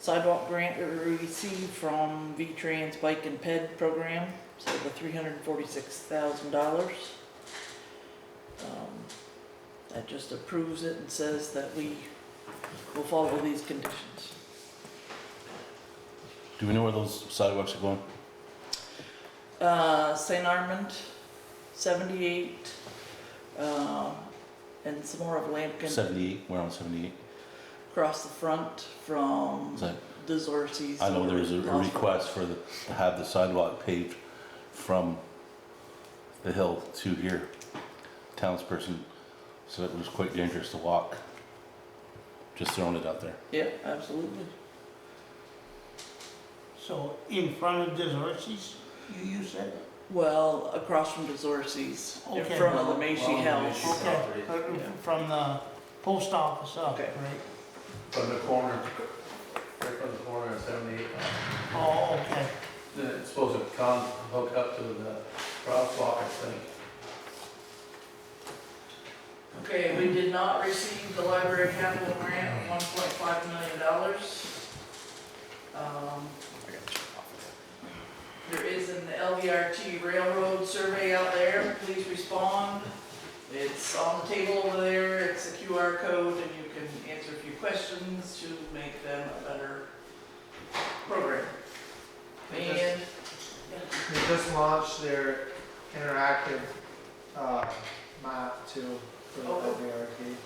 sidewalk grant that we received from V-Trans Bike and Ped program, so the $346,000. That just approves it and says that we will follow these conditions.
Do we know where those sidewalks are going?
St. Armand, 78, and some more of Lampkin
78, we're on 78.
across the front from
Is that,
Desorcies.
I know there was a request for to have the sidewalk paved from the hill to here. Townsperson said it was quite dangerous to walk. Just throwing it out there.
Yeah, absolutely.
So in front of Desorcies, you said?
Well, across from Desorcies, in
Okay.
front of the Macy House.
Okay, from the post office up,
Okay.
right?
From the corner, right from the corner of 78.
Oh, okay.
Then it's supposed to hook up to the crosswalk, I think.
Okay, we did not receive the library capital grant of $1.5 million. There is an LVRT railroad survey out there, please respond. It's on the table over there, it's a QR code, and you can answer a few questions to make them a better program. And,
They just launched their interactive map too for the LVRT.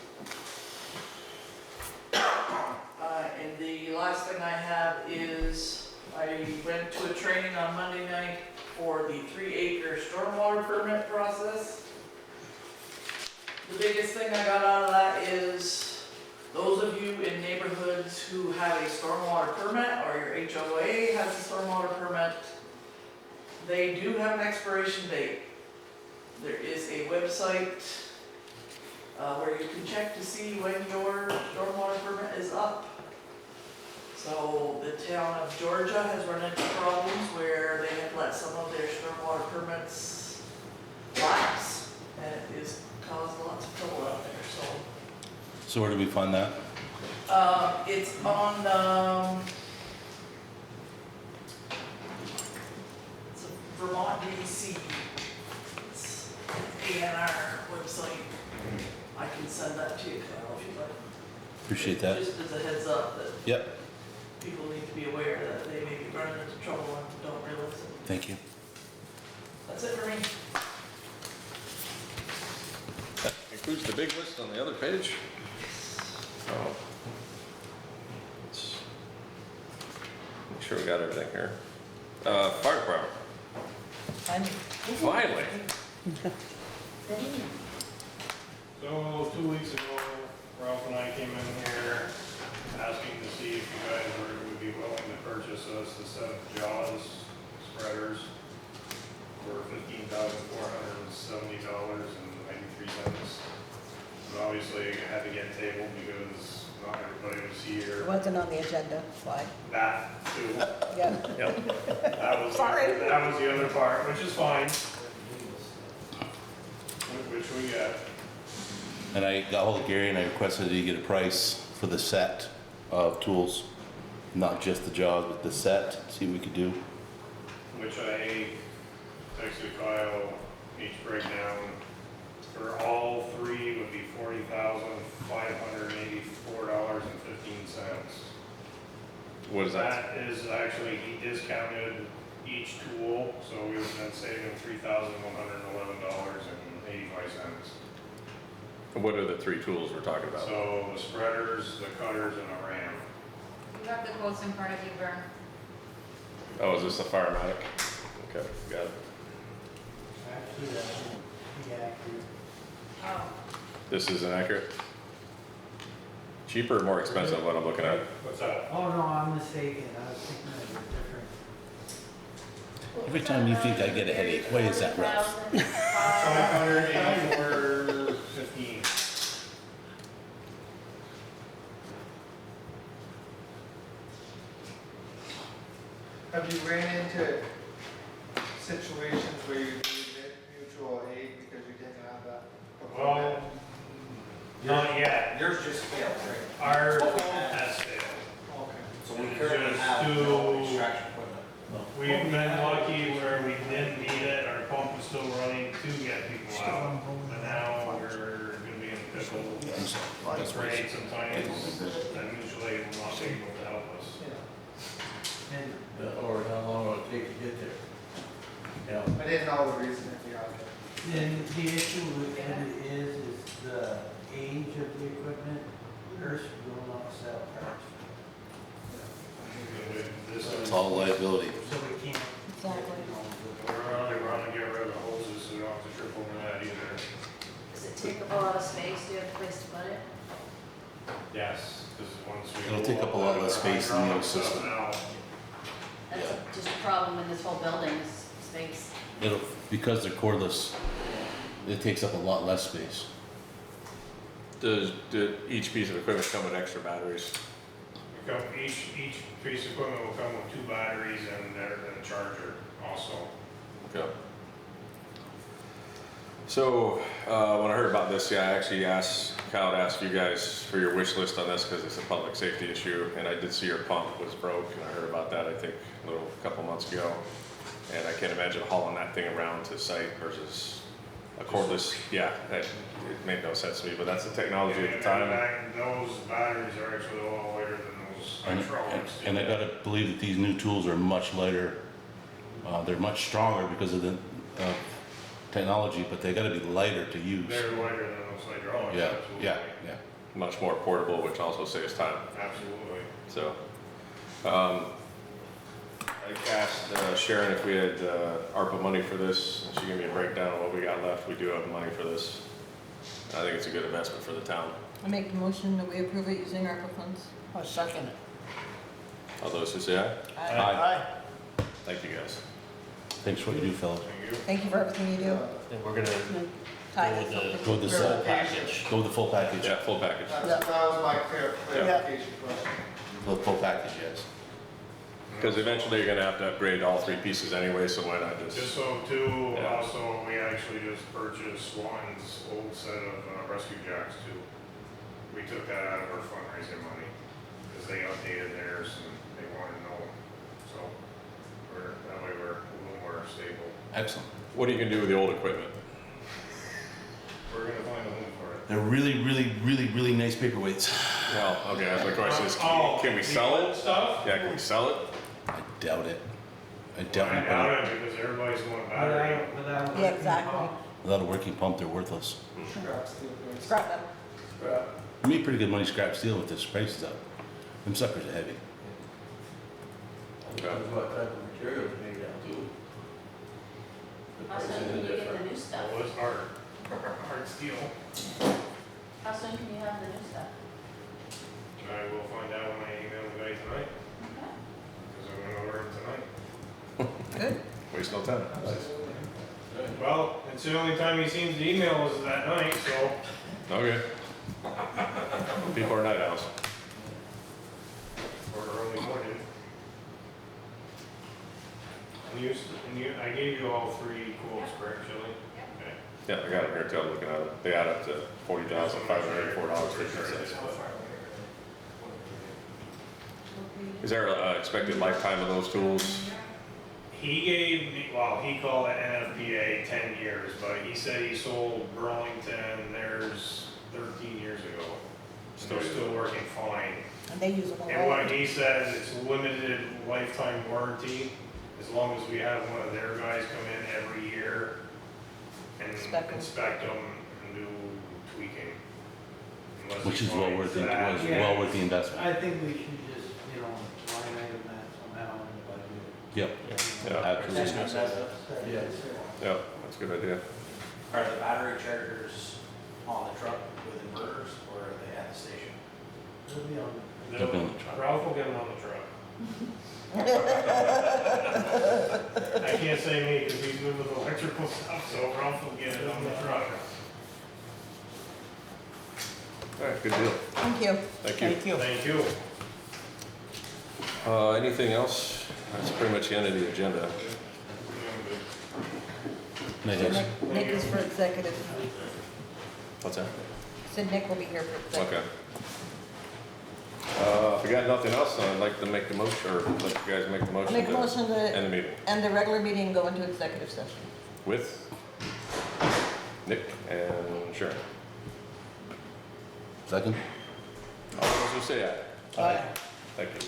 and the last thing I have is, I went to a training on Monday night for the 3-acre stormwater permit process. The biggest thing I got out of that is, those of you in neighborhoods who have a stormwater permit, or your HOA has a stormwater permit, they do have an expiration date. There is a website where you can check to see when your stormwater permit is up. So the town of Georgia has run into problems where they have let some of their stormwater permits lapse, and it has caused lots of trouble out there, so.
So where do we find that?
It's on, it's a Vermont DEC. It's ANR website. I can send that to you, Kyle, if you'd like.
Appreciate that.
Just as a heads up that
Yep,
people need to be aware that they may be running into trouble and don't realize it.
thank you.
That's it for me.
That includes the big list on the other page. Oh. Let's make sure we got everything here. Fire department, finally.
So 2 weeks ago, Ralph and I came in here asking to see if you guys would be willing to purchase us a set of Jaws spreaders for $15,470.93. And obviously it had to get tabled because not everybody was here.
It wasn't on the agenda, slide.
That too.
Yep.
Yep.
Sorry.
That was the other part, which is fine. Which we got.
And I got hold of Gary and I requested that he get a price for the set of tools, not just the jaws, but the set, see what we could do.
Which I texted Kyle, each breakdown for all three would be $40,584.15.
What is that?
That is actually, he discounted each tool, so we would then saving $3,111.85.
What are the three tools we're talking about?
So the spreaders, the cutters, and a ram.
You have the quotes in front of you, Vern.
Oh, is this the Firematic? Okay, got it.
Actually, that would be accurate.
Oh.
This is inaccurate? Cheaper or more expensive than what I'm looking at?
What's that?
Oh, no, I'm mistaken, I was thinking of a different.
Every time you think I get a headache, why is that, Ralph?
584.15.
Have you ran into situations where you needed mutual aid because you didn't have that?
Well, not yet.
Yours just failed, right?
Our has failed.
Okay.
So we currently
Just
have no
do-
extraction equipment.
We've been lucky where we didn't need it, our pump was still running to get people out. But now we're gonna be in a pickle.
That's
Afraid sometimes that mutual aid will not be able to help us.
And
Or how long will it take to get there? Yeah.
I didn't know the reason if you got it.
Then the issue with it is the age of the equipment, Hearst will not sell parts.
This
It's
is,
all liability.
So we can't.
Exactly.
we're only running to get rid of the hoses, so we don't have to trip over that either.
Does it take up a lot of space? Do you have a place to put it?
Yes, because once we.
It'll take up a lot less space in the old
Stuff
system.
now,
That's just a problem in this whole building is space.
It'll, because they're cordless, it takes up a lot less space.
Did each piece of equipment come with extra batteries?
Each piece of equipment will come with 2 batteries and a charger also.
Okay. So, when I heard about this, yeah, I actually asked Kyle to ask you guys for your wish list on this because it's a public safety issue. And I did see your pump was broke and I heard about that, I think, a couple months ago. And I can't imagine hauling that thing around to site versus a cordless, yeah, it made no sense to me, but that's the technology at the time.
And those batteries are actually a lot lighter than those hydraulics.
And I gotta believe that these new tools are much lighter. They're much stronger because of the technology, but they gotta be lighter to use.
They're lighter than those hydraulics,
Yeah,
absolutely.
yeah, yeah.
Much more portable, which also saves time.
Absolutely.
So, I asked Sharon if we had ARPA money for this, and she gave me a breakdown of what we got left. We do have money for this. I think it's a good investment for the town.
I make the motion that we approve it using ARPA funds.
I'll second it.
All those who say aye?
Aye.
Thank you, guys.
Thanks for what you do, fellas.
Thank you.
Thank you for everything you do.
And we're gonna
Ty,
go
that's
with
something.
Go with the full package. Go with the full package.
Yeah, full package.
That was my clarification question.
The full package, yes.
Because eventually you're gonna have to upgrade all 3 pieces anyway, so why not
Just
just?
so too,
Yeah.
also, we actually just purchased Swan's old set of rescue jacks too. We took that out of our fundraising money, because they updated theirs and they wanted to know. So, that way we're a little more stable.
Excellent.
What are you gonna do with the old equipment?
We're gonna find a home for it.
They're really, really, really, really nice paperweights.
Well, okay, that's my question is, can we
the
sell
old
it?
Stuff?
Yeah, can we sell it?
I doubt it. I doubt
I
it.
doubt it, because everybody's going battery.
Yeah, exactly.
Without a working pump, they're worthless.
Scrap steel plates.
Scrap them.
You made pretty good money scrap steel with this prices up. Them suckers are heavy.
Depends what type of material it's made out of. The
How
prices
soon
are
can you get
different.
the new stuff?
Well, it's hard steel.
How soon can you have the new stuff?
I will find out when I email the guy tonight,
Okay.
because I'm gonna order it tonight.
Good.
Waste no time.
Well, it's the only time he seems to email us that night, so.
Okay. People are night owls.
Or early morning. And I gave you all 3 quotes, correct, Shelley? Okay.
Yeah, I got it here too, I'm looking at it. They add up to $40,584.50. Is there a expected lifetime of those tools?
He gave me, well, he called it NFPA 10 years, but he said he sold Burlington theirs 13 years ago. Still working fine.
And they use them
And
all.
what he says, it's limited lifetime warranty, as long as we have one of their guys come in every year and inspect them and do tweaking. Unless
Which
he
is well
finds
worth the,
that-
was well worth the investment.
I think we should just, you know, line item that somehow in the budget.
Yep,
Yeah,
absolutely.
yeah, that's a good idea.
Are the battery chargers on the truck with inverters, or are they at the station?
It'll be on.
They'll be on the truck.
Ralph will get them on the truck. I can't say me, because he's good with electrical stuff, so Ralph will get it on the truck.
All right, good deal.
Thank you.
Thank you.
Thank you.
Anything else? That's pretty much the end of the agenda.
So Nick is for executive.
What's that?
So Nick will be here for executive.
Okay. If we got nothing else, I'd like to make the motion, or let you guys make the motion.
I'll make a motion
to
to
end the meeting.
end the regular meeting and go into executive session.
With Nick and Sharon.
Second?
All those who say aye.
Aye.
Thank you.